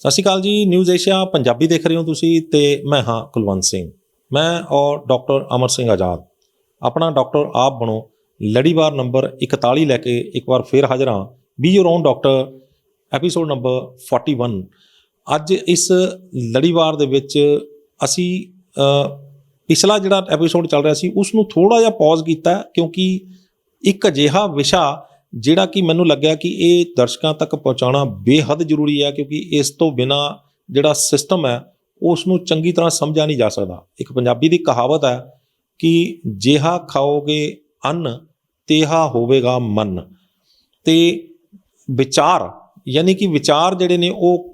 ਸਤਿ ਸ਼੍ਰੀ ਅਕਾਲ ਜੀ। News Asia Punjabi ਦੇਖ ਰਹੇ ਹੋ ਤੁਸੀਂ ਤੇ ਮੈਂ ਹਾਂ ਕੁਲਵੰਤ ਸਿੰਘ। ਮੈਂ ਔਰ ਡਾਕਟਰ ਅਮਰ ਸਿੰਘ ਆਜ਼ਾਦ ਆਪਣਾ ਡਾਕਟਰ ਆਪ ਬਣੋ ਲੜੀਵਾਰ ਨੰਬਰ 41 ਲੈ ਕੇ ਇੱਕ ਵਾਰ ਫਿਰ ਹਾਜ਼ਰ ਹਾਂ। B your own doctor episode number 41। ਅੱਜ ਇਸ ਲੜੀਵਾਰ ਦੇ ਵਿੱਚ ਅਸੀਂ ਪਿਛਲਾ ਜਿਹੜਾ ਐਪੀਸੋਡ ਚੱਲ ਰਿਹਾ ਸੀ ਉਸ ਨੂੰ ਥੋੜ੍ਹਾ ਜਿਹਾ ਪੌਜ਼ ਕੀਤਾ ਕਿਉਂਕਿ ਇੱਕ ਅਜਿਹਾ ਵਿਸ਼ਾ ਜਿਹੜਾ ਕਿ ਮੈਨੂੰ ਲੱਗਿਆ ਕਿ ਇਹ ਦਰਸ਼ਕਾਂ ਤੱਕ ਪਹੁੰਚਾਉਣਾ ਬੇਹੱਦ ਜ਼ਰੂਰੀ ਹੈ, ਕਿਉਂਕਿ ਇਸ ਤੋਂ ਬਿਨਾਂ ਜਿਹੜਾ ਸਿਸਟਮ ਹੈ ਉਸ ਨੂੰ ਚੰਗੀ ਤਰ੍ਹਾਂ ਸਮਝਿਆ ਨਹੀਂ ਜਾ ਸਕਦਾ। ਇੱਕ ਪੰਜਾਬੀ ਦੀ ਕਹਾਵਤ ਹੈ ਕਿ ਜਿਹਾ ਖਾਓਗੇ ਅੰਨ ਤੇਹਾ ਹੋਵੇਗਾ ਮਨ। ਅਤੇ ਵਿਚਾਰ ਯਾਨੀ ਕਿ ਵਿਚਾਰ ਜਿਹੜੇ ਨੇ ਉਹ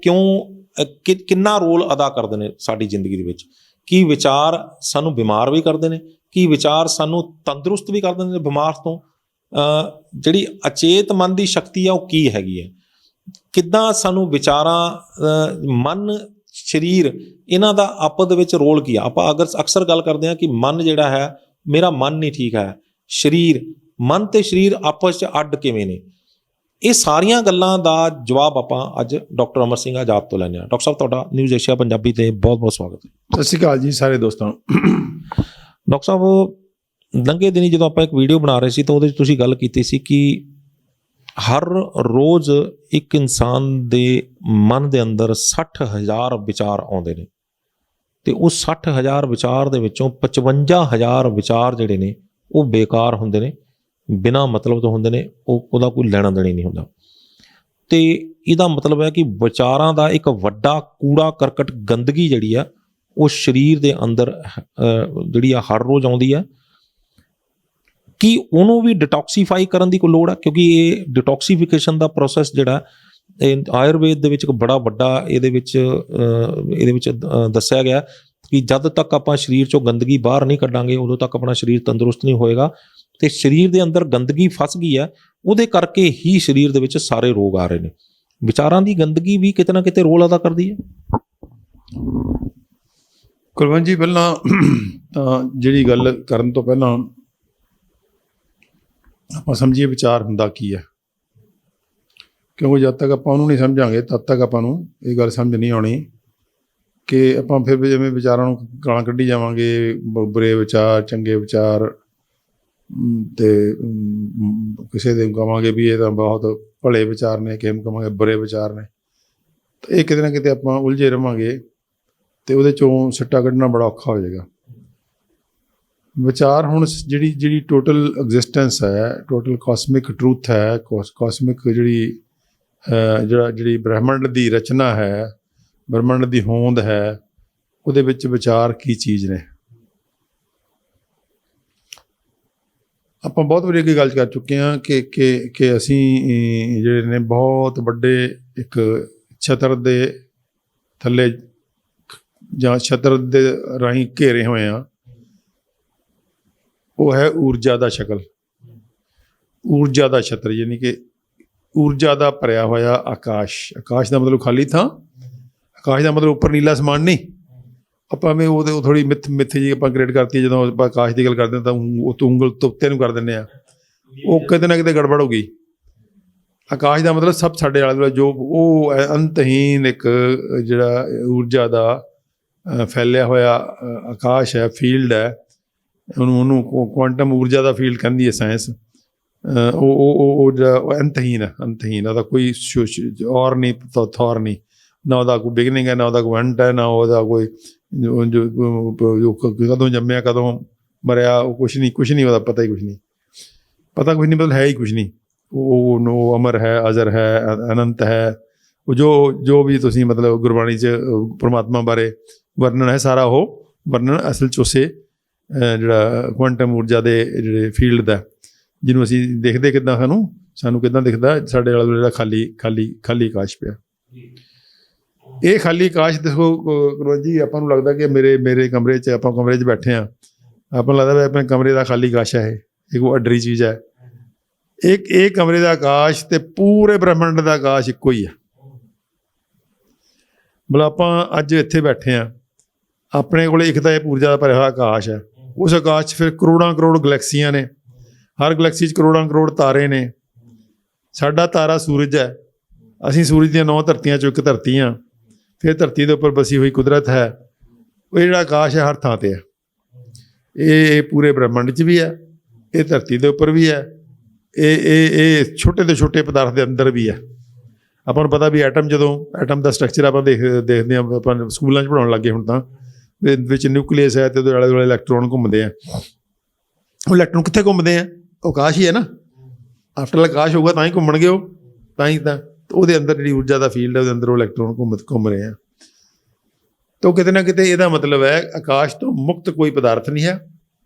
ਕਿੰਨਾ ਰੋਲ ਅਦਾ ਕਰਦੇ ਨੇ ਸਾਡੀ ਜ਼ਿੰਦਗੀ ਦੇ ਵਿੱਚ। ਕੀ ਵਿਚਾਰ ਸਾਨੂੰ ਬਿਮਾਰ ਵੀ ਕਰਦੇ ਨੇ, ਕੀ ਵਿਚਾਰ ਸਾਨੂੰ ਤੰਦਰੁਸਤ ਵੀ ਕਰ ਦਿੰਦੇ ਨੇ ਬਿਮਾਰ ਤੋਂ। ਜਿਹੜੀ ਅਚੇਤ ਮਨ ਦੀ ਸ਼ਕਤੀ ਆ ਉਹ ਕੀ ਹੈਗੀ ਹੈ, ਕਿੱਦਾਂ ਸਾਨੂੰ ਵਿਚਾਰਾਂ ਮਨ ਸਰੀਰ ਇਹਨਾਂ ਦਾ ਆਪਸ ਦੇ ਵਿੱਚ ਰੋਲ ਕੀ ਆ। ਆਪਾਂ ਅਕਸਰ ਗੱਲ ਕਰਦੇ ਹਾਂ ਕਿ ਮਨ ਜਿਹੜਾ ਹੈ ਮੇਰਾ ਮਨ ਨਹੀਂ ਠੀਕ ਹੈ, ਸਰੀਰ ਮਨ ਤੇ ਸਰੀਰ ਆਪਸ 'ਚ ਅੱਡ ਕਿਵੇਂ ਨੇ। ਇਹ ਸਾਰੀਆਂ ਗੱਲਾਂ ਦਾ ਜਵਾਬ ਆਪਾਂ ਅੱਜ ਡਾਕਟਰ ਅਮਰ ਸਿੰਘ ਆਜ਼ਾਦ ਤੋਂ ਲੈਂਦੇ ਹਾਂ। ਡਾਕਟਰ ਸਾਹਿਬ ਤੁਹਾਡਾ ਨਿਊਜ਼ ਏਸ਼ੀਆ ਪੰਜਾਬੀ ਤੇ ਬਹੁਤ ਬਹੁਤ ਸਵਾਗਤ ਹੈ। ਸਤਿ ਸ਼੍ਰੀ ਅਕਾਲ ਜੀ ਸਾਰੇ ਦੋਸਤਾਂ ਨੂੰ। ਡਾਕਟਰ ਸਾਹਿਬ ਲੰਘੇ ਦਿਨੀ ਜਦੋਂ ਆਪਾਂ ਇੱਕ ਵੀਡੀਓ ਬਣਾ ਰਹੇ ਸੀ ਤਾਂ ਉਹਦੇ 'ਚ ਤੁਸੀਂ ਗੱਲ ਕੀਤੀ ਸੀ ਕਿ ਹਰ ਰੋਜ਼ ਇੱਕ ਇਨਸਾਨ ਦੇ ਮਨ ਦੇ ਅੰਦਰ 60,000 ਵਿਚਾਰ ਆਉਂਦੇ ਨੇ ਅਤੇ ਉਹ 60,000 ਵਿਚਾਰ ਦੇ ਵਿੱਚੋਂ 55,000 ਵਿਚਾਰ ਜਿਹੜੇ ਨੇ ਉਹ ਬੇਕਾਰ ਹੁੰਦੇ ਨੇ, ਬਿਨਾਂ ਮਤਲਬ ਤੋਂ ਹੁੰਦੇ ਨੇ, ਉਹਦਾ ਕੋਈ ਲੈਣਾ ਦੇਣਾ ਨਹੀਂ ਹੁੰਦਾ। ਅਤੇ ਇਹਦਾ ਮਤਲਬ ਹੈ ਕਿ ਵਿਚਾਰਾਂ ਦਾ ਇੱਕ ਵੱਡਾ ਕੂੜਾ ਕਰਕਟ ਗੰਦਗੀ ਜਿਹੜੀ ਆ ਉਹ ਸਰੀਰ ਦੇ ਅੰਦਰ ਜਿਹੜੀ ਆ ਹਰ ਰੋਜ਼ ਆਉਂਦੀ ਹੈ। ਕੀ ਉਹਨੂੰ ਵੀ ਡਿਟੌਕਸੀਫਾਈ ਕਰਨ ਦੀ ਕੋਈ ਲੋੜ ਹੈ? ਕਿਉਂਕਿ ਇਹ ਡਿਟੌਕਸੀਫਿਕੇਸ਼ਨ ਦਾ ਪ੍ਰੋਸੈਸ ਜਿਹੜਾ ਇਹ ਆਯੁਰਵੇਦ ਦੇ ਵਿੱਚ ਇੱਕ ਬੜਾ ਵੱਡਾ ਇਹਦੇ ਵਿੱਚ ਦੱਸਿਆ ਗਿਆ ਕਿ ਜਦ ਤੱਕ ਆਪਾਂ ਸਰੀਰ 'ਚੋਂ ਗੰਦਗੀ ਬਾਹਰ ਨਹੀਂ ਕੱਢਾਂਗੇ ਉਦੋਂ ਤੱਕ ਆਪਣਾ ਸਰੀਰ ਤੰਦਰੁਸਤ ਨਹੀਂ ਹੋਏਗਾ। ਅਤੇ ਸਰੀਰ ਦੇ ਅੰਦਰ ਗੰਦਗੀ ਫਸ ਗਈ ਹੈ, ਉਹਦੇ ਕਰਕੇ ਹੀ ਸਰੀਰ ਦੇ ਵਿੱਚ ਸਾਰੇ ਰੋਗ ਆ ਰਹੇ ਨੇ। ਵਿਚਾਰਾਂ ਦੀ ਗੰਦਗੀ ਵੀ ਕਿਤੇ ਨਾ ਕਿਤੇ ਰੋਲ ਅਦਾ ਕਰਦੀ ਹੈ। ਕੁਲਵੰਤ ਜੀ, ਪਹਿਲਾਂ ਤਾਂ ਜਿਹੜੀ ਗੱਲ ਕਰਨ ਤੋਂ ਪਹਿਲਾਂ ਆਪਾਂ ਸਮਝੀਏ ਵਿਚਾਰ ਹੁੰਦਾ ਕੀ ਹੈ, ਕਿਉਂਕਿ ਜਦ ਤੱਕ ਆਪਾਂ ਉਹਨੂੰ ਨਹੀਂ ਸਮਝਾਂਗੇ ਤਦ ਤੱਕ ਆਪਾਂ ਨੂੰ ਇਹ ਗੱਲ ਸਮਝ ਨਹੀਂ ਆਉਣੀ ਕਿ ਆਪਾਂ ਫਿਰ ਵੀ ਜਿਵੇਂ ਵਿਚਾਰਾਂ ਨੂੰ ਗਾਲਾਂ ਕੱਢੀ ਜਾਵਾਂਗੇ, ਬੁਰੇ ਵਿਚਾਰ ਚੰਗੇ ਵਿਚਾਰ, ਅਤੇ ਕਿਸੇ ਦੇ ਕਹਾਂਗੇ ਵੀ ਇਹ ਤਾਂ ਬਹੁਤ ਭਲੇ ਵਿਚਾਰ ਨੇ, ਕਿਸੇ ਨੂੰ ਕਹਾਂਗੇ ਬੁਰੇ ਵਿਚਾਰ ਨੇ, ਤਾਂ ਇਹ ਕਿਤੇ ਨਾ ਕਿਤੇ ਆਪਾਂ ਉਲਝੇ ਰਹਾਂਗੇ ਅਤੇ ਉਹਦੇ 'ਚੋਂ ਸਿੱਟਾ ਕੱਢਣਾ ਬੜਾ ਔਖਾ ਹੋ ਜਾਏਗਾ। ਵਿਚਾਰ ਹੁਣ ਜਿਹੜੀ ਟੋਟਲ ਐਗਜ਼ਿਸਟੈਂਸ ਹੈ, ਟੋਟਲ ਕਾਸਮਿਕ ਟਰੂਥ ਹੈ, ਕਾਸਮਿਕ ਜਿਹੜੀ ਬ੍ਰਹਿਮੰਡ ਦੀ ਰਚਨਾ ਹੈ, ਬ੍ਰਹਿਮੰਡ ਦੀ ਹੋਂਦ ਹੈ, ਉਹਦੇ ਵਿੱਚ ਵਿਚਾਰ ਕੀ ਚੀਜ਼ ਨੇ। ਆਪਾਂ ਬਹੁਤ ਵਾਰੀ ਅੱਗੇ ਗੱਲ ਕਰ ਚੁੱਕੇ ਹਾਂ ਕਿ ਅਸੀਂ ਜਿਹੜੇ ਨੇ ਬਹੁਤ ਵੱਡੇ ਇੱਕ ਛਤਰ ਦੇ ਥੱਲੇ ਜਾਂ ਛਤਰ ਦੇ ਰਾਹੀਂ ਘੇਰੇ ਹੋਏ ਹਾਂ। ਉਹ ਹੈ ਊਰਜਾ ਦਾ ਸ਼ਕਲ, ਊਰਜਾ ਦਾ ਛਤਰ, ਯਾਨੀ ਕਿ ਊਰਜਾ ਦਾ ਭਰਿਆ ਹੋਇਆ ਆਕਾਸ਼। ਆਕਾਸ਼ ਦਾ ਮਤਲਬ ਖਾਲੀ ਥਾਂ, ਆਕਾਸ਼ ਦਾ ਮਤਲਬ ਉੱਪਰ ਨੀਲਾ ਅਸਮਾਨ ਨਹੀਂ। ਆਪਾਂ ਮੈਂ ਉਹਦੇ ਥੋੜ੍ਹੀ ਮਿੱਥ ਜੀ ਆਪਾਂ ਕ੍ਰੀਏਟ ਕਰਤੀ। ਜਦੋਂ ਆਪਾਂ ਆਕਾਸ਼ ਦੀ ਗੱਲ ਕਰਦੇ ਹਾਂ ਤਾਂ ਉਹ ਤੋਂ ਉਂਗਲ ਤੁੱਤੇ ਨੂੰ ਕਰ ਦਿੰਦੇ ਹਾਂ, ਉਹ ਕਿਤੇ ਨਾ ਕਿਤੇ ਗੜਬੜ ਹੋ ਗਈ। ਆਕਾਸ਼ ਦਾ ਮਤਲਬ ਸਭ ਸਾਡੇ ਆਲੇ ਦੁਆਲੇ ਜੋ ਉਹ ਅੰਤਹੀਨ ਇੱਕ ਜਿਹੜਾ ਊਰਜਾ ਦਾ ਫੈਲਿਆ ਹੋਇਆ ਆਕਾਸ਼ ਹੈ, ਫੀਲਡ ਹੈ। ਉਹਨੂੰ ਕੁਆਂਟਮ ਊਰਜਾ ਦਾ ਫੀਲਡ ਕਹਿੰਦੀ ਹੈ ਸਾਇੰਸ। ਉਹ ਜਿਹੜਾ ਅੰਤਹੀਨ ਹੈ, ਅੰਤਹੀਨ, ਉਹਦਾ ਕੋਈ ਔਰ ਨਹੀਂ, ਥੌਰ ਨਹੀਂ, ਨਾ ਉਹਦਾ ਕੋਈ ਬਿਗਨਿੰਗ ਹੈ, ਨਾ ਉਹਦਾ ਕੋਈ ਐਂਡ ਹੈ, ਨਾ ਉਹਦਾ ਕੋਈ ਕਦੋਂ ਜੰਮਿਆ ਕਦੋਂ ਮਰਿਆ, ਉਹ ਕੁਛ ਨਹੀਂ ਉਹਦਾ ਪਤਾ ਹੀ ਕੁਛ ਨਹੀਂ ਮਤਲਬ ਹੈ ਹੀ ਕੁਛ ਨਹੀਂ। ਉਹ ਅਮਰ ਹੈ, ਅਜ਼ਰ ਹੈ, ਅਨੰਤ ਹੈ। ਉਹ ਜੋ ਵੀ ਤੁਸੀਂ ਮਤਲਬ ਗੁਰਬਾਣੀ 'ਚ ਪਰਮਾਤਮਾ ਬਾਰੇ ਵਰਣਨ ਹੈ, ਸਾਰਾ ਉਹ ਵਰਣਨ ਅਸਲ 'ਚ ਉਸੇ ਜਿਹੜਾ ਕੁਆਂਟਮ ਊਰਜਾ ਦੇ ਜਿਹੜੇ ਫੀਲਡ ਦਾ, ਜਿਹਨੂੰ ਅਸੀਂ ਦੇਖਦੇ ਕਿੱਦਾਂ, ਸਾਨੂੰ ਕਿੱਦਾਂ ਦਿਖਦਾ ਸਾਡੇ ਆਲੇ ਦੁਆਲੇ ਜਿਹੜਾ ਖਾਲੀ ਆਕਾਸ਼ ਪਿਆ। ਇਹ ਖਾਲੀ ਆਕਾਸ਼ ਦੇਖੋ ਗੁਰੂਆ ਜੀ, ਆਪਾਂ ਨੂੰ ਲੱਗਦਾ ਕਿ ਮੇਰੇ ਕਮਰੇ 'ਚ, ਆਪਾਂ ਕਮਰੇ 'ਚ ਬੈਠੇ ਹਾਂ, ਆਪਾਂ ਨੂੰ ਲੱਗਦਾ ਵੀ ਆਪਣੇ ਕਮਰੇ ਦਾ ਖਾਲੀ ਆਕਾਸ਼ ਹੈ, ਇਹ ਕੋਈ ਅੱਡਰੀ ਚੀਜ਼ ਹੈ। ਇਹ ਕਮਰੇ ਦਾ ਆਕਾਸ਼ ਅਤੇ ਪੂਰੇ ਬ੍ਰਹਿਮੰਡ ਦਾ ਆਕਾਸ਼ ਇੱਕੋ ਹੀ ਹੈ। ਮਤਲਬ ਆਪਾਂ ਅੱਜ ਇੱਥੇ ਬੈਠੇ ਹਾਂ, ਆਪਣੇ ਕੋਲ ਇੱਕ ਤਾਂ ਇਹ ਊਰਜਾ ਦਾ ਭਰਿਆ ਹੋਇਆ ਆਕਾਸ਼ ਹੈ। ਉਸ ਆਕਾਸ਼ 'ਚ ਫਿਰ ਕਰੋੜਾਂ ਕਰੋੜ ਗਲੈਕਸੀਆਂ ਨੇ, ਹਰ ਗਲੈਕਸੀ 'ਚ ਕਰੋੜਾਂ ਕਰੋੜ ਤਾਰੇ ਨੇ। ਸਾਡਾ ਤਾਰਾ ਸੂਰਜ ਹੈ, ਅਸੀਂ ਸੂਰਜ ਦੀਆਂ 9 ਧਰਤੀਆਂ 'ਚੋਂ ਇੱਕ ਧਰਤੀ ਹਾਂ। ਫਿਰ ਧਰਤੀ ਦੇ ਉੱਪਰ ਬਸੀ ਹੋਈ ਕੁਦਰਤ ਹੈ, ਉਹ ਜਿਹੜਾ ਆਕਾਸ਼ ਹੈ ਹਰ ਥਾਂ ਤੇ ਹੈ। ਇਹ ਪੂਰੇ ਬ੍ਰਹਿਮੰਡ 'ਚ ਵੀ ਹੈ, ਇਹ ਧਰਤੀ ਦੇ ਉੱਪਰ ਵੀ ਹੈ, ਇਹ ਛੋਟੇ ਤੋਂ ਛੋਟੇ ਪਦਾਰਥ ਦੇ ਅੰਦਰ ਵੀ ਹੈ। ਆਪਾਂ ਨੂੰ ਪਤਾ ਵੀ ਐਟਮ ਦਾ ਸਟਰਕਚਰ ਆਪਾਂ ਦੇਖਦੇ ਹਾਂ, ਆਪਾਂ ਸਕੂਲਾਂ 'ਚ ਪੜ੍ਹਾਉਣ ਲੱਗੇ ਹੁਣ ਤਾਂ, ਵਿੱਚ ਨਿਊਕਲੀਅਸ ਹੈ ਅਤੇ ਉਹਦੇ ਆਲੇ ਦੁਆਲੇ ਇਲੈਕਟ੍ਰੋਨ ਘੁੰਮਦੇ ਆ। ਉਹ ਇਲੈਕਟ੍ਰੋਨ ਕਿੱਥੇ ਘੁੰਮਦੇ ਆ? ਉਹ ਆਕਾਸ਼ ਹੀ ਹੈ ਨਾ। ਆਫਟਰ ਆਕਾਸ਼ ਹੋਊਗਾ ਤਾਂ ਹੀ ਘੁੰਮਣਗੇ ਉਹ, ਤਾਂ ਹੀ ਤਾਂ ਉਹਦੇ ਅੰਦਰ ਜਿਹੜੀ ਊਰਜਾ ਦਾ ਫੀਲਡ ਹੈ ਉਹਦੇ ਅੰਦਰ ਉਹ ਇਲੈਕਟ੍ਰੋਨ ਘੁੰਮ ਰਹੇ ਆ। ਤਾਂ ਕਿਤੇ ਨਾ ਕਿਤੇ ਇਹਦਾ ਮਤਲਬ ਹੈ ਆਕਾਸ਼ ਤੋਂ ਮੁਕਤ ਕੋਈ ਪਦਾਰਥ ਨਹੀਂ ਹੈ।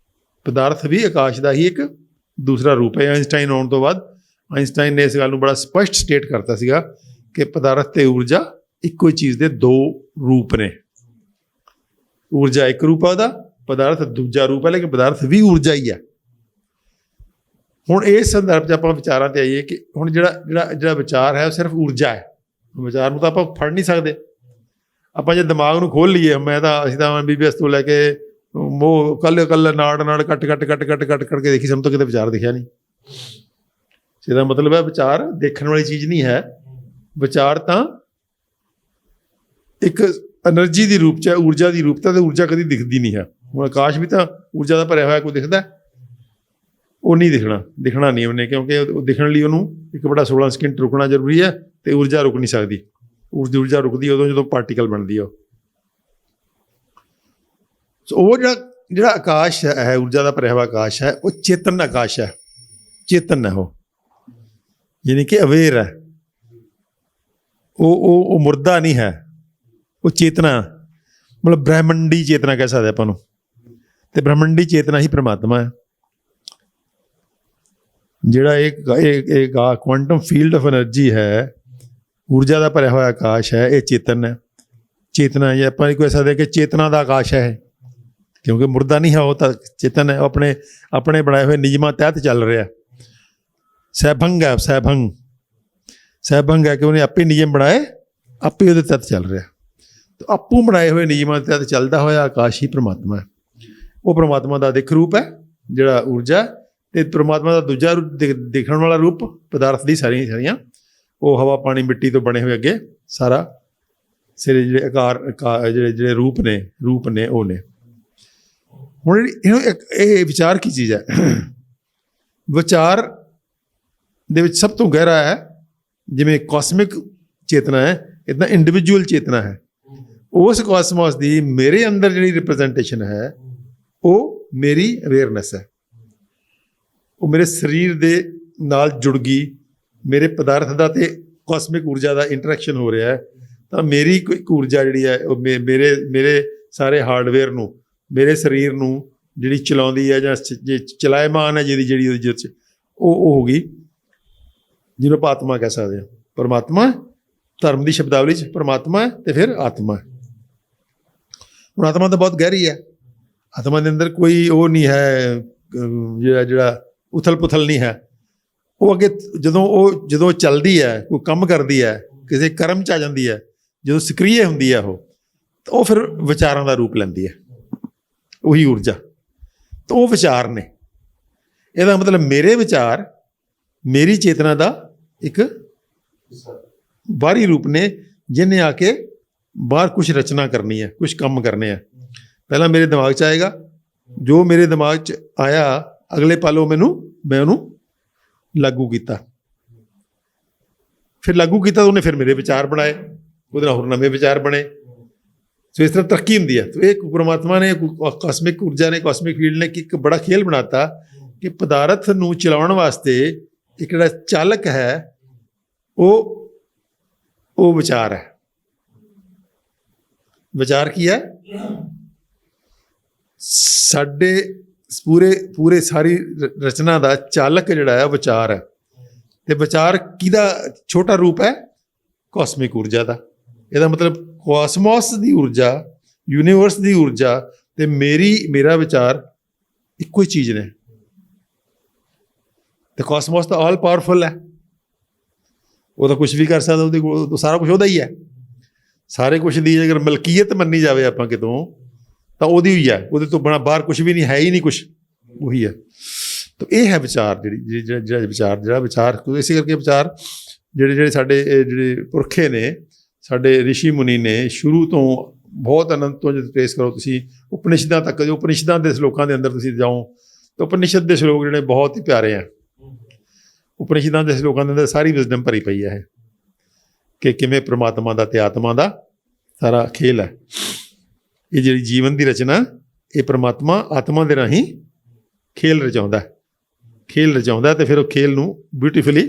ਪਦਾਰਥ ਵੀ ਆਕਾਸ਼ ਦਾ ਹੀ ਇੱਕ ਦੂਸਰਾ ਰੂਪ ਹੈ। ਆਇਨਸਟਾਈਨ ਆਉਣ ਤੋਂ ਬਾਅਦ ਆਇਨਸਟਾਈਨ ਨੇ ਇਸ ਗੱਲ ਨੂੰ ਬੜਾ ਸਪਸ਼ਟ ਸਟੇਟ ਕਰਤਾ ਸੀਗਾ ਕਿ ਪਦਾਰਥ ਤੇ ਊਰਜਾ ਇੱਕੋ ਹੀ ਚੀਜ਼ ਦੇ ਦੋ ਰੂਪ ਨੇ। ਊਰਜਾ ਇੱਕ ਰੂਪ ਹੈ ਉਹਦਾ, ਪਦਾਰਥ ਦੂਜਾ ਰੂਪ ਹੈ, ਲੇਕਿਨ ਪਦਾਰਥ ਵੀ ਊਰਜਾ ਹੀ ਹੈ। ਹੁਣ ਇਸ ਸੰਦਰਭ 'ਚ ਆਪਾਂ ਵਿਚਾਰਾਂ 'ਤੇ ਆਈਏ ਕਿ ਹੁਣ ਜਿਹੜਾ ਵਿਚਾਰ ਹੈ ਉਹ ਸਿਰਫ ਊਰਜਾ ਹੈ। ਵਿਚਾਰ ਨੂੰ ਤਾਂ ਆਪਾਂ ਫੜ ਨਹੀਂ ਸਕਦੇ। ਆਪਾਂ ਜੇ ਦਿਮਾਗ ਨੂੰ ਖੋਲ੍ਹ ਲਈਏ, ਅਸੀਂ ਤਾਂ MBBS ਤੋਂ ਲੈ ਕੇ ਉਹ ਕੱਲ ਨਾੜ ਕੱਟ ਕੇ ਦੇਖੀ, ਸਾਨੂੰ ਤਾਂ ਕਿਤੇ ਵਿਚਾਰ ਦਿਖਿਆ ਨਹੀਂ। ਇਹਦਾ ਮਤਲਬ ਹੈ ਵਿਚਾਰ ਦੇਖਣ ਵਾਲੀ ਚੀਜ਼ ਨਹੀਂ ਹੈ। ਵਿਚਾਰ ਤਾਂ ਇੱਕ ਐਨਰਜੀ ਦੀ ਰੂਪ 'ਚ ਹੈ, ਊਰਜਾ ਦੀ ਰੂਪ 'ਚ, ਅਤੇ ਊਰਜਾ ਕਦੀ ਦਿਖਦੀ ਨਹੀਂ ਹੈ। ਹੁਣ ਆਕਾਸ਼ ਵੀ ਤਾਂ ਊਰਜਾ ਦਾ ਭਰਿਆ ਹੋਇਆ, ਕੋਈ ਦਿਖਦਾ? ਉਹ ਨਹੀਂ ਦਿਖਣਾ ਨਹੀਂ ਉਹਨੇ, ਕਿਉਂਕਿ ਉਹ ਦਿਖਣ ਲਈ ਉਹਨੂੰ ਇੱਕ ਬੜਾ 16 ਸਕਿੰਟ ਰੁਕਣਾ ਜ਼ਰੂਰੀ ਹੈ, ਅਤੇ ਊਰਜਾ ਰੁਕ ਨਹੀਂ ਸਕਦੀ। ਊਰਜਾ ਰੁਕਦੀ ਉਦੋਂ ਜਦੋਂ ਪਾਰਟੀਕਲ ਬਣਦੀ ਆ। ਉਹ ਜਿਹੜਾ ਆਕਾਸ਼ ਹੈ, ਊਰਜਾ ਦਾ ਭਰਿਆ ਹੋਇਆ ਆਕਾਸ਼ ਹੈ, ਉਹ ਚੇਤਨ ਆਕਾਸ਼ ਹੈ। ਚੇਤਨ ਹੈ ਉਹ, ਯਾਨੀ ਕਿ ਅਵੇਅਰ ਹੈ। ਉਹ ਮੁਰਦਾ ਨਹੀਂ ਹੈ, ਉਹ ਚੇਤਨਾ, ਮਤਲਬ ਬ੍ਰਹਿਮੰਡੀ ਚੇਤਨਾ ਕਹਿ ਸਕਦੇ ਆਪਾਂ ਨੂੰ। ਅਤੇ ਬ੍ਰਹਿਮੰਡੀ ਚੇਤਨਾ ਹੀ ਪਰਮਾਤਮਾ ਹੈ। ਜਿਹੜਾ ਇਹ ਕੁਆਂਟਮ ਫੀਲਡ ਆਫ ਐਨਰਜੀ ਹੈ, ਊਰਜਾ ਦਾ ਭਰਿਆ ਹੋਇਆ ਆਕਾਸ਼ ਹੈ, ਇਹ ਚੇਤਨ ਹੈ। ਚੇਤਨਾ ਜੇ ਆਪਾਂ ਨਹੀਂ ਕਹਿ ਸਕਦੇ ਕਿ ਚੇਤਨਾ ਦਾ ਆਕਾਸ਼ ਹੈ, ਕਿਉਂਕਿ ਮੁਰਦਾ ਨਹੀਂ ਹੈ, ਉਹ ਤਾਂ ਚੇਤਨ ਹੈ। ਉਹ ਆਪਣੇ ਬਣਾਏ ਹੋਏ ਨਿਯਮਾਂ ਤਹਿਤ ਚੱਲ ਰਿਹਾ। ਸਹਿਭੰਗ ਹੈ, ਸਹਿਭੰਗ ਹੈ ਕਿ ਉਹਨੇ ਆਪੇ ਨਿਯਮ ਬਣਾਏ, ਆਪੇ ਉਹਦੇ ਤਹਿਤ ਚੱਲ ਰਿਹਾ। ਤਾਂ ਆਪੂ ਬਣਾਏ ਹੋਏ ਨਿਯਮਾਂ ਤਹਿਤ ਚੱਲਦਾ ਹੋਇਆ ਆਕਾਸ਼ ਹੀ ਪਰਮਾਤਮਾ ਹੈ। ਉਹ ਪਰਮਾਤਮਾ ਦਾ ਦਿੱਖ ਰੂਪ ਹੈ ਜਿਹੜਾ ਊਰਜਾ, ਅਤੇ ਪਰਮਾਤਮਾ ਦਾ ਦੂਜਾ ਰੂਪ ਦੇਖਣ ਵਾਲਾ ਰੂਪ ਪਦਾਰਥ ਦੀ ਸਾਰੀਆਂ ਉਹ ਹਵਾ ਪਾਣੀ ਮਿੱਟੀ ਤੋਂ ਬਣੇ ਹੋਏ ਅੱਗੇ ਸਾਰਾ ਸਾਰੇ ਜਿਹੜੇ ਆਕਾਰ ਜਿਹੜੇ ਰੂਪ ਨੇ ਉਹ ਨੇ। ਹੁਣ ਇਹ ਵਿਚਾਰ ਕੀ ਚੀਜ਼ ਹੈ? ਵਿਚਾਰ ਦੇ ਵਿੱਚ ਸਭ ਤੋਂ ਗਹਿਰਾ ਹੈ, ਜਿਵੇਂ ਕਾਸਮਿਕ ਚੇਤਨਾ ਹੈ, ਇੱਦਾਂ ਇੰਡੀਵਿਜੂਅਲ ਚੇਤਨਾ ਹੈ। ਉਸ ਕਾਸਮੋਸ ਦੀ ਮੇਰੇ ਅੰਦਰ ਜਿਹੜੀ ਰਿਪਰੈਜ਼ੈਂਟੇਸ਼ਨ ਹੈ, ਉਹ ਮੇਰੀ ਅਵੇਅਰਨੈਸ ਹੈ। ਉਹ ਮੇਰੇ ਸਰੀਰ ਦੇ ਨਾਲ ਜੁੜ ਗਈ। ਮੇਰੇ ਪਦਾਰਥ ਦਾ ਅਤੇ ਕਾਸਮਿਕ ਊਰਜਾ ਦਾ ਇੰਟਰੈਕਸ਼ਨ ਹੋ ਰਿਹਾ ਹੈ। ਤਾਂ ਮੇਰੀ ਕੋਈ ਊਰਜਾ ਜਿਹੜੀ ਹੈ ਉਹ ਮੇਰੇ ਸਾਰੇ ਹਾਰਡਵੇਅਰ ਨੂੰ, ਮੇਰੇ ਸਰੀਰ ਨੂੰ ਜਿਹੜੀ ਚਲਾਉਂਦੀ ਹੈ ਜਾਂ ਜੇ ਚਲਾਇਮਾਨ ਹੈ ਜਿਹੜੀ ਉਹਦੇ 'ਚ ਉਹ ਹੋ ਗਈ, ਜਿਹਨੂੰ ਆਪਾਂ ਆਤਮਾ ਕਹਿ ਸਕਦੇ ਹਾਂ। ਪਰਮਾਤਮਾ ਧਰਮ ਦੀ ਸ਼ਬਦਾਵਲੀ 'ਚ ਪਰਮਾਤਮਾ ਹੈ ਅਤੇ ਫਿਰ ਆਤਮਾ ਹੈ। ਹੁਣ ਆਤਮਾ ਤਾਂ ਬਹੁਤ ਗਹਿਰੀ ਹੈ। ਆਤਮਾ ਦੇ ਅੰਦਰ ਕੋਈ ਉਹ ਨਹੀਂ ਹੈ, ਜਿਹੜਾ ਉਥਲ ਪੁਥਲ ਨਹੀਂ ਹੈ। ਉਹ ਅੱਗੇ ਜਦੋਂ ਚੱਲਦੀ ਹੈ, ਕੋਈ ਕੰਮ ਕਰਦੀ ਹੈ, ਕਿਸੇ ਕਰਮ 'ਚ ਆ ਜਾਂਦੀ ਹੈ, ਜਦੋਂ ਸਕ੍ਰਿਏ ਹੁੰਦੀ ਹੈ ਤਾਂ ਉਹ ਫਿਰ ਵਿਚਾਰਾਂ ਦਾ ਰੂਪ ਲੈਂਦੀ ਹੈ, ਉਹੀ ਊਰਜਾ। ਤਾਂ ਉਹ ਵਿਚਾਰ ਨੇ। ਇਹਦਾ ਮਤਲਬ ਮੇਰੇ ਵਿਚਾਰ ਮੇਰੀ ਚੇਤਨਾ ਦਾ ਇੱਕ ਬਾਹਰੀ ਰੂਪ ਨੇ, ਜਿਹਨੇ ਆ ਕੇ ਬਾਹਰ ਕੁਛ ਰਚਨਾ ਕਰਨੀ ਹੈ, ਕੁਛ ਕੰਮ ਕਰਨੇ ਆ। ਪਹਿਲਾਂ ਮੇਰੇ ਦਿਮਾਗ 'ਚ ਆਏਗਾ, ਜੋ ਮੇਰੇ ਦਿਮਾਗ 'ਚ ਆਇਆ ਅਗਲੇ ਪਲ ਮੈਂ ਉਹਨੂੰ ਲਾਗੂ ਕੀਤਾ। ਫਿਰ ਲਾਗੂ ਕੀਤਾ ਤਾਂ ਉਹਨੇ ਫਿਰ ਮੇਰੇ ਵਿਚਾਰ ਬਣਾਏ, ਉਹਦੇ ਨਾਲ ਹੋਰ ਨਵੇਂ ਵਿਚਾਰ ਬਣੇ। ਸੋ ਇਸ ਤਰ੍ਹਾਂ ਤਰੱਕੀ ਹੁੰਦੀ ਹੈ। ਤਾਂ ਇਹ ਪਰਮਾਤਮਾ ਨੇ, ਕਾਸਮਿਕ ਊਰਜਾ ਨੇ, ਕਾਸਮਿਕ ਫੀਲਡ ਨੇ ਇੱਕ ਬੜਾ ਖੇਲ ਬਣਾਤਾ ਕਿ ਪਦਾਰਥ ਨੂੰ ਚਲਾਉਣ ਵਾਸਤੇ ਇੱਕ ਜਿਹੜਾ ਚਾਲਕ ਹੈ ਉਹ ਵਿਚਾਰ ਹੈ। ਵਿਚਾਰ ਕੀ ਹੈ? ਸਾਡੇ ਪੂਰੇ ਸਾਰੀ ਰਚਨਾ ਦਾ ਚਾਲਕ ਜਿਹੜਾ ਹੈ ਵਿਚਾਰ ਹੈ। ਅਤੇ ਵਿਚਾਰ ਕਿਹਦਾ ਛੋਟਾ ਰੂਪ ਹੈ? ਕਾਸਮਿਕ ਊਰਜਾ ਦਾ। ਇਹਦਾ ਮਤਲਬ ਕਾਸਮੋਸ ਦੀ ਊਰਜਾ, ਯੂਨੀਵਰਸ ਦੀ ਊਰਜਾ ਅਤੇ ਮੇਰਾ ਵਿਚਾਰ ਇੱਕੋ ਹੀ ਚੀਜ਼ ਨੇ। ਅਤੇ ਕਾਸਮੋਸ ਤਾਂ ਆਲ ਪਾਵਰਫੁਲ ਹੈ, ਉਹ ਤਾਂ ਕੁਛ ਵੀ ਕਰ ਸਕਦਾ, ਉਹਦੇ ਕੋਲ ਸਾਰਾ ਕੁਛ ਉਹਦਾ ਹੀ ਹੈ। ਸਾਰੇ ਕੁਛ ਦੀ ਅਗਰ ਮਲਕੀਅਤ ਮੰਨੀ ਜਾਵੇ ਆਪਾਂ ਕਿਤੋਂ, ਤਾਂ ਉਹਦੀ ਹੀ ਹੈ, ਉਹਦੇ ਤੋਂ ਬਾਹਰ ਕੁਛ ਵੀ ਨਹੀਂ ਹੈ, ਹੀ ਨਹੀਂ ਕੁਛ, ਉਹੀ ਹੈ। ਤਾਂ ਇਹ ਹੈ ਵਿਚਾਰ, ਜਿਹੜਾ ਵਿਚਾਰ ਇਸੇ ਕਰਕੇ ਵਿਚਾਰ ਜਿਹੜੇ ਸਾਡੇ ਜਿਹੜੇ ਪੁਰਖੇ ਨੇ, ਸਾਡੇ ਰਿਸ਼ੀ ਮੁਨੀ ਨੇ ਸ਼ੁਰੂ ਤੋਂ ਬਹੁਤ ਅਨੰਤ ਤੋਂ ਜਦ ਟ੍ਰੇਸ ਕਰੋ ਤੁਸੀਂ ਉਪਨਿਸ਼ਦਾਂ ਤੱਕ, ਜੋ ਉਪਨਿਸ਼ਦਾਂ ਦੇ ਸ਼ਲੋਕਾਂ ਦੇ ਅੰਦਰ ਤੁਸੀਂ ਜਾਓ ਤਾਂ ਉਪਨਿਸ਼ਦ ਦੇ ਸ਼ਲੋਕ ਜਿਹੜੇ ਬਹੁਤ ਹੀ ਪਿਆਰੇ ਆ। ਉਪਨਿਸ਼ਦਾਂ ਦੇ ਸ਼ਲੋਕਾਂ ਦੇ ਅੰਦਰ ਸਾਰੀ ਵਿਜ਼ਡਮ ਭਰੀ ਪਈ ਹੈ ਕਿ ਕਿਵੇਂ ਪ੍ਰਮਾਤਮਾ ਦਾ ਤੇ ਆਤਮਾ ਦਾ ਸਾਰਾ ਖੇਲ ਹੈ। ਇਹ ਜਿਹੜੀ ਜੀਵਨ ਦੀ ਰਚਨਾ, ਇਹ ਪ੍ਰਮਾਤਮਾ ਆਤਮਾ ਦੇ ਰਾਹੀਂ ਖੇਲ ਰਚਾਉਂਦਾ ਤੇ ਫਿਰ ਉਹ ਖੇਲ ਨੂੰ ਬਿਊਟੀਫੁਲੀ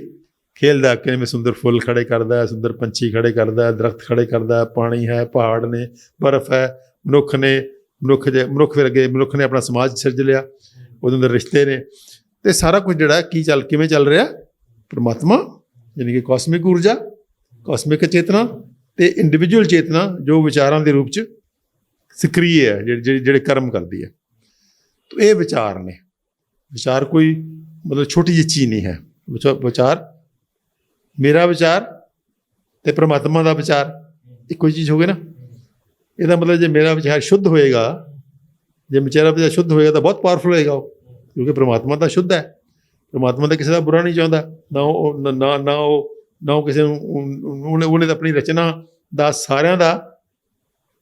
ਖੇਲਦਾ। ਕਿਵੇਂ ਸੁੰਦਰ ਫੁੱਲ ਖੜੇ ਕਰਦਾ ਹੈ, ਸੁੰਦਰ ਪੰਛੀ ਖੜੇ ਕਰਦਾ ਹੈ, ਦਰਖਤ ਖੜੇ ਕਰਦਾ ਹੈ, ਪਾਣੀ ਹੈ, ਪਹਾੜ ਨੇ, ਬਰਫ਼ ਹੈ, ਮਨੁੱਖ ਫਿਰ ਅੱਗੇ ਮਨੁੱਖ ਨੇ ਆਪਣਾ ਸਮਾਜ ਸਿਰਜ ਲਿਆ, ਉਹਦੇ ਅੰਦਰ ਰਿਸ਼ਤੇ ਨੇ, ਤੇ ਸਾਰਾ ਕੁਝ ਜਿਹੜਾ ਕਿਵੇਂ ਚੱਲ ਰਿਹਾ, ਪਰਮਾਤਮਾ ਯਾਨੀ ਕਿ ਕਾਸਮਿਕ ਊਰਜਾ, ਕਾਸਮਿਕ ਚੇਤਨਾ ਤੇ ਇੰਡੀਵਿਜੂਅਲ ਚੇਤਨਾ ਜੋ ਵਿਚਾਰਾਂ ਦੇ ਰੂਪ 'ਚ ਸਕਰੀਏ ਹੈ, ਜਿਹੜੇ ਕਰਮ ਕਰਦੀ ਹੈ। ਤਾਂ ਇਹ ਵਿਚਾਰ ਨੇ। ਵਿਚਾਰ ਕੋਈ ਮਤਲਬ ਛੋਟੀ ਜਿਹੀ ਚੀਜ਼ ਨਹੀਂ ਹੈ। ਵਿਚਾਰ, ਮੇਰਾ ਵਿਚਾਰ ਤੇ ਪ੍ਰਮਾਤਮਾ ਦਾ ਵਿਚਾਰ ਇੱਕੋ ਚੀਜ਼ ਹੋ ਗਈ ਨਾ। ਇਹਦਾ ਮਤਲਬ ਜੇ ਮੇਰਾ ਵਿਚਾਰ ਸ਼ੁੱਧ ਹੋਏਗਾ, ਜੇ ਮੇਰਾ ਵਿਚਾਰ ਸ਼ੁੱਧ ਹੋਏਗਾ ਤਾਂ ਬਹੁਤ ਪਾਵਰਫੁਲ ਹੋਏਗਾ ਉਹ, ਕਿਉਂਕਿ ਪ੍ਰਮਾਤਮਾ ਤਾਂ ਸ਼ੁੱਧ ਹੈ। ਪ੍ਰਮਾਤਮਾ ਤਾਂ ਕਿਸੇ ਦਾ ਬੁਰਾ ਨਹੀਂ ਚਾਹੁੰਦਾ, ਨਾ ਉਹ ਕਿਸੇ ਨੂੰ, ਉਹਨੇ ਤਾਂ ਆਪਣੀ ਰਚਨਾ ਦਾ ਸਾਰਿਆਂ ਦਾ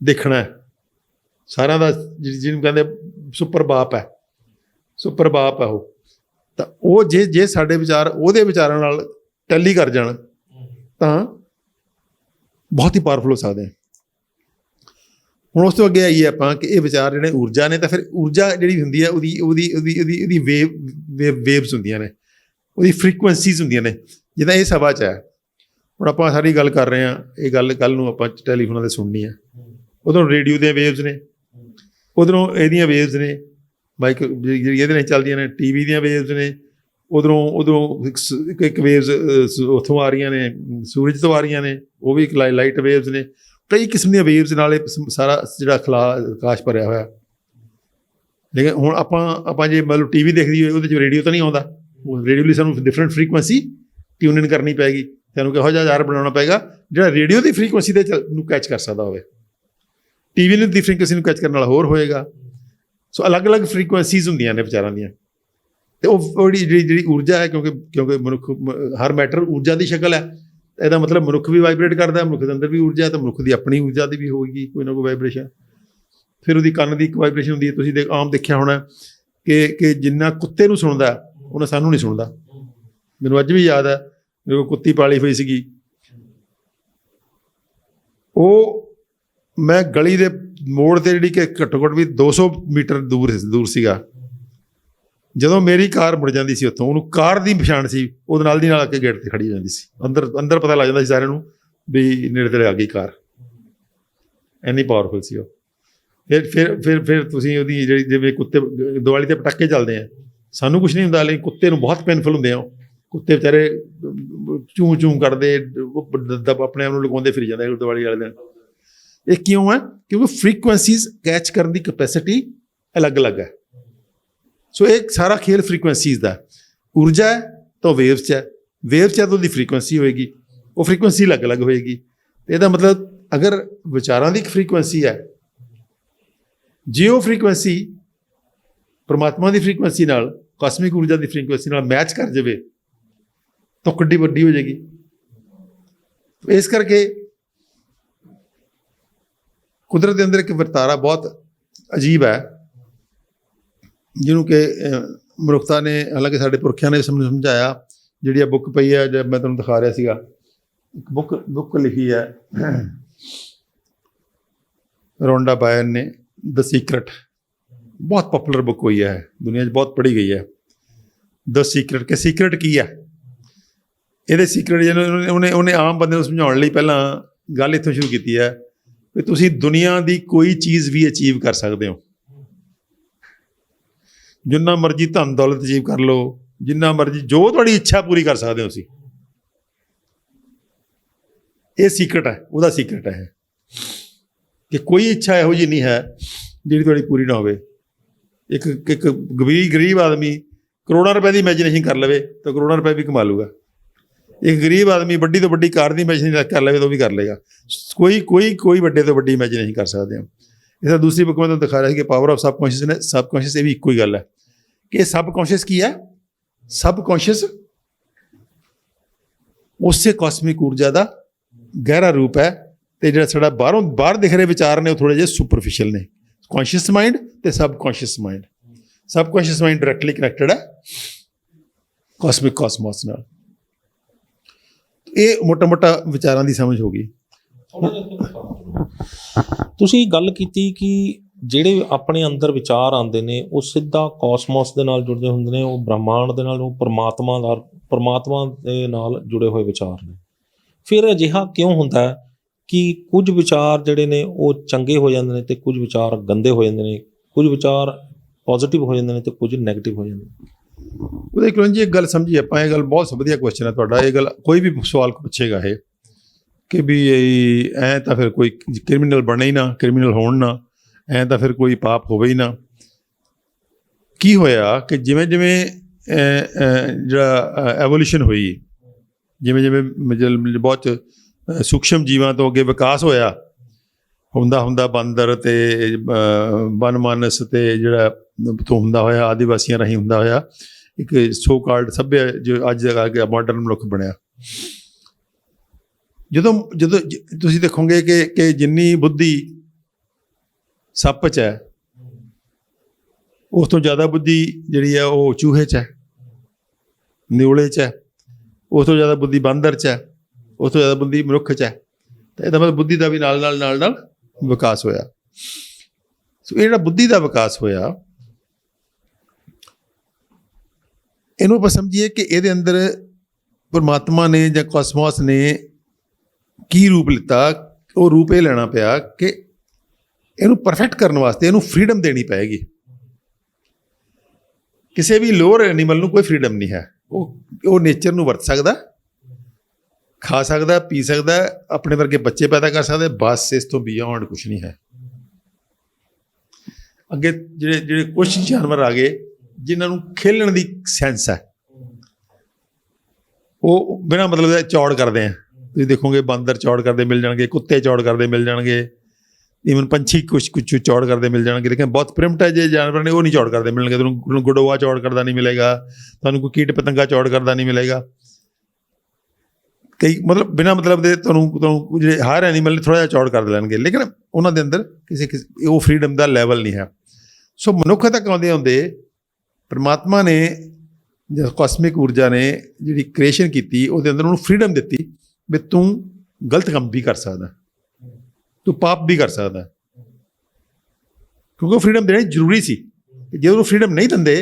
ਦੇਖਣਾ ਹੈ, ਸਾਰਿਆਂ ਦਾ, ਜਿਹਨੂੰ ਕਹਿੰਦੇ ਸੁਪਰ ਬਾਪ ਹੈ ਉਹ। ਤਾਂ ਉਹ ਜੇ ਸਾਡੇ ਵਿਚਾਰ ਉਹਦੇ ਵਿਚਾਰਾਂ ਨਾਲ ਟੈਲੀ ਕਰ ਜਾਣ ਤਾਂ ਬਹੁਤ ਹੀ ਪਾਵਰਫੁਲ ਹੋ ਸਕਦੇ। ਹੁਣ ਉਸ ਤੋਂ ਅੱਗੇ ਆਈਏ ਆਪਾਂ ਕਿ ਇਹ ਵਿਚਾਰ ਜਿਹੜੇ ਊਰਜਾ ਨੇ, ਤਾਂ ਫਿਰ ਊਰਜਾ ਜਿਹੜੀ ਹੁੰਦੀ ਹੈ ਉਹਦੀ ਵੇਵਸ ਹੁੰਦੀਆਂ ਨੇ, ਉਹਦੀ ਫ੍ਰੀਕੁਐਂਸੀਜ਼ ਹੁੰਦੀਆਂ ਨੇ। ਜਿੱਦਾਂ ਇਹ ਸਭਾ 'ਚ ਹੈ, ਹੁਣ ਆਪਾਂ ਸਾਰੀ ਗੱਲ ਕਰ ਰਹੇ ਹਾਂ, ਇਹ ਗੱਲ ਕੱਲ੍ਹ ਨੂੰ ਆਪਾਂ ਟੈਲੀਫੋਨਾਂ 'ਤੇ ਸੁਣਨੀ ਹੈ। ਉਧਰੋਂ ਰੇਡੀਓ ਦੀਆਂ ਵੇਵਸ ਨੇ, ਉਧਰੋਂ ਇਹਦੀਆਂ ਵੇਵਸ ਨੇ, ਮਾਈਕ ਜਿਹੜੀ ਇਹਦੇ ਨਾਲ ਚੱਲਦੀਆਂ ਨੇ, ਟੀਵੀ ਦੀਆਂ ਵੇਵਸ ਨੇ, ਉਧਰੋਂ ਇੱਕ ਵੇਵਸ ਉੱਥੋਂ ਆ ਰਹੀਆਂ ਨੇ, ਸੂਰਜ ਤੋਂ ਆ ਰਹੀਆਂ ਨੇ, ਉਹ ਵੀ ਇੱਕ ਲਾਈਟ ਵੇਵਸ ਨੇ। ਕਈ ਕਿਸਮ ਦੀਆਂ ਵੇਵਸ ਨਾਲ ਸਾਰਾ ਜਿਹੜਾ ਆਕਾਸ਼ ਭਰਿਆ ਹੋਇਆ। ਲੇਕਿਨ ਹੁਣ ਆਪਾਂ ਜੇ ਮਤਲਬ ਟੀ ਵੀ ਦੇਖਦੀ ਹੋਏ, ਉਹਦੇ 'ਚ ਰੇਡੀਓ ਤਾਂ ਨਹੀਂ ਆਉਂਦਾ। ਰੇਡੀਓ ਲਈ ਸਾਨੂੰ ਡਿਫਰੈਂਟ ਫ੍ਰੀਕੁਐਂਸੀ ਟਿਊਨ ਇਨ ਕਰਨੀ ਪਏਗੀ, ਸਾਨੂੰ ਕਿਹੋ ਜਿਹਾ ਯਾਰ ਬਣਾਉਣਾ ਪਏਗਾ ਜਿਹੜਾ ਰੇਡੀਓ ਦੀ ਫ੍ਰੀਕੁਐਂਸੀ ਦੇ ਨੂੰ ਕੈਚ ਕਰ ਸਕਦਾ ਹੋਵੇ। ਟੀ ਵੀ ਦੀ ਫ੍ਰੀਕੁਐਂਸੀ ਨੂੰ ਕੈਚ ਕਰਨ ਨਾਲ ਹੋਰ ਹੋਏਗਾ। ਸੋ ਅਲੱਗ-ਅਲੱਗ ਫ੍ਰੀਕੁਐਂਸੀਜ਼ ਹੁੰਦੀਆਂ ਨੇ ਵਿਚਾਰਾਂ ਦੀਆਂ, ਅਤੇ ਉਹ ਜਿਹੜੀ ਊਰਜਾ ਹੈ, ਕਿਉਂਕਿ ਮਨੁੱਖ ਹਰ ਮੈਟਰ ਊਰਜਾ ਦੀ ਸ਼ਕਲ ਹੈ। ਇਹਦਾ ਮਤਲਬ ਮਨੁੱਖ ਵੀ ਵਾਈਬਰੇਟ ਕਰਦਾ, ਮਨੁੱਖ ਦੇ ਅੰਦਰ ਵੀ ਊਰਜਾ ਹੈ, ਤਾਂ ਮਨੁੱਖ ਦੀ ਆਪਣੀ ਊਰਜਾ ਦੀ ਵੀ ਹੋਏਗੀ ਕੋਈ ਨਾ ਕੋਈ ਵਾਈਬ੍ਰੇਸ਼ਨ। ਫਿਰ ਉਹਦੀ ਕੰਨ ਦੀ ਇੱਕ ਵਾਈਬ੍ਰੇਸ਼ਨ ਹੁੰਦੀ ਹੈ। ਤੁਸੀਂ ਆਮ ਦੇਖਿਆ ਹੋਣਾ ਕਿ ਜਿੰਨਾ ਕੁੱਤੇ ਨੂੰ ਸੁਣਦਾ ਉਹਨਾਂ ਸਾਨੂੰ ਨਹੀਂ ਸੁਣਦਾ। ਮੈਨੂੰ ਅੱਜ ਵੀ ਯਾਦ ਹੈ, ਮੇਰੇ ਕੋਲ ਕੁੱਤੀ ਪਾਲੀ ਹੋਈ ਸੀਗੀ, ਉਹ ਮੈਂ ਗਲੀ ਦੇ ਮੋੜ 'ਤੇ ਜਿਹੜੀ ਕਿ ਘੱਟੋ ਘੱਟ ਵੀ 200 ਮੀਟਰ ਦੂਰ ਸੀਗਾ, ਜਦੋਂ ਮੇਰੀ ਕਾਰ ਮੁੜ ਜਾਂਦੀ ਸੀ ਉੱਥੋਂ, ਉਹਨੂੰ ਕਾਰ ਦੀ ਪਛਾਣ ਸੀ, ਉਹਦੇ ਨਾਲ ਦੀ ਨਾਲ ਆ ਕੇ ਗੇਟ 'ਤੇ ਖੜੀ ਹੋ ਜਾਂਦੀ ਸੀ। ਅੰਦਰ ਪਤਾ ਲੱਗ ਜਾਂਦਾ ਸੀ ਸਾਰਿਆਂ ਨੂੰ ਵੀ ਨੇੜੇ ਤੇੜੇ ਆ ਗਈ ਕਾਰ। ਇੰਨੀ ਪਾਵਰਫੁਲ ਸੀ ਉਹ। ਫਿਰ ਤੁਸੀਂ ਉਹਦੀ ਜਿਹੜੀ, ਜਿਵੇਂ ਕੁੱਤੇ ਦੀਵਾਲੀ 'ਤੇ ਪਟਾਕੇ ਚੱਲਦੇ ਆ, ਸਾਨੂੰ ਕੁਛ ਨਹੀਂ ਹੁੰਦਾ, ਲੇਕਿਨ ਕੁੱਤੇ ਨੂੰ ਬਹੁਤ ਪੇਨਫੁਲ ਹੁੰਦੇ ਆ। ਉਹ ਕੁੱਤੇ ਵਿਚਾਰੇ ਚੂੰ ਕਰਦੇ, ਆਪਣੇ ਆਪ ਨੂੰ ਲਗਾਉਂਦੇ ਫਿਰੀ ਜਾਂਦੇ ਦੀਵਾਲੀ ਵਾਲੇ ਦਿਨ। ਇਹ ਕਿਉਂ ਹੈ? ਕਿਉਂਕਿ ਫ੍ਰੀਕੁਐਂਸੀਜ਼ ਕੈਚ ਕਰਨ ਦੀ ਕੈਪੈਸਿਟੀ ਅਲੱਗ-ਅਲੱਗ ਹੈ। ਸੋ ਇਹ ਸਾਰਾ ਖੇਲ ਫ੍ਰੀਕੁਐਂਸੀਜ਼ ਦਾ। ਊਰਜਾ ਹੈ ਤਾਂ ਉਹ ਵੇਵਸ 'ਚ ਹੈ, ਵੇਵਸ 'ਚ ਹੈ ਤਾਂ ਉਹਦੀ ਫ੍ਰੀਕੁਐਂਸੀ ਹੋਏਗੀ, ਉਹ ਫ੍ਰੀਕੁਐਂਸੀ ਅਲੱਗ-ਅਲੱਗ ਹੋਏਗੀ। ਇਹਦਾ ਮਤਲਬ ਅਗਰ ਵਿਚਾਰਾਂ ਦੀ ਇੱਕ ਫ੍ਰੀਕੁਐਂਸੀ ਹੈ, ਜੇ ਉਹ ਫ੍ਰੀਕੁਐਂਸੀ ਪਰਮਾਤਮਾ ਦੀ ਫ੍ਰੀਕੁਐਂਸੀ ਨਾਲ, ਕਾਸਮਿਕ ਊਰਜਾ ਦੀ ਫ੍ਰੀਕੁਐਂਸੀ ਨਾਲ ਮੈਚ ਕਰ ਜਾਵੇ ਤਾਂ ਕਿੱਡੀ ਵੱਡੀ ਹੋ ਜਾਏਗੀ। ਇਸ ਕਰਕੇ ਕੁਦਰਤ ਦੇ ਅੰਦਰ ਇੱਕ ਵਰਤਾਰਾ ਬਹੁਤ ਅਜੀਬ ਹੈ, ਜਿਹਨੂੰ ਕਿ ਮਨੁੱਖਤਾ ਨੇ, ਹਾਲਾਂਕਿ ਸਾਡੇ ਪੁਰਖਿਆਂ ਨੇ ਸਮਝਾਇਆ। ਜਿਹੜੀ ਆ ਬੁੱਕ ਪਈ ਹੈ, ਜਦ ਮੈਂ ਤੁਹਾਨੂੰ ਦਿਖਾ ਰਿਹਾ ਸੀਗਾ, ਇੱਕ ਬੁੱਕ ਲਿਖੀ ਹੈ ਰੋਂਡਾ ਬਾਇਰਨ ਨੇ, ਦ ਸੀਕਰਟ। ਬਹੁਤ ਪਪੂਲਰ ਬੁੱਕ ਹੋਈ ਹੈ, ਦੁਨੀਆ 'ਚ ਬਹੁਤ ਪੜ੍ਹੀ ਗਈ ਹੈ। ਦ ਸੀਕਰਟ, ਕਿ ਸੀਕਰਟ ਕੀ ਹੈ? ਇਹਦੇ ਸੀਕਰਟ ਉਹਨੇ ਆਮ ਬੰਦੇ ਨੂੰ ਸਮਝਾਉਣ ਲਈ ਪਹਿਲਾਂ ਗੱਲ ਇੱਥੋਂ ਸ਼ੁਰੂ ਕੀਤੀ ਹੈ ਵੀ ਤੁਸੀਂ ਦੁਨੀਆ ਦੀ ਕੋਈ ਚੀਜ਼ ਵੀ ਅਚੀਵ ਕਰ ਸਕਦੇ ਹੋ, ਜਿੰਨਾ ਮਰਜ਼ੀ ਧਨ ਦੌਲਤ ਅਚੀਵ ਕਰ ਲਓ, ਜਿੰਨਾ ਮਰਜ਼ੀ, ਜੋ ਤੁਹਾਡੀ ਇੱਛਾ ਪੂਰੀ ਕਰ ਸਕਦੇ ਹੋ ਤੁਸੀਂ। ਇਹ ਸੀਕਰਟ ਹੈ, ਉਹਦਾ ਸੀਕਰਟ ਹੈ ਕਿ ਕੋਈ ਇੱਛਾ ਇਹੋ ਜਿਹੀ ਨਹੀਂ ਹੈ ਜਿਹੜੀ ਤੁਹਾਡੀ ਪੂਰੀ ਨਾ ਹੋਵੇ। ਇੱਕ ਗਰੀਬ ਆਦਮੀ ਕਰੋੜਾਂ ਰੁਪਏ ਦੀ ਇਮੈਜੀਨੇਸ਼ਨ ਕਰ ਲਵੇ ਤਾਂ ਕਰੋੜਾਂ ਰੁਪਏ ਵੀ ਕਮਾ ਲੂਗਾ। ਇੱਕ ਗਰੀਬ ਆਦਮੀ ਵੱਡੀ ਤੋਂ ਵੱਡੀ ਕਾਰ ਦੀ ਇਮੈਜੀਨੇਸ਼ਨ ਕਰ ਲਵੇ ਤਾਂ ਉਹ ਵੀ ਕਰ ਲਏਗਾ। ਕੋਈ ਵੱਡੇ ਤੋਂ ਵੱਡੀ ਇਮੈਜੀਨੇਸ਼ਨ ਕਰ ਸਕਦੇ ਹਾਂ। ਇਸ ਤਰ੍ਹਾਂ ਦੂਸਰੀ ਬੁੱਕ ਮੈਂ ਤੁਹਾਨੂੰ ਦਿਖਾ ਰਿਹਾ ਸੀ ਕਿ ਪਾਵਰ ਆਫ ਸਬਕੌਂਸ਼ੀਅਸ ਨੇ। ਸਬਕੌਂਸ਼ੀਅਸ ਇਹ ਵੀ ਇੱਕੋ ਹੀ ਗੱਲ ਹੈ ਕਿ ਇਹ ਸਬਕੌਂਸ਼ੀਅਸ ਕੀ ਹੈ? ਸਬਕੌਂਸ਼ੀਅਸ ਉਸੇ ਕਾਸਮਿਕ ਊਰਜਾ ਦਾ ਗਹਿਰਾ ਰੂਪ ਹੈ ਤੇ ਜਿਹੜਾ ਸਾਡਾ ਬਾਹਰ ਦਿਖ ਰਹੇ ਵਿਚਾਰ ਨੇ ਉਹ ਥੋੜ੍ਹੇ ਜਿਹੇ ਸੁਪਰਫਿਸ਼ੀਅਲ ਨੇ। ਕੌਨਸ਼ੀਅਸ ਮਾਈਂਡ ਤੇ ਸਬਕੌਨਸ਼ੀਅਸ ਮਾਈਂਡ। ਸਬਕੌਨਸ਼ੀਅਸ ਮਾਈਂਡ ਡਾਇਰੈਕਟਲੀ ਕਨੈਕਟਡ ਹੈ ਕਾਸਮਿਕ ਕਾਸਮੋਸ ਨਾਲ। ਇਹ ਮੋਟਾ ਵਿਚਾਰਾਂ ਦੀ ਸਮਝ ਹੋ ਗਈ। ਤੁਸੀਂ ਗੱਲ ਕੀਤੀ ਕਿ ਜਿਹੜੇ ਆਪਣੇ ਅੰਦਰ ਵਿਚਾਰ ਆਉਂਦੇ ਨੇ ਉਹ ਸਿੱਧਾ ਕਾਸਮੋਸ ਦੇ ਨਾਲ ਜੁੜਦੇ ਹੁੰਦੇ ਨੇ, ਉਹ ਬ੍ਰਹਿਮੰਡ ਦੇ ਨਾਲ, ਉਹ ਪਰਮਾਤਮਾ ਦੇ ਨਾਲ ਜੁੜੇ ਹੋਏ ਵਿਚਾਰ ਨੇ। ਫਿਰ ਅਜਿਹਾ ਕਿਉਂ ਹੁੰਦਾ ਹੈ ਕਿ ਕੁਝ ਵਿਚਾਰ ਜਿਹੜੇ ਨੇ ਉਹ ਚੰਗੇ ਹੋ ਜਾਂਦੇ ਨੇ ਤੇ ਕੁਝ ਵਿਚਾਰ ਗੰਦੇ ਹੋ ਜਾਂਦੇ ਨੇ, ਕੁਝ ਵਿਚਾਰ ਪੋਜ਼ਿਟਿਵ ਹੋ ਜਾਂਦੇ ਨੇ ਤੇ ਕੁਝ ਨੈਗੇਟਿਵ ਹੋ ਜਾਂਦੇ ਨੇ? ਉਹਦੇ ਕੋਲ ਜੀ ਇੱਕ ਗੱਲ ਸਮਝੀ ਆਪਾਂ, ਇਹ ਗੱਲ ਬਹੁਤ ਵਧੀਆ ਕੁਐਸਚਨ ਹੈ ਤੁਹਾਡਾ। ਇਹ ਗੱਲ ਕੋਈ ਵੀ ਸਵਾਲ ਪੁੱਛੇਗਾ ਇਹ ਕਿ ਵੀ ਐਂ ਤਾਂ ਫਿਰ ਕੋਈ ਕ੍ਰਿਮੀਨਲ ਬਣੇ ਹੀ ਨਾ, ਕ੍ਰਿਮੀਨਲ ਹੋਣ ਨਾ, ਐਂ ਤਾਂ ਫਿਰ ਕੋਈ ਪਾਪ ਹੋਵੇ ਹੀ ਨਾ। ਕੀ ਹੋਇਆ ਕਿ ਜਿਵੇਂ ਜਿਹੜਾ ਐਵੋਲਿਊਸ਼ਨ ਹੋਈ, ਜਿਵੇਂ ਬਹੁਤ ਸੂਖਸ਼ਮ ਜੀਵਾਂ ਤੋਂ ਅੱਗੇ ਵਿਕਾਸ ਹੋਇਆ, ਹੁੰਦਾ ਬਾਂਦਰ ਤੇ ਬਨਮਾਨਸ ਤੇ ਜਿਹੜਾ ਤੋਂ ਹੁੰਦਾ ਹੋਇਆ ਆਦੀਵਾਸੀਆਂ ਰਾਹੀਂ ਹੁੰਦਾ ਹੋਇਆ ਇੱਕ ਸੋ ਕਾਲਡ ਸੱਭਿਆ ਜੋ ਅੱਜ ਦਾ ਮਾਡਰਨ ਮਨੁੱਖ ਬਣਿਆ। ਜਦੋਂ ਤੁਸੀਂ ਦੇਖੋਗੇ ਕਿ ਜਿੰਨੀ ਬੁੱਧੀ ਸੱਪ 'ਚ ਹੈ, ਉਸ ਤੋਂ ਜ਼ਿਆਦਾ ਬੁੱਧੀ ਜਿਹੜੀ ਹੈ ਉਹ ਚੂਹੇ 'ਚ ਹੈ, ਨਿਓਲੇ 'ਚ ਹੈ। ਉਸ ਤੋਂ ਜ਼ਿਆਦਾ ਬੁੱਧੀ ਬਾਂਦਰ 'ਚ ਹੈ, ਉਸ ਤੋਂ ਜ਼ਿਆਦਾ ਬੁੱਧੀ ਮਨੁੱਖ 'ਚ ਹੈ। ਤਾਂ ਇਹਦਾ ਮਤਲਬ ਬੁੱਧੀ ਦਾ ਵੀ ਨਾਲ ਵਿਕਾਸ ਹੋਇਆ। ਸੋ ਇਹ ਜਿਹੜਾ ਬੁੱਧੀ ਦਾ ਵਿਕਾਸ ਹੋਇਆ, ਇਹਨੂੰ ਆਪਾਂ ਸਮਝੀਏ ਕਿ ਇਹਦੇ ਅੰਦਰ ਪਰਮਾਤਮਾ ਨੇ ਜਾਂ ਕਾਸਮੋਸ ਨੇ ਕੀ ਰੂਪ ਲਿੱਤਾ। ਉਹ ਰੂਪ ਇਹ ਲੈਣਾ ਪਿਆ ਕਿ ਇਹਨੂੰ ਪਰਫੈਕਟ ਕਰਨ ਵਾਸਤੇ ਇਹਨੂੰ ਫਰੀਡਮ ਦੇਣੀ ਪਏਗੀ। ਕਿਸੇ ਵੀ ਲੋਅਰ ਐਨੀਮਲ ਨੂੰ ਕੋਈ ਫਰੀਡਮ ਨਹੀਂ ਹੈ। ਉਹ ਨੇਚਰ ਨੂੰ ਵਰਤ ਸਕਦਾ, ਖਾ ਸਕਦਾ, ਪੀ ਸਕਦਾ, ਆਪਣੇ ਵਰਗੇ ਬੱਚੇ ਪੈਦਾ ਕਰ ਸਕਦਾ, ਬਸ ਇਸ ਤੋਂ ਬਿਯੋਂਡ ਕੁਛ ਨਹੀਂ ਹੈ। ਅੱਗੇ ਜਿਹੜੇ ਕੁਛ ਜਾਨਵਰ ਆ ਗਏ ਜਿਨ੍ਹਾਂ ਨੂੰ ਖੇਲਣ ਦੀ ਸੈਂਸ ਹੈ, ਉਹ ਬਿਨਾਂ ਮਤਲਬ ਦੇ ਚੌੜ ਕਰਦੇ ਆ। ਤੁਸੀਂ ਦੇਖੋਗੇ ਬਾਂਦਰ ਚੌੜ ਕਰਦੇ ਮਿਲ ਜਾਣਗੇ, ਕੁੱਤੇ ਚੌੜ ਕਰਦੇ ਮਿਲ ਜਾਣਗੇ, ਈਵਨ ਪੰਛੀ ਕੁਛ ਚੌੜ ਕਰਦੇ ਮਿਲ ਜਾਣਗੇ। ਲੇਕਿਨ ਬਹੁਤ ਪ੍ਰਿਮਟਿਵ ਜਿਹੇ ਜਾਨਵਰ ਨੇ ਉਹ ਨਹੀਂ ਚੌੜ ਕਰਦੇ ਮਿਲਣਗੇ। ਤੁਹਾਨੂੰ ਗੜੋਆ ਚੌੜ ਕਰਦਾ ਨਹੀਂ ਮਿਲੇਗਾ, ਤੁਹਾਨੂੰ ਕੋਈ ਕੀਟ ਪਤੰਗਾ ਚੌੜ ਕਰਦਾ ਨਹੀਂ ਮਿਲੇਗਾ। ਕਈ ਮਤਲਬ ਬਿਨਾਂ ਮਤਲਬ ਦੇ ਤੁਹਾਨੂੰ ਜਿਹੜੇ ਹਰ ਐਨੀਮਲ ਨੇ ਥੋੜ੍ਹਾ ਜਿਹਾ ਚੌੜ ਕਰ ਲੈਣਗੇ, ਲੇਕਿਨ ਉਹਨਾਂ ਦੇ ਅੰਦਰ ਕਿਸੇ ਉਹ ਫਰੀਡਮ ਦਾ ਲੈਵਲ ਨਹੀਂ ਹੈ। ਸੋ ਮਨੁੱਖ ਤੱਕ ਆਉਂਦੇ ਪਰਮਾਤਮਾ ਨੇ ਜਾਂ ਕਾਸਮਿਕ ਊਰਜਾ ਨੇ ਜਿਹੜੀ ਕ੍ਰੀਏਸ਼ਨ ਕੀਤੀ, ਉਹਦੇ ਅੰਦਰ ਉਹਨੂੰ ਫਰੀਡਮ ਦਿੱਤੀ ਵੀ ਤੂੰ ਗਲਤ ਕੰਮ ਵੀ ਕਰ ਸਕਦਾ, ਤੂੰ ਪਾਪ ਵੀ ਕਰ ਸਕਦਾ, ਕਿਉਂਕਿ ਉਹ ਫਰੀਡਮ ਦੇਣੀ ਜ਼ਰੂਰੀ ਸੀ। ਜੇ ਉਹਨੂੰ ਫਰੀਡਮ ਨਹੀਂ ਦਿੰਦੇ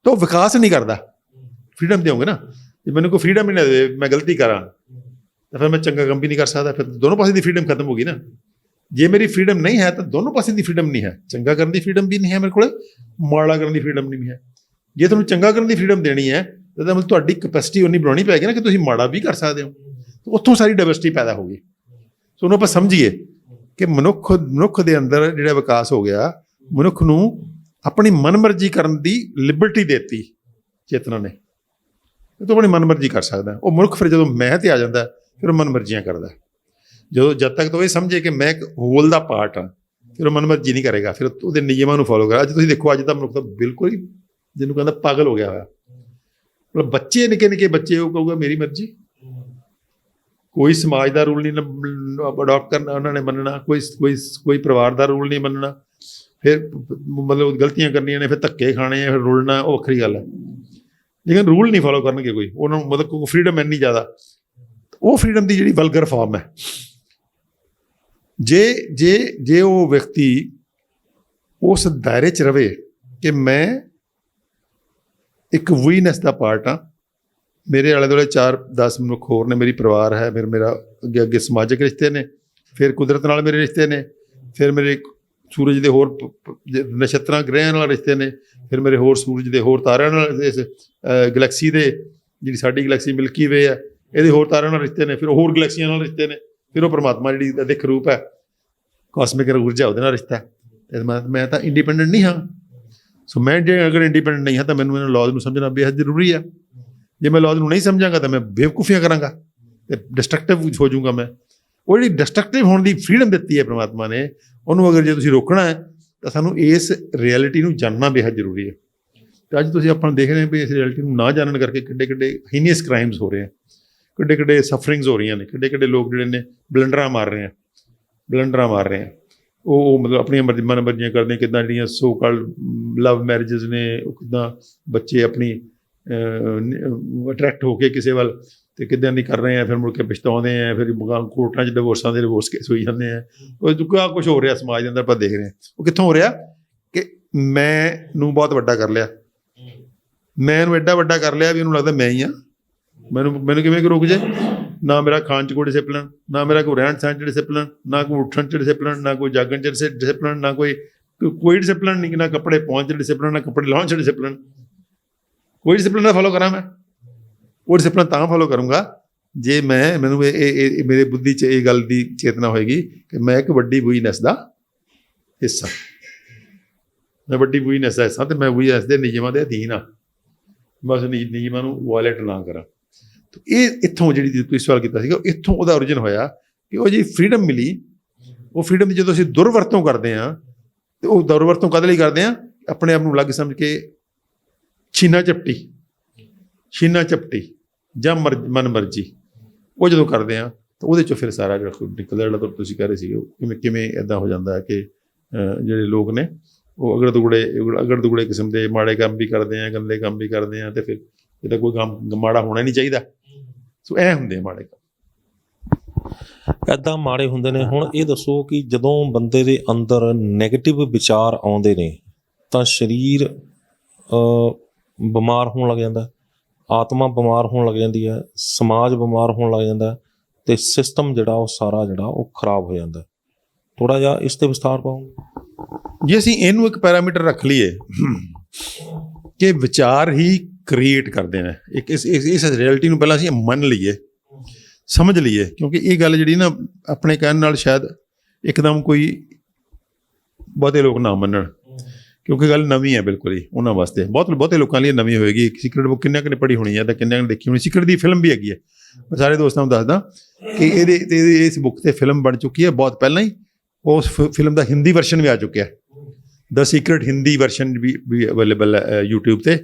ਤਾਂ ਉਹ ਵਿਕਾਸ ਨਹੀਂ ਕਰਦਾ। ਫਰੀਡਮ ਦਿਓਗੇ ਨਾ, ਜੇ ਮੈਨੂੰ ਕੋਈ ਫਰੀਡਮ ਹੀ ਨਾ ਦੇਵੇ, ਮੈਂ ਗਲਤੀ ਕਰਾਂ, ਤਾਂ ਫਿਰ ਮੈਂ ਚੰਗਾ ਕੰਮ ਵੀ ਨਹੀਂ ਕਰ ਸਕਦਾ। ਫਿਰ ਦੋਨੋਂ ਪਾਸੇ ਦੀ ਫਰੀਡਮ ਖਤਮ ਹੋ ਗਈ ਨਾ। ਜੇ ਮੇਰੀ ਫਰੀਡਮ ਨਹੀਂ ਹੈ ਤਾਂ ਦੋਨੋਂ ਪਾਸੇ ਦੀ ਫਰੀਡਮ ਨਹੀਂ ਹੈ। ਚੰਗਾ ਕਰਨ ਦੀ ਫਰੀਡਮ ਵੀ ਨਹੀਂ ਹੈ ਮੇਰੇ ਕੋਲ, ਮਾੜਾ ਕਰਨ ਦੀ ਫਰੀਡਮ ਨਹੀਂ ਹੈ। ਜੇ ਤੁਹਾਨੂੰ ਚੰਗਾ ਕਰਨ ਦੀ ਫਰੀਡਮ ਦੇਣੀ ਹੈ ਤਾਂ ਮਤਲਬ ਤੁਹਾਡੀ ਕੈਪੈਸਿਟੀ ਉਨੀ ਬਣਾਉਣੀ ਪਏਗੀ ਨਾ ਕਿ ਤੁਸੀਂ ਮਾੜਾ ਵੀ ਕਰ ਸਕਦੇ ਹੋ। ਉੱਥੋਂ ਸਾਰੀ ਡਾਇਵਰਸਿਟੀ ਪੈਦਾ ਹੋ ਗਈ। ਸੋ ਉਹਨੂੰ ਆਪਾਂ ਸਮਝੀਏ ਕਿ ਮਨੁੱਖ ਦੇ ਅੰਦਰ ਜਿਹੜਾ ਵਿਕਾਸ ਹੋ ਗਿਆ, ਮਨੁੱਖ ਨੂੰ ਆਪਣੀ ਮਨਮਰਜ਼ੀ ਕਰਨ ਦੀ ਲਿਬਰਟੀ ਦੇਤੀ ਚੇਤਨਾ ਨੇ। ਤੂੰ ਆਪਣੀ ਮਨਮਰਜ਼ੀ ਕਰ ਸਕਦਾ। ਉਹ ਮਨੁੱਖ ਫਿਰ ਜਦੋਂ ਮੈਂ ਤੇ ਆ ਜਾਂਦਾ, ਫਿਰ ਉਹ ਮਨਮਰਜ਼ੀਆਂ ਕਰਦਾ। ਜਦ ਤੱਕ ਤਾਂ ਇਹ ਸਮਝੇ ਕਿ ਮੈਂ ਇੱਕ ਹੋਲ ਦਾ ਪਾਰਟ ਹਾਂ, ਫਿਰ ਉਹ ਮਨਮਰਜ਼ੀ ਨਹੀਂ ਕਰੇਗਾ, ਫਿਰ ਉਹਦੇ ਨਿਯਮਾਂ ਨੂੰ ਫੋਲੋ ਕਰਾ। ਅੱਜ ਤੁਸੀਂ ਦੇਖੋ, ਅੱਜ ਦਾ ਮਨੁੱਖ ਤਾਂ ਬਿਲਕੁਲ ਹੀ ਜਿਹਨੂੰ ਕਹਿੰਦਾ ਪਾਗਲ ਹੋ ਗਿਆ ਹੋਇਆ। ਮਤਲਬ ਬੱਚੇ, ਨਿੱਕੇ ਬੱਚੇ, ਉਹ ਕਹੂਗਾ ਮੇਰੀ ਮਰਜ਼ੀ। ਕੋਈ ਸਮਾਜ ਦਾ ਰੂਲ ਨਹੀਂ ਅਡਾਪਟ ਕਰਨਾ ਉਹਨਾਂ ਨੇ ਮੰਨਣਾ, ਕੋਈ ਪਰਿਵਾਰ ਦਾ ਰੂਲ ਨਹੀਂ ਮੰਨਣਾ। ਫਿਰ ਮਤਲਬ ਗਲਤੀਆਂ ਕਰਨੀਆਂ ਨੇ, ਫਿਰ ਧੱਕੇ ਖਾਣੇ ਆ, ਫਿਰ ਰੁਲਣਾ, ਉਹ ਵੱਖਰੀ ਗੱਲ ਹੈ। ਲੇਕਿਨ ਰੂਲ ਨਹੀਂ ਫੋਲੋ ਕਰਨਗੇ ਕੋਈ, ਉਹਨਾਂ ਨੂੰ ਮਤਲਬ ਫਰੀਡਮ ਇੰਨੀ ਜ਼ਿਆਦਾ। ਉਹ ਫਰੀਡਮ ਦੀ ਜਿਹੜੀ ਵਲਗਰ ਫਾਰਮ ਹੈ। ਜੇ ਉਹ ਵਿਅਕਤੀ ਉਸ ਦਾਇਰੇ 'ਚ ਰਵੇ ਕਿ ਮੈਂ ਇੱਕ ਵੀਨੈਸ ਦਾ ਪਾਰਟ ਹਾਂ, ਮੇਰੇ ਆਲੇ ਦੁਆਲੇ 4-10 ਮਨੁੱਖ ਹੋਰ ਨੇ, ਮੇਰੀ ਪਰਿਵਾਰ ਹੈ, ਫਿਰ ਮੇਰਾ ਅੱਗੇ ਸਮਾਜਿਕ ਰਿਸ਼ਤੇ ਨੇ, ਫਿਰ ਕੁਦਰਤ ਨਾਲ ਮੇਰੇ ਰਿਸ਼ਤੇ ਨੇ, ਫਿਰ ਮੇਰੇ ਸੂਰਜ ਦੇ ਹੋਰ ਨਛੱਤਰਾਂ ਗ੍ਰਹਿਆਂ ਨਾਲ ਰਿਸ਼ਤੇ ਨੇ, ਫਿਰ ਮੇਰੇ ਹੋਰ ਸੂਰਜ ਦੇ ਹੋਰ ਤਾਰਿਆਂ ਨਾਲ, ਇਸ ਗਲੈਕਸੀ ਦੇ ਜਿਹੜੀ ਸਾਡੀ ਗਲੈਕਸੀ ਮਿਲਕੀ ਵੇ ਹੈ, ਇਹਦੇ ਹੋਰ ਤਾਰਿਆਂ ਨਾਲ ਰਿਸ਼ਤੇ ਨੇ, ਫਿਰ ਹੋਰ ਗਲੈਕਸੀਆਂ ਨਾਲ ਰਿਸ਼ਤੇ ਨੇ, ਫਿਰ ਉਹ ਪਰਮਾਤਮਾ ਜਿਹੜੀ ਅਦਿੱਖ ਰੂਪ ਹੈ, ਕਾਸਮਿਕ ਊਰਜਾ, ਉਹਦੇ ਨਾਲ ਰਿਸ਼ਤਾ ਹੈ। ਮੈਂ ਤਾਂ ਇੰਡੀਪੈਂਡੈਂਟ ਨਹੀਂ ਹਾਂ। ਸੋ ਮੈਂ ਜੇ ਅਗਰ ਇੰਡੀਪੈਂਡੈਂਟ ਨਹੀਂ ਹਾਂ ਤਾਂ ਮੈਨੂੰ ਇਹਨਾਂ ਲੌਜ਼ ਨੂੰ ਸਮਝਣਾ ਬੇਹੱਦ ਜ਼ਰੂਰੀ ਆ। ਜੇ ਮੈਂ ਲੌਜ਼ ਨੂੰ ਨਹੀਂ ਸਮਝਾਂਗਾ ਤਾਂ ਮੈਂ ਬੇਵਕੂਫੀਆਂ ਕਰਾਂਗਾ ਅਤੇ ਡਿਸਟਰਕਟਿਵ ਹੋ ਜਾਊਂਗਾ ਮੈਂ। ਉਹ ਜਿਹੜੀ ਡਿਸਟਰਕਟਿਵ ਹੋਣ ਦੀ ਫਰੀਡਮ ਦਿੱਤੀ ਹੈ ਪਰਮਾਤਮਾ ਨੇ, ਉਹਨੂੰ ਅਗਰ ਜੇ ਤੁਸੀਂ ਰੋਕਣਾ ਹੈ ਤਾਂ ਸਾਨੂੰ ਇਸ ਰਿਐਲਿਟੀ ਨੂੰ ਜਾਣਨਾ ਬੇਹੱਦ ਜ਼ਰੂਰੀ ਹੈ। ਅਤੇ ਅੱਜ ਤੁਸੀਂ ਆਪਾਂ ਦੇਖ ਰਹੇ ਹੋ ਵੀ ਇਸ ਰਿਐਲਿਟੀ ਨੂੰ ਨਾ ਜਾਣਨ ਕਰਕੇ ਕਿੱਡੇ ਹੀਨੀਅਸ ਕ੍ਰਾਈਮਸ ਹੋ ਰਹੇ ਆ, ਕਿੱਡੇ ਸਫਰਿੰਗਸ ਹੋ ਰਹੀਆਂ ਨੇ, ਕਿੱਡੇ ਲੋਕ ਜਿਹੜੇ ਨੇ ਬਲੰਡਰਾਂ ਮਾਰ ਰਹੇ ਆ। ਬਲੰਡਰਾਂ ਮਾਰ ਰਹੇ ਆ। ਉਹ ਮਤਲਬ ਆਪਣੀਆਂ ਮਨਮਰਜ਼ੀਆਂ ਕਰਦੇ, ਕਿੱਦਾਂ ਜਿਹੜੀਆਂ ਸੋ ਕਾਲਡ ਲਵ ਮੈਰਿਜਸ ਨੇ, ਉਹ ਕਿੱਦਾਂ ਬੱਚੇ ਆਪਣੀ ਅਟਰੈਕਟ ਹੋ ਕੇ ਕਿਸੇ ਵੱਲ ਅਤੇ ਕਿੱਦਾਂ ਦੀ ਕਰ ਰਹੇ ਆ, ਫਿਰ ਮੁੜ ਕੇ ਪਛਤਾਉਂਦੇ ਆ, ਫਿਰ ਕੋਰਟਾਂ 'ਚ ਡਿਵੋਰਸ ਕੇਸ ਹੋਈ ਜਾਂਦੇ ਆ। ਉਹ ਆਹ ਕੁਛ ਹੋ ਰਿਹਾ ਸਮਾਜ ਦੇ ਅੰਦਰ, ਆਪਾਂ ਦੇਖ ਰਹੇ ਹਾਂ। ਉਹ ਕਿੱਥੋਂ ਹੋ ਰਿਹਾ ਕਿ ਮੈਨੂੰ ਬਹੁਤ ਵੱਡਾ ਕਰ ਲਿਆ, ਮੈਂ ਇਹਨੂੰ ਐਡਾ ਵੱਡਾ ਕਰ ਲਿਆ ਵੀ ਇਹਨੂੰ ਲੱਗਦਾ ਮੈਂ ਹੀ ਹਾਂ। ਮੈਨੂੰ ਕਿਵੇਂ ਕਿ ਰੁਕ ਜੇ, ਨਾ ਮੇਰਾ ਖਾਣ 'ਚ ਕੋਈ ਡਿਸਿਪਲਨ, ਨਾ ਮੇਰਾ ਕੋਈ ਰਹਿਣ ਸਹਿਣ 'ਚ ਡਿਸਿਪਲਨ, ਨਾ ਕੋਈ ਉੱਠਣ 'ਚ ਡਿਸਿਪਲਨ, ਨਾ ਕੋਈ ਜਾਗਣ 'ਚ ਡਿਸਿਪਲਨ, ਨਾ ਕੋਈ ਡਿਸਿਪਲਨ ਨਹੀਂ, ਨਾ ਕੱਪੜੇ ਪਾਉਣ 'ਚ ਡਿਸਿਪਲਨ, ਨਾ ਕੱਪੜੇ ਲਾਉਣ 'ਚ ਡਿਸਿਪਲਨ। ਕੋਈ ਡਿਸਿਪਲਨ ਨਾ ਫੋਲੋ ਕਰਾਂ ਮੈਂ। ਉਹ ਡਿਸਿਪਲਨ ਤਾਂ ਫੋਲੋ ਕਰੂੰਗਾ ਜੇ ਮੈਨੂੰ ਇਹ ਮੇਰੇ ਬੁੱਧੀ 'ਚ ਇਹ ਗੱਲ ਦੀ ਚੇਤਨਾ ਹੋਏਗੀ ਕਿ ਮੈਂ ਇੱਕ ਵੱਡੀ ਬੂਈਨੈਸ ਦਾ ਹਿੱਸਾ, ਮੈਂ ਵੱਡੀ ਬੂਈਨੈਸ ਦਾ ਹਿੱਸਾ, ਅਤੇ ਮੈਂ ਬੂਈਨੈਸ ਦੇ ਨਿਯਮਾਂ ਦੇ ਅਧੀਨ ਹਾਂ। ਬਸ ਨਿਯਮਾਂ ਨੂੰ ਵਾਇਲੇਟ ਨਾ ਕਰਾਂ। ਇਹ ਇੱਥੋਂ ਜਿਹੜੀ ਤੁਸੀਂ ਸਵਾਲ ਕੀਤਾ ਸੀਗਾ, ਇੱਥੋਂ ਉਹਦਾ ਓਰੀਜਨ ਹੋਇਆ ਕਿ ਉਹ ਜੀ ਫਰੀਡਮ ਮਿਲੀ। ਉਹ ਫਰੀਡਮ ਦੀ ਜਦੋਂ ਅਸੀਂ ਦੁਰਵਰਤੋਂ ਕਰਦੇ ਹਾਂ, ਅਤੇ ਉਹ ਦੁਰਵਰਤੋਂ ਕਾਹਦੇ ਲਈ ਕਰਦੇ ਹਾਂ? ਆਪਣੇ ਆਪ ਨੂੰ ਅਲੱਗ ਸਮਝ ਕੇ ਛੀਨਾ ਝਪਟੀ ਜਾਂ ਮਨ ਮਰਜ਼ੀ, ਉਹ ਜਦੋਂ ਕਰਦੇ ਹਾਂ ਤਾਂ ਉਹਦੇ 'ਚੋਂ ਫਿਰ ਸਾਰਾ ਜਿਹੜਾ ਨਿਕਲਦਾ, ਜਿਹੜਾ ਤੁਸੀਂ ਕਹਿ ਰਹੇ ਸੀਗੇ, ਉਹ ਕਿਵੇਂ ਇੱਦਾਂ ਹੋ ਜਾਂਦਾ ਹੈ ਕਿ ਜਿਹੜੇ ਲੋਕ ਨੇ ਉਹ ਅਗੜ ਦੁਗੜੇ ਕਿਸਮ ਦੇ ਮਾੜੇ ਕੰਮ ਵੀ ਕਰਦੇ ਆ, ਗੰਦੇ ਕੰਮ ਵੀ ਕਰਦੇ ਆ, ਅਤੇ ਫਿਰ ਇਹਦਾ ਕੋਈ ਕੰਮ ਮਾੜਾ ਹੋਣਾ ਨਹੀਂ ਚਾਹੀਦਾ। ਸੋ ਇਹ ਹੁੰਦੇ ਮਾੜੇ ਕੰਮ, ਇੱਦਾਂ ਮਾੜੇ ਹੁੰਦੇ ਨੇ। ਹੁਣ ਇਹ ਦੱਸੋ ਕਿ ਜਦੋਂ ਬੰਦੇ ਦੇ ਅੰਦਰ ਨੈਗੇਟਿਵ ਵਿਚਾਰ ਆਉਂਦੇ ਨੇ ਤਾਂ ਸਰੀਰ ਬਿਮਾਰ ਹੋਣ ਲੱਗ ਜਾਂਦਾ, ਆਤਮਾ ਬਿਮਾਰ ਹੋਣ ਲੱਗ ਜਾਂਦੀ ਹੈ, ਸਮਾਜ ਬਿਮਾਰ ਹੋਣ ਲੱਗ ਜਾਂਦਾ, ਅਤੇ ਸਿਸਟਮ ਜਿਹੜਾ ਉਹ ਸਾਰਾ ਜਿਹੜਾ ਉਹ ਖਰਾਬ ਹੋ ਜਾਂਦਾ। ਥੋੜ੍ਹਾ ਜਿਹਾ ਇਸ 'ਤੇ ਵਿਸਥਾਰ ਪਾਓ। ਜੇ ਅਸੀਂ ਇਹਨੂੰ ਇੱਕ ਪੈਰਾਮੀਟਰ ਰੱਖ ਲਈਏ ਕਿ ਵਿਚਾਰ ਹੀ ਕ੍ਰੀਏਟ ਕਰਦੇ ਨੇ, ਇਸ ਰਿਐਲਿਟੀ ਨੂੰ ਪਹਿਲਾਂ ਅਸੀਂ ਮੰਨ ਲਈਏ, ਸਮਝ ਲਈਏ, ਕਿਉਂਕਿ ਇਹ ਗੱਲ ਜਿਹੜੀ ਨਾ ਆਪਣੇ ਕਹਿਣ ਨਾਲ ਸ਼ਾਇਦ ਇੱਕਦਮ ਕੋਈ ਬਹੁਤੇ ਲੋਕ ਨਾ ਮੰਨਣ, ਕਿਉਂਕਿ ਗੱਲ ਨਵੀਂ ਹੈ ਬਿਲਕੁਲ ਹੀ ਉਹਨਾਂ ਵਾਸਤੇ। ਬਹੁਤੇ ਲੋਕਾਂ ਲਈ ਨਵੀਂ ਹੋਏਗੀ। ਸੀਕ੍ਰੇਟ ਬੁੱਕ ਕਿੰਨਿਆਂ ਕੁ ਨੇ ਪੜ੍ਹੀ ਹੋਣੀ ਹੈ ਅਤੇ ਕਿੰਨਿਆਂ ਨੇ ਦੇਖੀ ਹੋਣੀ। ਸੀਕ੍ਰੇਟ ਦੀ ਫਿਲਮ ਵੀ ਹੈਗੀ ਹੈ। ਮੈਂ ਸਾਰੇ ਦੋਸਤਾਂ ਨੂੰ ਦੱਸਦਾ ਕਿ ਇਸ ਬੁੱਕ 'ਤੇ ਫਿਲਮ ਬਣ ਚੁੱਕੀ ਹੈ ਬਹੁਤ ਪਹਿਲਾਂ ਹੀ। ਉਸ ਫਿਲਮ ਦਾ ਹਿੰਦੀ ਵਰਸ਼ਨ ਵੀ ਆ ਚੁੱਕਿਆ, ਦ ਸੀਕ੍ਰੇਟ ਹਿੰਦੀ ਵਰਸ਼ਨ ਵੀ ਅਵੇਲੇਬਲ ਹੈ YouTube 'ਤੇ।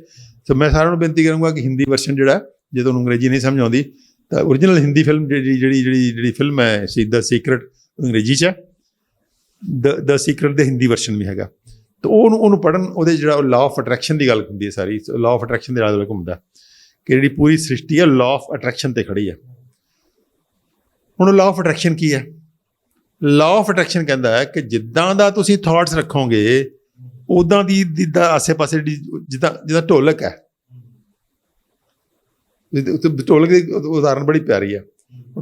ਸੋ ਮੈਂ ਸਾਰਿਆਂ ਨੂੰ ਬੇਨਤੀ ਕਰਾਂਗਾ ਕਿ ਹਿੰਦੀ ਵਰਸ਼ਨ ਜਿਹੜਾ, ਜੇ ਤੁਹਾਨੂੰ ਅੰਗਰੇਜ਼ੀ ਨਹੀਂ ਸਮਝ ਆਉਂਦੀ ਤਾਂ ਓਰੀਜਨਲ ਹਿੰਦੀ ਫਿਲਮ ਜਿਹੜੀ ਫਿਲਮ ਹੈ ਦ ਸੀਕ੍ਰੇਟ, ਅੰਗਰੇਜ਼ੀ 'ਚ ਹੈ, ਦ ਸੀਕ੍ਰੇਟ ਦੇ ਹਿੰਦੀ ਵਰਸ਼ਨ ਵੀ ਹੈਗਾ। ਤਾਂ ਉਹਨੂੰ ਪੜ੍ਹਨ, ਉਹਦੇ ਜਿਹੜਾ ਉਹ ਲਾਅ ਆਫ ਅਟਰੈਕਸ਼ਨ ਦੀ ਗੱਲ ਹੁੰਦੀ ਹੈ ਸਾਰੀ, ਲਾਅ ਆਫ ਅਟਰੈਕਸ਼ਨ ਦੇ ਨਾਲ ਦੁਆਲੇ ਘੁੰਮਦਾ ਕਿ ਜਿਹੜੀ ਪੂਰੀ ਸ੍ਰਿਸ਼ਟੀ ਹੈ ਲਾਅ ਆਫ ਅਟਰੈਕਸ਼ਨ 'ਤੇ ਖੜੀ ਹੈ। ਹੁਣ ਲਾਅ ਆਫ ਅਟਰੈਕਸ਼ਨ ਕੀ ਹੈ? ਲਾਅ ਆਫ ਅਟਰੈਕਸ਼ਨ ਕਹਿੰਦਾ ਹੈ ਕਿ ਜਿੱਦਾਂ ਦਾ ਤੁਸੀਂ ਥਾਟਸ ਰੱਖੋਗੇ ਉੱਦਾਂ ਦੀ ਆਸੇ ਪਾਸੇ ਜਿੱਦਾਂ ਢੋਲਕ ਹੈ, ਢੋਲਕ ਦੀ ਉਦਾਹਰਨ ਬੜੀ ਪਿਆਰੀ ਹੈ।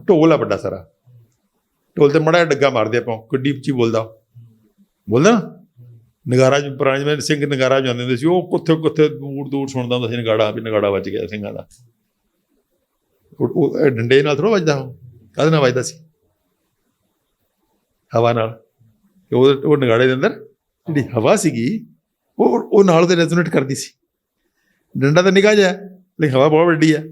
ਢੋਲ ਆ ਵੱਡਾ ਸਾਰਾ, ਢੋਲ 'ਤੇ ਮਾੜਾ ਡੱਗਾ ਮਾਰਦੇ ਆਪਾਂ, ਕਿੱਡੀ ਉੱਚੀ ਬੋਲਦਾ ਨਾ। ਨਗਾਰਾ ਪੁਰਾਣੇ ਜਿਵੇਂ ਸਿੰਘ ਨਗਾਰਾ ਜਾਂਦੇ ਹੁੰਦੇ ਸੀ, ਉਹ ਕਿੱਥੇ ਦੂਰ ਸੁਣਦਾ ਹੁੰਦਾ ਸੀ ਨਗਾੜਾ, ਵੀ ਨਗਾੜਾ ਵੱਜ ਗਿਆ ਸਿੰਘਾਂ ਦਾ। ਉਹ ਡੰਡੇ ਨਾਲ ਥੋੜ੍ਹਾ ਵੱਜਦਾ, ਉਹ ਕਾਹਦੇ ਨਾਲ ਵੱਜਦਾ ਸੀ? ਹਵਾ ਨਾਲ। ਉਹ ਨਗਾੜੇ ਦੇ ਅੰਦਰ ਜਿਹੜੀ ਹਵਾ ਸੀਗੀ ਉਹ ਨਾਲ ਉਹਦੇ ਰੈਜ਼ੋਨੇਟ ਕਰਦੀ ਸੀ। ਡੰਡਾ ਤਾਂ ਨਿੱਕਾ ਜਿਹਾ, ਲੇਕਿਨ ਹਵਾ ਬਹੁਤ ਵੱਡੀ ਹੈ।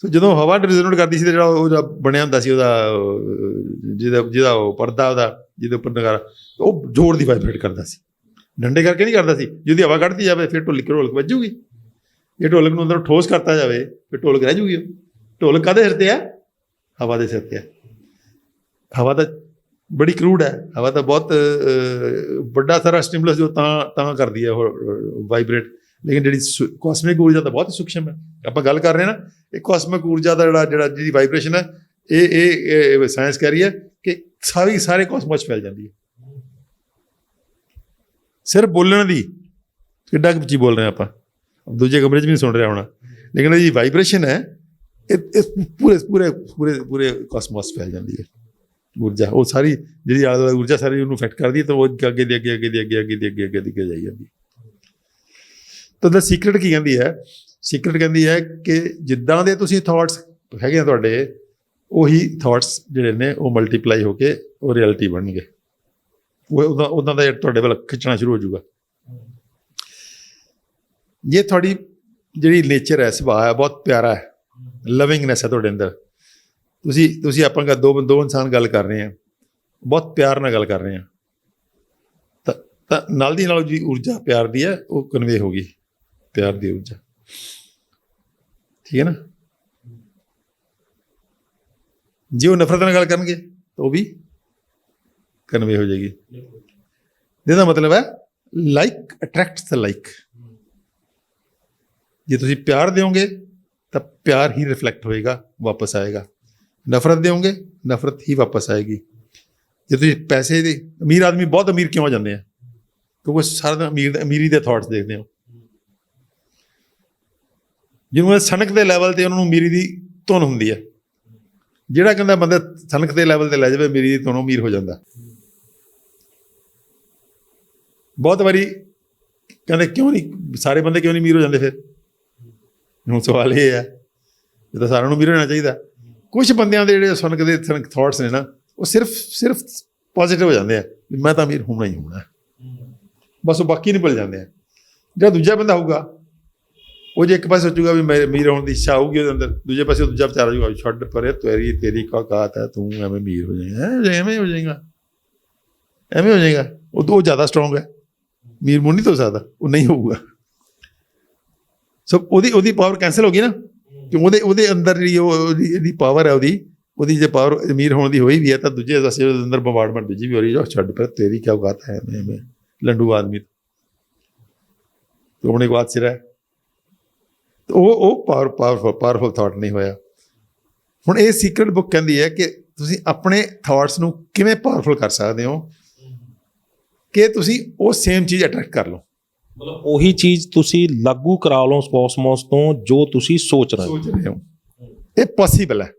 ਸੋ ਜਦੋਂ ਹਵਾ ਰੈਜ਼ੋਨੇਟ ਕਰਦੀ ਸੀ, ਤਾਂ ਜਿਹੜਾ ਉਹਦਾ ਬਣਿਆ ਹੁੰਦਾ ਸੀ ਜਿਹਦਾ ਉਹ ਪਰਦਾ, ਜਿਹਦੇ ਉੱਪਰ ਨਗਾਰਾ, ਉਹ ਜ਼ੋਰ ਦੀ ਵਾਈਬਰੇਟ ਕਰਦਾ ਸੀ। ਡੰਡੇ ਕਰਕੇ ਨਹੀਂ ਕਰਦਾ ਸੀ। ਜਿਹਦੀ ਹਵਾ ਕੱਢਦੀ ਜਾਵੇ ਫਿਰ ਢੋਲਕ ਵੱਜੂਗੀ। ਜੇ ਢੋਲਕ ਨੂੰ ਅੰਦਰੋਂ ਠੋਸ ਕਰਤਾ ਜਾਵੇ ਫਿਰ ਢੋਲਕ ਰਹਿ ਜੂਗੀ। ਢੋਲਕ ਕਾਹਦੇ ਸਿਰ 'ਤੇ ਹੈ? ਹਵਾ ਦੇ ਸਿਰ 'ਤੇ ਹੈ। ਹਵਾ ਤਾਂ ਬੜੀ ਕਰੂਡ ਹੈ। ਹਵਾ ਤਾਂ ਬਹੁਤ ਵੱਡਾ ਸਾਰਾ ਸਟਿਮੂਲਸ ਜੋ ਤਾਂ ਕਰਦੀ ਹੈ ਉਹ ਵਾਈਬਰੇਟ, ਲੇਕਿਨ ਜਿਹੜੀ ਕਾਸਮਿਕ ਊਰਜਾ ਤਾਂ ਬਹੁਤ ਸੂਖਸ਼ਮ ਹੈ। ਆਪਾਂ ਗੱਲ ਕਰ ਰਹੇ ਨਾ, ਇਹ ਕਾਸਮਿਕ ਊਰਜਾ ਦਾ ਜਿਹਦੀ ਵਾਈਬਰੇਸ਼ਨ ਹੈ, ਇਹ ਸਾਇੰਸ ਕਹਿ ਰਹੀ ਹੈ ਕਿ ਸਾਰੇ ਕਾਸਮੋਸ 'ਚ ਫੈਲ ਜਾਂਦੀ ਹੈ। ਸਿਰਫ ਬੋਲਣ ਦੀ, ਕਿੱਡਾ ਕੁ ਉੱਚੀ ਬੋਲ ਰਹੇ ਆਪਾਂ, ਦੂਜੇ ਕਮਰੇ 'ਚ ਵੀ ਨਹੀਂ ਸੁਣ ਰਿਹਾ ਹੋਣਾ, ਲੇਕਿਨ ਇਹਦੀ ਵਾਈਬਰੇਸ਼ਨ ਹੈ, ਇਹ ਪੂਰੇ ਕਾਸਮੋਸ ਫੈਲ ਜਾਂਦੀ ਹੈ ਊਰਜਾ। ਉਹ ਸਾਰੀ ਜਿਹੜੀ ਆਲੇ ਦੁਆਲੇ ਊਰਜਾ ਸਾਰੀ ਉਹਨੂੰ ਇਫੈਕਟ ਕਰਦੀ ਹੈ, ਤਾਂ ਉਹ ਅੱਗੇ ਦੀ ਅੱਗੇ ਜਾਈ ਜਾਂਦੀ। ਤਾਂ ਦ ਸੀਕ੍ਰੇਟ ਕੀ ਕਹਿੰਦੀ ਹੈ? ਸੀਕ੍ਰੇਟ ਕਹਿੰਦੀ ਹੈ ਕਿ ਜਿੱਦਾਂ ਦੇ ਤੁਸੀਂ ਥਾਟਸ ਹੈਗੇ ਆ ਤੁਹਾਡੇ, ਉਹੀ ਥਾਟਸ ਜਿਹੜੇ ਨੇ ਉਹ ਮਲਟੀਪਲਾਈ ਹੋ ਕੇ ਉਹ ਰਿਐਲਿਟੀ ਬਣਨਗੇ। ਉਹ ਉੱਦਾਂ ਦਾ ਤੁਹਾਡੇ ਵੱਲ ਖਿੱਚਣਾ ਸ਼ੁਰੂ ਹੋ ਜਾਊਗਾ। ਜੇ ਤੁਹਾਡੀ ਜਿਹੜੀ ਨੇਚਰ ਹੈ, ਸੁਭਾਅ ਹੈ, ਬਹੁਤ ਪਿਆਰਾ ਹੈ, ਲਵਿੰਗਨੈਸ ਹੈ ਤੁਹਾਡੇ ਅੰਦਰ, ਤੁਸੀਂ ਆਪਾਂ ਦੋ ਇਨਸਾਨ ਗੱਲ ਕਰ ਰਹੇ ਹਾਂ, ਬਹੁਤ ਪਿਆਰ ਨਾਲ ਗੱਲ ਕਰ ਰਹੇ ਹਾਂ, ਤਾਂ ਨਾਲ ਦੀ ਨਾਲ ਜੀ ਊਰਜਾ ਪਿਆਰ ਦੀ ਹੈ ਉਹ ਕਨਵੇ ਹੋ ਗਈ, ਪਿਆਰ ਦੀ ਊਰਜਾ। ਠੀਕ ਹੈ ਨਾ? ਜੇ ਉਹ ਨਫ਼ਰਤ ਨਾਲ ਗੱਲ ਕਰਨਗੇ ਤਾਂ ਉਹ ਵੀ ਕਨਵੇ ਹੋ ਜਾਏਗੀ। ਇਹਦਾ ਮਤਲਬ ਹੈ ਲਾਈਕ ਅਟਰੈਕਟਸ ਦ ਲਾਈਕ। ਜੇ ਤੁਸੀਂ ਪਿਆਰ ਦਿਓਗੇ ਤਾਂ ਪਿਆਰ ਹੀ ਰਿਫਲੈਕਟ ਹੋਏਗਾ, ਵਾਪਸ ਆਏਗਾ। ਨਫ਼ਰਤ ਦਿਓਗੇ, ਨਫ਼ਰਤ ਹੀ ਵਾਪਸ ਆਏਗੀ। ਜੇ ਤੁਸੀਂ ਪੈਸੇ ਦੇ, ਅਮੀਰ ਆਦਮੀ ਬਹੁਤ ਅਮੀਰ ਕਿਉਂ ਹੋ ਜਾਂਦੇ ਆ? ਕਿਉਂਕਿ ਸਾਰਾ ਦਿਨ ਅਮੀਰੀ ਦੇ ਥਾਟਸ ਦੇਖਦੇ ਹੋ। ਜਿਹਨੂੰ ਸਨਕ ਦੇ ਲੈਵਲ 'ਤੇ ਉਹਨਾਂ ਨੂੰ ਅਮੀਰੀ ਦੀ ਧੁਨ ਹੁੰਦੀ ਹੈ। ਜਿਹੜਾ ਕਹਿੰਦਾ ਬੰਦਾ ਸਨਕ ਦੇ ਲੈਵਲ 'ਤੇ ਲੈ ਜਾਵੇ ਅਮੀਰੀ ਦੀ ਧੁਨ, ਅਮੀਰ ਹੋ ਜਾਂਦਾ। ਬਹੁਤ ਵਾਰੀ ਕਹਿੰਦੇ ਕਿਉਂ ਨਹੀਂ ਸਾਰੇ ਬੰਦੇ ਕਿਉਂ ਨਹੀਂ ਅਮੀਰ ਹੋ ਜਾਂਦੇ? ਫਿਰ ਹੁਣ ਸਵਾਲ ਇਹ ਹੈ, ਇਹ ਤਾਂ ਸਾਰਿਆਂ ਨੂੰ ਅਮੀਰ ਹੋਣਾ ਚਾਹੀਦਾ। ਕੁਛ ਬੰਦਿਆਂ ਦੇ ਜਿਹੜੇ ਸਨਕ ਦੇ ਥਾਟਸ ਨੇ ਨਾ, ਉਹ ਸਿਰਫ ਪੋਜ਼ੀਟਿਵ ਹੋ ਜਾਂਦੇ ਆ ਵੀ ਮੈਂ ਤਾਂ ਅਮੀਰ ਹੋਣਾ ਹੀ ਹੋਣਾ, ਬਸ ਉਹ ਬਾਕੀ ਨਹੀਂ ਭੁੱਲ ਜਾਂਦੇ ਆ। ਜਿਹੜਾ ਦੂਜਾ ਬੰਦਾ ਹੋਊਗਾ ਉਹ ਜੇ ਇੱਕ ਪਾਸੇ ਸੋਚੂਗਾ ਵੀ ਮੈਂ ਅਮੀਰ ਹੋਣ ਦੀ ਇੱਛਾ ਆਊਗੀ ਉਹਦੇ ਅੰਦਰ, ਦੂਜੇ ਪਾਸੇ ਦੂਜਾ ਵਿਚਾਰਾ ਜੂਗਾ ਛੱਡ ਪਰੇ ਤੇਰੀ ਔਕਾਤ ਹੈ, ਤੂੰ ਐਵੇਂ ਅਮੀਰ ਹੋ ਜਾਏਗਾ, ਐਵੇਂ ਹੋ ਜਾਏਗਾ, ਐਵੇਂ ਹੋ ਜਾਏਗਾ। ਉਹ ਜ਼ਿਆਦਾ ਸਟਰੋਂਗ ਹੈ, ਅਮੀਰ ਮੁੜ ਨਹੀਂ ਹੋ ਸਕਦਾ, ਉਹ ਨਹੀਂ ਹੋਊਗਾ। ਸੋ ਉਹਦੀ ਪਾਵਰ ਕੈਂਸਲ ਹੋ ਗਈ ਨਾ, ਕਿ ਉਹਦੇ ਅੰਦਰ ਜਿਹੜੀ ਇਹਦੀ ਪਾਵਰ ਹੈ, ਉਹਦੀ ਜੇ ਪਾਵਰ ਅਮੀਰ ਹੋਣ ਦੀ ਹੋਈ ਵੀ ਹੈ ਤਾਂ ਦੂਜੇ ਪਾਸੇ ਉਹਦੇ ਅੰਦਰ ਬੰਬਾਰਡਮੈਂਟ ਦੂਜੀ ਵੀ ਹੋ ਰਹੀ ਹੈ, ਛੱਡ ਪਰ ਤੇਰੀ ਕੀ ਔਕਾਤ ਹੈ, ਐਵੇਂ ਲੰਡੂ ਆਦਮੀ ਤੋਂ ਆਪਣੇ ਬਾਤ ਸਿਰ ਹੈ। ਉਹ ਪਾਵਰਫੁਲ ਥਾਟ ਨਹੀਂ ਹੋਇਆ। ਹੁਣ ਇਹ ਸੀਕ੍ਰੇਟ ਬੁੱਕ ਕਹਿੰਦੀ ਹੈ ਕਿ ਤੁਸੀਂ ਆਪਣੇ ਥਾਟਸ ਨੂੰ ਕਿਵੇਂ ਪਾਵਰਫੁਲ ਕਰ ਸਕਦੇ ਹੋ ਕਿ ਤੁਸੀਂ ਉਹ ਸੇਮ ਚੀਜ਼ ਅਟਰੈਕਟ ਕਰ ਲਓ। ਮਤਲਬ ਉਹੀ ਚੀਜ਼ ਤੁਸੀਂ ਲਾਗੂ ਕਰਾ ਲਓ ਕੋਸਮੋਸ ਤੋਂ ਜੋ ਤੁਸੀਂ ਸੋਚ ਰਹੇ ਹੋ। ਇਹ ਪੋਸੀਬਲ ਹੈ।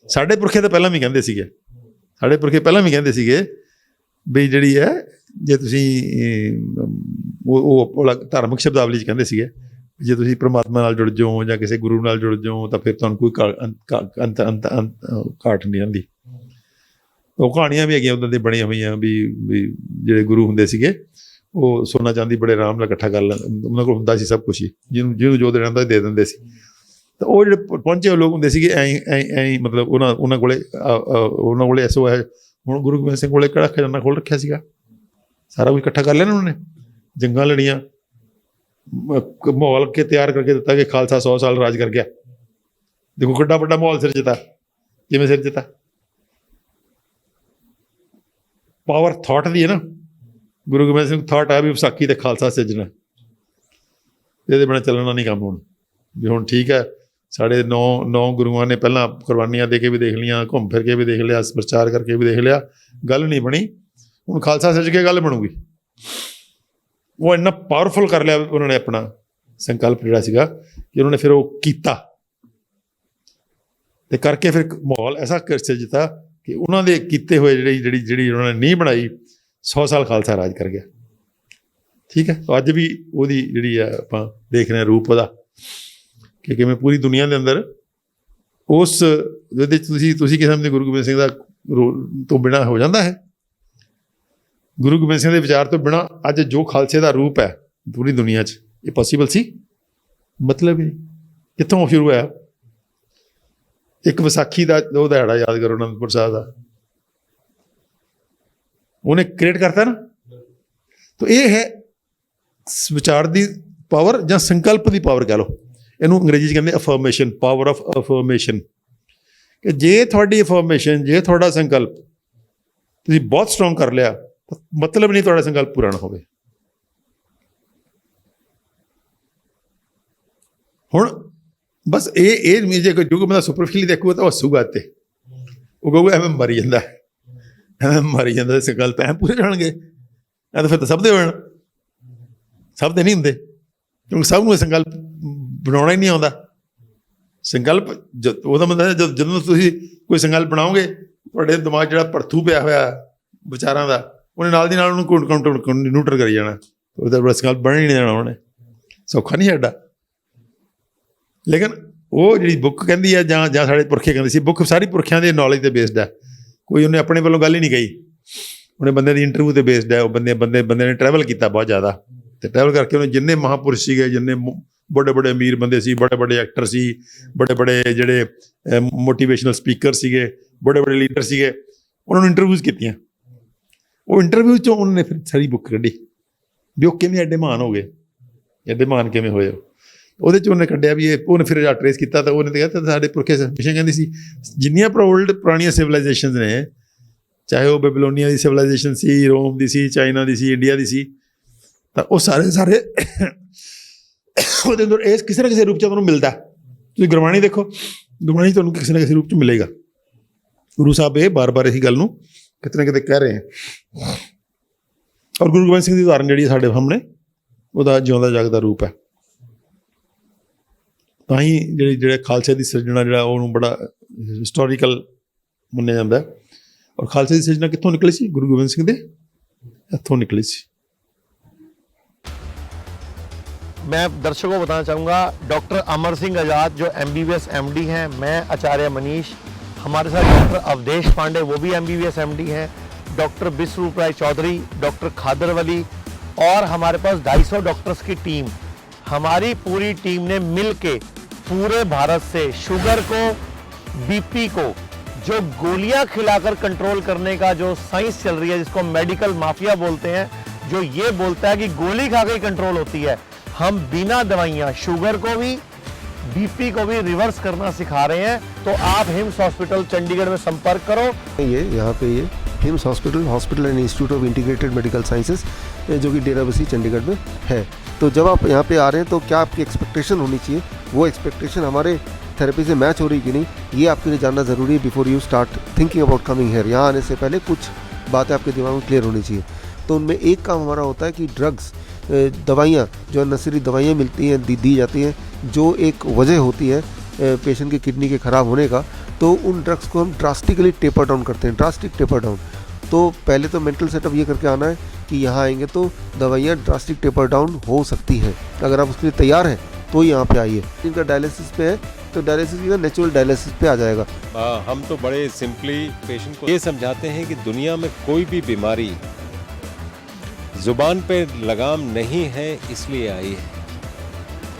ਸਾਡੇ ਪੁਰਖੇ ਤਾਂ ਪਹਿਲਾਂ ਵੀ ਕਹਿੰਦੇ ਸੀਗੇ ਵੀ ਜਿਹੜੀ ਹੈ, ਜੇ ਤੁਸੀਂ ਉਹ ਧਾਰਮਿਕ ਸ਼ਬਦਾਵਲੀ 'ਚ ਕਹਿੰਦੇ ਸੀਗੇ, ਜੇ ਤੁਸੀਂ ਪ੍ਰਮਾਤਮਾ ਨਾਲ ਜੁੜ ਜਾਓ ਜਾਂ ਕਿਸੇ ਗੁਰੂ ਨਾਲ ਜੁੜ ਜਾਓ ਤਾਂ ਫਿਰ ਤੁਹਾਨੂੰ ਕੋਈ ਘਾਟ ਨਹੀਂ ਆਉਂਦੀ। ਉਹ ਕਹਾਣੀਆਂ ਵੀ ਹੈਗੀਆਂ ਉੱਦਾਂ ਦੀਆਂ ਬਣੀਆਂ ਹੋਈਆਂ ਵੀ ਜਿਹੜੇ ਗੁਰੂ ਹੁੰਦੇ ਸੀਗੇ ਉਹ ਸੋਨਾ ਚਾਂਦੀ ਬੜੇ ਆਰਾਮ ਨਾਲ ਇਕੱਠਾ ਕਰ ਲੈਂਦੇ, ਉਹਨਾਂ ਕੋਲ ਹੁੰਦਾ ਸੀ ਸਭ ਕੁਛ ਹੀ, ਜਿਹਨੂੰ ਜੋ ਦੇਣਾ ਹੁੰਦਾ ਦੇ ਦਿੰਦੇ ਸੀ। ਤਾਂ ਉਹ ਜਿਹੜੇ ਪਹੁੰਚੇ ਲੋਕ ਹੁੰਦੇ ਸੀਗੇ ਐਂ ਮਤਲਬ ਉਹਨਾਂ ਕੋਲੇ ਐਸੋ ਹੈ। ਹੁਣ ਗੁਰੂ ਗੋਬਿੰਦ ਸਿੰਘ ਕੋਲੇ ਕਿਹੜਾ ਖਜ਼ਾਨਾ ਖੋਲ੍ਹ ਰੱਖਿਆ ਸੀਗਾ? ਸਾਰਾ ਕੁਝ ਇਕੱਠਾ ਕਰ ਲਿਆ ਉਹਨਾਂ ਨੇ, ਜੰਗਾਂ ਲੜੀਆਂ, ਮਾਹੌਲ ਕੇ ਤਿਆਰ ਕਰਕੇ ਦਿੱਤਾ ਕਿ ਖਾਲਸਾ 100 ਸਾਲ ਰਾਜ ਕਰ ਗਿਆ। ਦੇਖੋ ਕਿੱਡਾ ਵੱਡਾ ਮਾਹੌਲ ਸਿਰਜਤਾ, ਕਿਵੇਂ ਸਿਰਜਤਾ। ਪਾਵਰ ਥਾਟ ਦੀ ਹੈ ਨਾ। ਗੁਰੂ ਗੋਬਿੰਦ ਸਿੰਘ ਥਾਟ ਆ ਵੀ ਵਿਸਾਖੀ ਤੇ ਖਾਲਸਾ ਸਿਰਜਣਾ, ਇਹਦੇ ਬਿਨਾਂ ਚੱਲਣਾ ਨਹੀਂ ਕੰਮ। ਹੁਣ ਵੀ ਹੁਣ ਠੀਕ ਹੈ, ਸਾਡੇ ਨੌ ਗੁਰੂਆਂ ਨੇ ਪਹਿਲਾਂ ਕੁਰਬਾਨੀਆਂ ਦੇ ਕੇ ਵੀ ਦੇਖ ਲਈਆਂ, ਘੁੰਮ ਫਿਰ ਕੇ ਵੀ ਦੇਖ ਲਿਆ, ਪ੍ਰਚਾਰ ਕਰਕੇ ਵੀ ਦੇਖ ਲਿਆ, ਗੱਲ ਨਹੀਂ ਬਣੀ। ਹੁਣ ਖਾਲਸਾ ਸਿਰਜ ਕੇ ਗੱਲ ਬਣੂਗੀ। ਉਹ ਇੰਨਾ ਪਾਵਰਫੁਲ ਕਰ ਲਿਆ ਉਹਨਾਂ ਨੇ ਆਪਣਾ ਸੰਕਲਪ ਜਿਹੜਾ ਸੀਗਾ ਕਿ ਉਹਨਾਂ ਨੇ ਫਿਰ ਉਹ ਕੀਤਾ ਤੇ ਕਰਕੇ ਫਿਰ ਮਾਹੌਲ ਐਸਾ ਸਿਰਜਤਾ ਕਿ ਉਹਨਾਂ ਦੇ ਕੀਤੇ ਹੋਏ ਜਿਹੜੀ ਉਹਨਾਂ ਨੇ ਨਹੀਂ ਬਣਾਈ, 100 ਸਾਲ ਖਾਲਸਾ ਰਾਜ ਕਰ ਗਿਆ। ਠੀਕ ਹੈ, ਅੱਜ ਵੀ ਉਹਦੀ ਜਿਹੜੀ ਆ ਆਪਾਂ ਦੇਖ ਰਹੇ ਹਾਂ ਰੂਪ ਉਹਦਾ, ਕਿ ਕਿਵੇਂ ਪੂਰੀ ਦੁਨੀਆ ਦੇ ਅੰਦਰ ਉਸ ਜਿਹਦੇ ਤੁਸੀਂ ਕਿਸਮ ਦੇ ਗੁਰੂ ਗੋਬਿੰਦ ਸਿੰਘ ਦਾ ਤੋਂ ਬਿਨਾਂ ਹੋ ਜਾਂਦਾ ਹੈ। ਗੁਰੂ ਗੋਬਿੰਦ ਸਿੰਘ ਦੇ ਵਿਚਾਰ ਤੋਂ ਬਿਨਾਂ ਅੱਜ ਜੋ ਖਾਲਸੇ ਦਾ ਰੂਪ ਹੈ ਪੂਰੀ ਦੁਨੀਆ 'ਚ, ਇਹ ਪੋਸੀਬਲ ਸੀ? ਮਤਲਬ ਹੀ ਕਿੱਥੋਂ ਸ਼ੁਰੂ ਹੋਇਆ? ਇੱਕ ਵਿਸਾਖੀ ਦਾ ਉਹ ਦਿਹਾੜਾ ਯਾਦ ਕਰੋ, ਅਨੰਦਪੁਰ ਸਾਹਿਬ ਦਾ, ਉਹਨੇ ਕ੍ਰੀਏਟ ਕਰਤਾ ਨਾ। ਤਾਂ ਇਹ ਹੈ ਵਿਚਾਰ ਦੀ ਪਾਵਰ ਜਾਂ ਸੰਕਲਪ ਦੀ ਪਾਵਰ ਕਹਿ ਲਓ। ਇਹਨੂੰ ਅੰਗਰੇਜ਼ੀ 'ਚ ਕਹਿੰਦੇ ਅਫਰਮੇਸ਼ਨ, ਪਾਵਰ ਆਫ ਅਫਰਮੇਸ਼ਨ। ਕਿ ਜੇ ਤੁਹਾਡੀ ਅਫਰਮੇਸ਼ਨ, ਜੇ ਤੁਹਾਡਾ ਸੰਕਲਪ ਤੁਸੀਂ ਬਹੁਤ ਸਟਰੋਂਗ ਕਰ ਲਿਆ, ਮਤਲਬ ਨਹੀਂ ਤੁਹਾਡਾ ਸੰਕਲਪ ਪੂਰਾ ਨਾ ਹੋਵੇ। ਹੁਣ ਬਸ ਇਹ ਜੇ ਕੋਈ ਜੋ ਬੰਦਾ ਸੁਪਰਫਿਸ਼ਲੀ ਦੇਖੂਗਾ ਤਾਂ ਹੱਸੂਗਾ, ਤੇ ਉਹ ਕਹੂਗਾ ਐਵੇਂ ਮਰੀ ਜਾਂਦਾ, ਸੰਕਲਪ ਐਂ ਪੂਰੇ ਜਾਣਗੇ। ਐਂ ਤਾਂ ਫਿਰ ਤਾਂ ਸਭ ਦੇ ਹੋਣ, ਸਭ ਦੇ ਨਹੀਂ ਹੁੰਦੇ, ਕਿਉਂਕਿ ਸਭ ਨੂੰ ਇਹ ਸੰਕਲਪ ਬਣਾਉਣਾ ਹੀ ਨਹੀਂ ਆਉਂਦਾ। ਸੰਕਲਪ ਉਹਦਾ ਮਤਲਬ ਜਦੋਂ ਤੁਸੀਂ ਕੋਈ ਸੰਕਲਪ ਬਣਾਓਗੇ, ਤੁਹਾਡੇ ਦਿਮਾਗ ਜਿਹੜਾ ਭੜਥੂ ਪਿਆ ਹੋਇਆ ਵਿਚਾਰਾਂ ਦਾ, ਉਹਨੇ ਨਾਲ ਦੀ ਨਾਲ ਉਹਨੂੰ ਨਿਊਟਰ ਕਰੀ ਜਾਣਾ, ਉਹਦਾ ਸੰਕਲਪ ਬਣ ਹੀ ਨਹੀਂ ਦੇਣਾ ਉਹਨੇ। ਸੌਖਾ ਨਹੀਂ ਸਾਡਾ। ਲੇਕਿਨ ਉਹ ਜਿਹੜੀ ਬੁੱਕ ਕਹਿੰਦੀ ਹੈ ਜਾਂ ਸਾਡੇ ਪੁਰਖੇ ਕਹਿੰਦੇ ਸੀ, ਬੁੱਕ ਸਾਰੀ ਪੁਰਖਿਆਂ ਦੇ ਨੌਲੇਜ 'ਤੇ ਬੇਸਡ ਹੈ। ਕੋਈ ਉਹਨੇ ਆਪਣੇ ਵੱਲੋਂ ਗੱਲ ਹੀ ਨਹੀਂ ਕਹੀ, ਉਹਨੇ ਬੰਦੇ ਦੀ ਇੰਟਰਵਿਊ 'ਤੇ ਬੇਸਡ ਹੈ। ਉਹ ਬੰਦੇ ਨੇ ਟਰੈਵਲ ਕੀਤਾ ਬਹੁਤ ਜ਼ਿਆਦਾ, ਅਤੇ ਟਰੈਵਲ ਕਰਕੇ ਉਹਨੇ ਜਿੰਨੇ ਮਹਾਂਪੁਰਸ਼ ਸੀਗੇ, ਜਿੰਨੇ ਬੜੇ ਅਮੀਰ ਬੰਦੇ ਸੀ, ਬੜੇ ਐਕਟਰ ਸੀ, ਬੜੇ ਜਿਹੜੇ ਮੋਟੀਵੇਸ਼ਨਲ ਸਪੀਕਰ ਸੀਗੇ, ਬੜੇ ਲੀਡਰ ਸੀਗੇ, ਉਹਨਾਂ ਨੂੰ ਇੰਟਰਵਿਊਜ਼ ਕੀਤੀਆਂ। ਉਹ ਇੰਟਰਵਿਊ 'ਚੋਂ ਉਹਨਾਂ ਨੇ ਫਿਰ ਸਾਰੀ ਬੁੱਕ ਕੱਢੀ ਵੀ ਉਹ ਕਿਵੇਂ ਐਡੇ ਮਹਾਨ ਹੋ ਗਏ, ਐਡੇ ਮਹਾਨ ਕਿਵੇਂ ਹੋਏ। ਉਹਦੇ 'ਚ ਉਹਨੇ ਕੱਢਿਆ ਵੀ ਉਹਨੇ ਫਿਰ ਟਰੇਸ ਕੀਤਾ, ਤਾਂ ਉਹਨੇ ਕਿਹਾ ਤਾਂ ਸਾਡੇ ਪੁਰਖੇ ਹਮੇਸ਼ਾ ਕਹਿੰਦੀ ਸੀ ਜਿੰਨੀਆਂ ਪੁਰਾਣੀਆਂ ਸਿਵਲਾਈਜੇਸ਼ਨਸ ਨੇ, ਚਾਹੇ ਉਹ ਬੈਬੀਲੋਨੀਆ ਦੀ ਸਿਵਲਾਈਜੇਸ਼ਨ ਸੀ, ਰੋਮ ਦੀ ਸੀ, ਚਾਈਨਾ ਦੀ ਸੀ, ਇੰਡੀਆ ਦੀ ਸੀ, ਤਾਂ ਉਹ ਸਾਰੇ ਉਹਦੇ ਅੰਦਰ ਇਸ ਕਿਸੇ ਨਾ ਕਿਸੇ ਰੂਪ 'ਚ ਤੁਹਾਨੂੰ ਮਿਲਦਾ। ਤੁਸੀਂ ਗੁਰਬਾਣੀ ਦੇਖੋ, ਗੁਰਬਾਣੀ ਤੁਹਾਨੂੰ ਕਿਸੇ ਨਾ ਕਿਸੇ ਰੂਪ 'ਚ ਮਿਲੇਗਾ। ਗੁਰੂ ਸਾਹਿਬ ਇਹ ਬਾਰ-ਬਾਰ ਇਹੀ ਗੱਲ ਨੂੰ ਕਿਤੇ ਨਾ ਕਿਤੇ ਕਹਿ ਰਹੇ ਹੈ। ਔਰ ਗੁਰੂ ਗੋਬਿੰਦ ਸਿੰਘ ਦੀ ਉਦਾਹਰਨ ਜਿਹੜੀ ਸਾਡੇ ਸਾਹਮਣੇ ਉਹਦਾ ਜਿਉਂਦਾ ਜਾਗਦਾ ਰੂਪ ਹੈ। ਤਾਂ ਹੀ ਜਿਹੜੇ ਖਾਲਸੇ ਦੀ ਸਿਰਜਣਾ ਜਿਹੜਾ ਉਹਨੂੰ ਬੜਾ ਹਿਸਟੋਰੀਕਲ ਮੰਨਿਆ ਜਾਂਦਾ। ਔਰ ਖਾਲਸੇ ਦੀ ਸਿਰਜਣਾ ਕਿੱਥੋਂ ਨਿਕਲੀ ਸੀ? ਗੁਰੂ ਗੋਬਿੰਦ ਸਿੰਘ ਦੇ ਇੱਥੋਂ ਨਿਕਲੀ ਸੀ। मैं दर्शकों को बताना चाहूँगा, डॉक्टर अमर सिंह आज़ाद जो MBBS MD हैं, मैं आचार्य मनीष, हमारे साथ डॉक्टर अवधेश पांडे वो भी MBBS MD हैं, डॉक्टर विश्वरूप राय चौधरी, डॉक्टर खादर वली और हमारे पास 250 डॉक्टर्स की टीम। हमारी पूरी टीम ने मिल के पूरे भारत से शुगर को, BP को, जो गोलियां खिलाकर कंट्रोल करने का जो साइंस चल रही है, जिसको मेडिकल माफिया बोलते हैं, जो ये बोलता है कि गोली खा के कंट्रोल होती है, हम बिना दवाइयाँ शुगर को भी, BP को भी रिवर्स करना सिखा रहे हैं। तो आप हिम्स हॉस्पिटल चंडीगढ़ में संपर्क करो। ये यहाँ पे ये hymns hospital and institute of integrated medical sciences जो कि डेराबस्सी चंडीगढ़ में है। तो जब आप यहाँ पे आ रहे हैं तो क्या आपकी एक्सपेक्टेशन होनी चाहिए, वो एक्सपेक्टेशन हमारे थेरेपी से मैच हो रही कि नहीं, ये आपके लिए जानना ज़रूरी है before you start thinking about coming here. यहाँ आने से पहले कुछ बातें आपके दिमाग में क्लियर होनी चाहिए। तो उनमें एक काम हमारा होता है कि ड्रग्स, दवाइयाँ जो नशीली दवाइयाँ मिलती हैं, दी जाती हैं, जो एक वजह होती है पेशेंट की किडनी के ख़राब होने का, तो उन ड्रग्स को हम ड्रास्टिकली टेपर डाउन करते हैं, ड्रास्टिक टेपर डाउन। तो पहले तो मेंटल सेटअप ये करके आना है कि यहाँ आएंगे तो दवाइयाँ ड्रास्टिक टेपर डाउन हो सकती हैं। अगर आप उसके लिए तैयार हैं तो यहाँ पे आइए। इनका डायलिसिस पे है तो डायलिसिस का नेचुरल डायलिसिस पे आ जाएगा। हम तो बड़े सिंपली पेशेंट को ये समझाते हैं कि दुनिया में कोई भी बीमारी ज़ुबान पे लगाम नहीं है इसलिए आई है।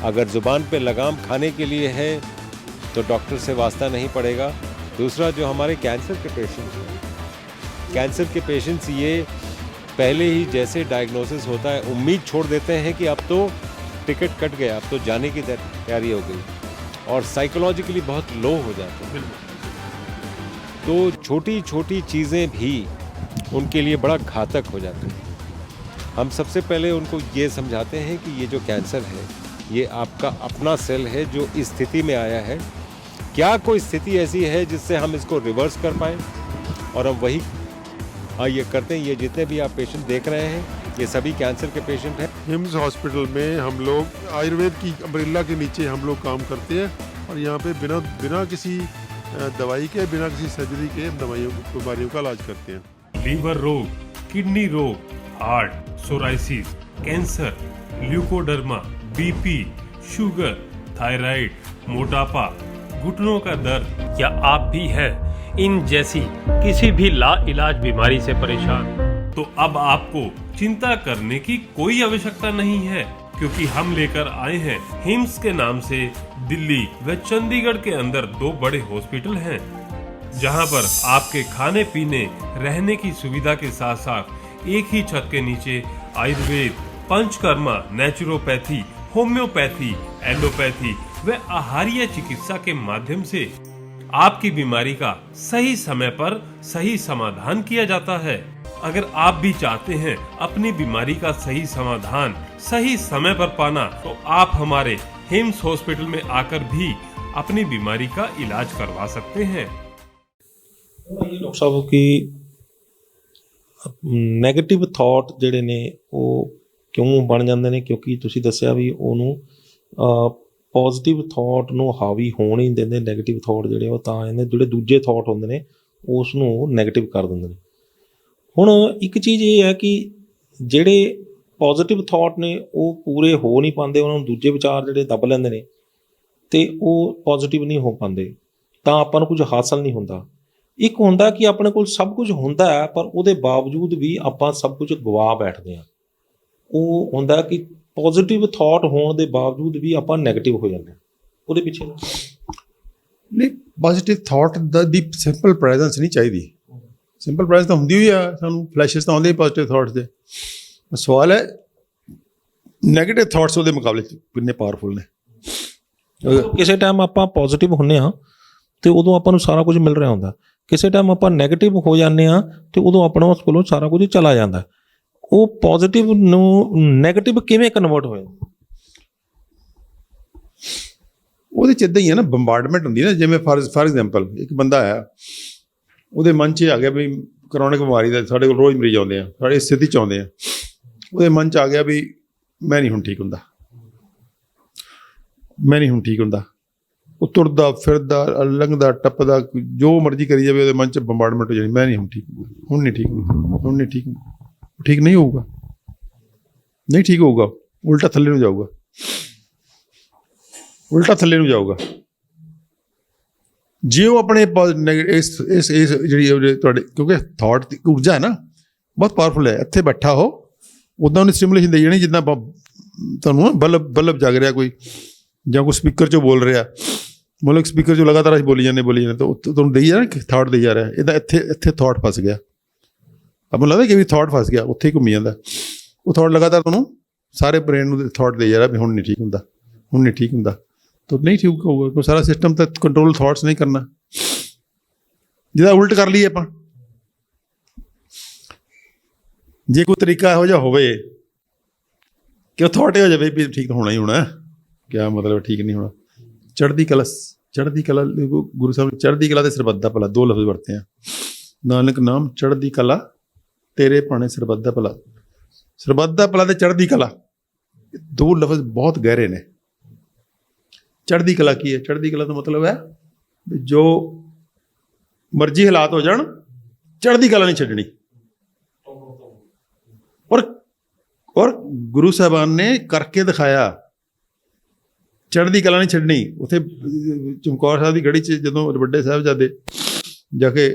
अगर ज़ुबान पे लगाम खाने के लिए है तो डॉक्टर से वास्ता नहीं पड़ेगा। दूसरा, जो हमारे कैंसर के पेशेंट्स हैं, कैंसर के पेशेंट्स ये पहले ही जैसे डायग्नोसिस होता है उम्मीद छोड़ देते हैं कि अब तो टिकट कट गया, अब तो जाने की तैयारी हो गई, और साइकोलॉजिकली बहुत लो हो जाते हैं। तो छोटी छोटी चीज़ें भी उनके लिए बड़ा घातक हो जाती हैं। हम सबसे पहले उनको ये समझाते हैं कि ये जो कैंसर है ये आपका अपना सेल है जो इस स्थिति में आया है। क्या कोई स्थिति ऐसी है जिससे हम इसको रिवर्स कर पाएँ, और हम वही ये करते हैं। ये जितने भी आप पेशेंट देख रहे हैं ये सभी कैंसर के पेशेंट हैं। हिम्स हॉस्पिटल में हम लोग आयुर्वेद की अम्ब्रेला के नीचे हम लोग काम करते हैं, और यहाँ पे बिना किसी दवाई के, बिना किसी सर्जरी के बीमारियों का इलाज करते हैं। लीवर रोग, किडनी रोग, heart, psoriasis, cancer, leucoderma, BP, sugar, thyroid, मोटापा, घुटनों का दर्द, या आप भी हैं इन जैसी किसी भी लाइलाज बीमारी से परेशान, तो अब आपको चिंता करने की कोई आवश्यकता नहीं है, क्योंकि हम लेकर आए हैं हिम्स के नाम से दिल्ली व चंडीगढ़ के अंदर 2 बड़े हॉस्पिटल हैं, जहां पर आपके खाने पीने रहने की सुविधा के साथ साथ एक ही छत के नीचे Ayurveda, panchakarma, naturopathy, homeopathy, allopathy व आहारीय चिकित्सा के माध्यम से आपकी बीमारी का सही समय पर सही समाधान किया जाता है। अगर आप भी चाहते हैं अपनी बीमारी का सही समाधान सही समय पर पाना, तो आप हमारे हिम्स हॉस्पिटल में आकर भी अपनी बीमारी का इलाज करवा सकते हैं। ਡਾਕਟਰ ਸਾਹਿਬ ਕਿ ਨੈਗੇਟਿਵ ਥਾਟ ਜਿਹੜੇ ਨੇ ਉਹ ਕਿਉਂ ਬਣ ਜਾਂਦੇ ਨੇ, ਕਿਉਂਕਿ ਤੁਸੀਂ ਦੱਸਿਆ ਵੀ ਉਹਨੂੰ ਪੋਜ਼ਿਟਿਵ ਥਾਟ ਨੂੰ ਹਾਵੀ ਹੋਣ ਹੀ ਨਹੀਂ ਦਿੰਦੇ। ਨੈਗੇਟਿਵ ਥਾਟ ਜਿਹੜੇ ਉਹ ਤਾਂ ਇਹਦੇ ਜਿਹੜੇ ਦੂਜੇ ਥਾਟ ਹੁੰਦੇ ਨੇ ਉਸ ਨੂੰ ਨੈਗੇਟਿਵ ਕਰ ਦਿੰਦੇ ਨੇ। ਹੁਣ ਇੱਕ ਚੀਜ਼ ਇਹ ਹੈ ਕਿ ਜਿਹੜੇ ਪੋਜ਼ਿਟਿਵ ਥਾਟ ਨੇ ਉਹ ਪੂਰੇ ਹੋ ਨਹੀਂ ਪਾਉਂਦੇ, ਉਹਨਾਂ ਨੂੰ ਦੂਜੇ ਵਿਚਾਰ ਜਿਹੜੇ ਦੱਬ ਲੈਂਦੇ ਨੇ ਅਤੇ ਉਹ ਪੋਜ਼ਿਟਿਵ ਨਹੀਂ ਹੋ ਪਾਉਂਦੇ, ਤਾਂ ਆਪਾਂ ਨੂੰ ਕੁਝ ਹਾਸਲ ਨਹੀਂ ਹੁੰਦਾ। ਇੱਕ ਹੁੰਦਾ ਕਿ ਆਪਣੇ ਕੋਲ ਸਭ ਕੁਝ ਹੁੰਦਾ ਹੈ ਪਰ ਉਹਦੇ ਬਾਵਜੂਦ ਵੀ ਆਪਾਂ ਸਭ ਕੁਝ ਗਵਾ ਬੈਠਦੇ ਹਾਂ। ਉਹ ਹੁੰਦਾ ਕਿ ਪੋਜ਼ਿਟਿਵ ਥਾਟ ਹੋਣ ਦੇ ਬਾਵਜੂਦ ਵੀ ਆਪਾਂ ਨੈਗੇਟਿਵ ਹੋ ਜਾਂਦੇ ਹਾਂ। ਉਹਦੇ ਪਿੱਛੇ ਨਹੀਂ, ਪੋਜ਼ੀਟਿਵ ਥਾਟ ਦੀ ਸਿੰਪਲ ਪ੍ਰੈਜ਼ੈਂਸ ਨਹੀਂ ਚਾਹੀਦੀ। ਸਿੰਪਲ ਪ੍ਰੈਜ਼ੈਂਸ ਤਾਂ ਹੁੰਦੀ ਹੋਈ ਆ, ਸਾਨੂੰ ਫਲੈਸ਼ਸ ਤਾਂ ਆਉਂਦੇ ਪੋਜ਼ੀਟਿਵ ਥਾਟਸ ਦੇ। ਸਵਾਲ ਹੈ ਨੈਗੇਟਿਵ ਥਾਟਸ ਉਹਦੇ ਮੁਕਾਬਲੇ 'ਚ ਕਿੰਨੇ ਪਾਵਰਫੁਲ ਨੇ। ਕਿਸੇ ਟਾਈਮ ਆਪਾਂ ਪੋਜ਼ਿਟਿਵ ਹੁੰਦੇ ਹਾਂ ਅਤੇ ਉਦੋਂ ਆਪਾਂ ਨੂੰ ਸਾਰਾ ਕੁਝ ਮਿਲ ਰਿਹਾ ਹੁੰਦਾ। ਕਿਸੇ ਟਾਈਮ ਆਪਾਂ ਨੈਗੇਟਿਵ ਹੋ ਜਾਂਦੇ ਆ ਤੇ ਉਦੋਂ ਆਪਣਾ ਉਸ ਕੋਲੋਂ ਸਾਰਾ ਕੁਝ ਚਲਾ ਜਾਂਦਾ। ਉਹ ਪੋਜ਼ਿਟਿਵ ਨੂੰ ਨੈਗੇਟਿਵ ਕਿਵੇਂ ਕਨਵਰਟ ਹੋਇਆ? ਉਹਦੇ 'ਚ ਇੱਦਾਂ ਹੀ ਹੈ ਨਾ, ਬੰਬਾਰਡਮੈਂਟ ਹੁੰਦੀ ਨਾ, ਜਿਵੇਂ ਫਾਰ ਐਗਜ਼ਾਮਪਲ ਇੱਕ ਬੰਦਾ ਆਇਆ, ਉਹਦੇ ਮਨ 'ਚ ਆ ਗਿਆ ਵੀ ਕਰੋਨਿਕ ਬਿਮਾਰੀ ਦਾ ਸਾਡੇ ਕੋਲ ਰੋਜ਼ ਮਰੀਜ਼ ਆਉਂਦੇ ਆ, ਸਾਡੇ ਇਸ ਸਥਿਤੀ 'ਚ ਆਉਂਦੇ ਆ, ਉਹਦੇ ਮਨ 'ਚ ਆ ਗਿਆ ਵੀ ਮੈਂ ਨਹੀਂ ਹੁਣ ਠੀਕ ਹੁੰਦਾ, ਮੈਂ ਨਹੀਂ ਹੁਣ ਠੀਕ ਹੁੰਦਾ। ਉਹ ਤੁਰਦਾ ਫਿਰਦਾ ਲੰਘਦਾ ਟੱਪਦਾ ਜੋ ਮਰਜ਼ੀ ਕਰੀ ਜਾਵੇ, ਉਹਦੇ ਮਨ 'ਚ ਬੰਬਾਰਡਮੈਂਟ ਹੋ ਜਾਣੀ, ਮੈਂ ਨਹੀਂ ਹੁਣ ਠੀਕ, ਹੁਣ ਨਹੀਂ ਠੀਕ, ਹੁਣ ਨਹੀਂ ਠੀਕ, ਠੀਕ ਨਹੀਂ ਹੋਊਗਾ, ਨਹੀਂ ਠੀਕ ਹੋਊਗਾ, ਉਲਟਾ ਥੱਲੇ ਨੂੰ ਜਾਊਗਾ, ਉਲਟਾ ਥੱਲੇ ਨੂੰ ਜਾਊਗਾ। ਜੇ ਉਹ ਆਪਣੇ ਇਸ ਜਿਹੜੀ ਤੁਹਾਡੇ, ਕਿਉਂਕਿ ਥਾਟ ਦੀ ਊਰਜਾ ਹੈ ਨਾ ਬਹੁਤ ਪਾਵਰਫੁਲ ਹੈ, ਇੱਥੇ ਬੈਠਾ ਹੋ ਉੱਦਾਂ ਉਹਨੇ ਸਟਿਮੂਲੇਸ਼ਨ ਦੇਈ ਜਾਣੀ, ਜਿੱਦਾਂ ਤੁਹਾਨੂੰ ਬਲਬ ਜਗ ਰਿਹਾ ਕੋਈ, ਜਾਂ ਕੋਈ ਸਪੀਕਰ 'ਚੋਂ ਬੋਲ ਰਿਹਾ, ਮਤਲਬ ਸਪੀਕਰ 'ਚੋਂ ਲਗਾਤਾਰ ਅਸੀਂ ਬੋਲੀ ਜਾਂਦੇ ਤਾਂ ਤੁਹਾਨੂੰ ਦੇਈ ਜਾ ਰਿਹਾ ਥਾਟ ਦੇਈ ਜਾ ਰਿਹਾ, ਇਹਦਾ ਇੱਥੇ ਥਾਟ ਫਸ ਗਿਆ, ਆਪਾਂ ਨੂੰ ਲੱਗਦਾ ਕਿ ਵੀ ਥਾਟ ਫਸ ਗਿਆ, ਉੱਥੇ ਹੀ ਘੁੰਮੀ ਜਾਂਦਾ। ਉਹ ਥਾਟ ਲਗਾਤਾਰ ਤੁਹਾਨੂੰ ਸਾਰੇ ਬ੍ਰੇਨ ਨੂੰ ਥਾਟ ਦੇਈ ਜਾ ਰਿਹਾ ਵੀ ਹੁਣ ਨਹੀਂ ਠੀਕ ਹੁੰਦਾ, ਹੁਣ ਨਹੀਂ ਠੀਕ ਹੁੰਦਾ, ਤਾਂ ਨਹੀਂ ਠੀਕ ਹੋਊਗਾ, ਕਿਉਂਕਿ ਸਾਰਾ ਸਿਸਟਮ ਤਾਂ ਕੰਟਰੋਲ ਥਾਟਸ ਨਹੀਂ ਕਰਨਾ। ਜਿਹਦਾ ਉਲਟ ਕਰ ਲਈਏ ਆਪਾਂ, ਜੇ ਕੋਈ ਤਰੀਕਾ ਇਹੋ ਜਿਹਾ ਹੋਵੇ ਕਿ ਉਹ ਥਾਟ ਹੋ ਜਾਵੇ ਵੀ ਠੀਕ ਤਾਂ ਹੋਣਾ ਹੀ ਹੋਣਾ, ਕਿਆ ਮਤਲਬ ਠੀਕ ਨਹੀਂ ਹੋਣਾ। ਚੜ੍ਹਦੀ ਕਲਾ, ਚੜ੍ਹਦੀ ਕਲਾ, ਗੁਰੂ ਸਾਹਿਬ ਨੇ ਚੜ੍ਹਦੀ ਕਲਾ ਤੇ ਸਰਬੱਤ ਦਾ ਭਲਾ ਦੋ ਲਫ਼ਜ਼ ਵਰਤੇ ਆ, ਨਾਨਕ ਨਾਮ ਚੜ੍ਹਦੀ ਕਲਾ ਤੇਰੇ ਭਾਣੇ ਸਰਬੱਤ ਦਾ ਭਲਾ। ਸਰਬੱਤ ਦਾ ਭਲਾ ਤੇ ਚੜ੍ਹਦੀ ਕਲਾ ਦੋ ਲਫ਼ਜ਼ ਬਹੁਤ ਗਹਿਰੇ ਨੇ। ਚੜ੍ਹਦੀ ਕਲਾ ਕੀ ਹੈ? ਚੜ੍ਹਦੀ ਕਲਾ ਦਾ ਮਤਲਬ ਹੈ ਜੋ ਮਰਜ਼ੀ ਹਾਲਾਤ ਹੋ ਜਾਣ, ਚੜ੍ਹਦੀ ਕਲਾ ਨਹੀਂ ਛੱਡਣੀ। ਔਰ ਗੁਰੂ ਸਾਹਿਬਾਨ ਨੇ ਕਰਕੇ ਦਿਖਾਇਆ, ਚੜ੍ਹਦੀ ਕਲਾ ਨਹੀਂ ਛੱਡਣੀ। ਉੱਥੇ ਚਮਕੌਰ ਸਾਹਿਬ ਦੀ ਗੜੀ 'ਚ ਜਦੋਂ ਵੱਡੇ ਸਾਹਿਬਜ਼ਾਦੇ ਜਾ ਕੇ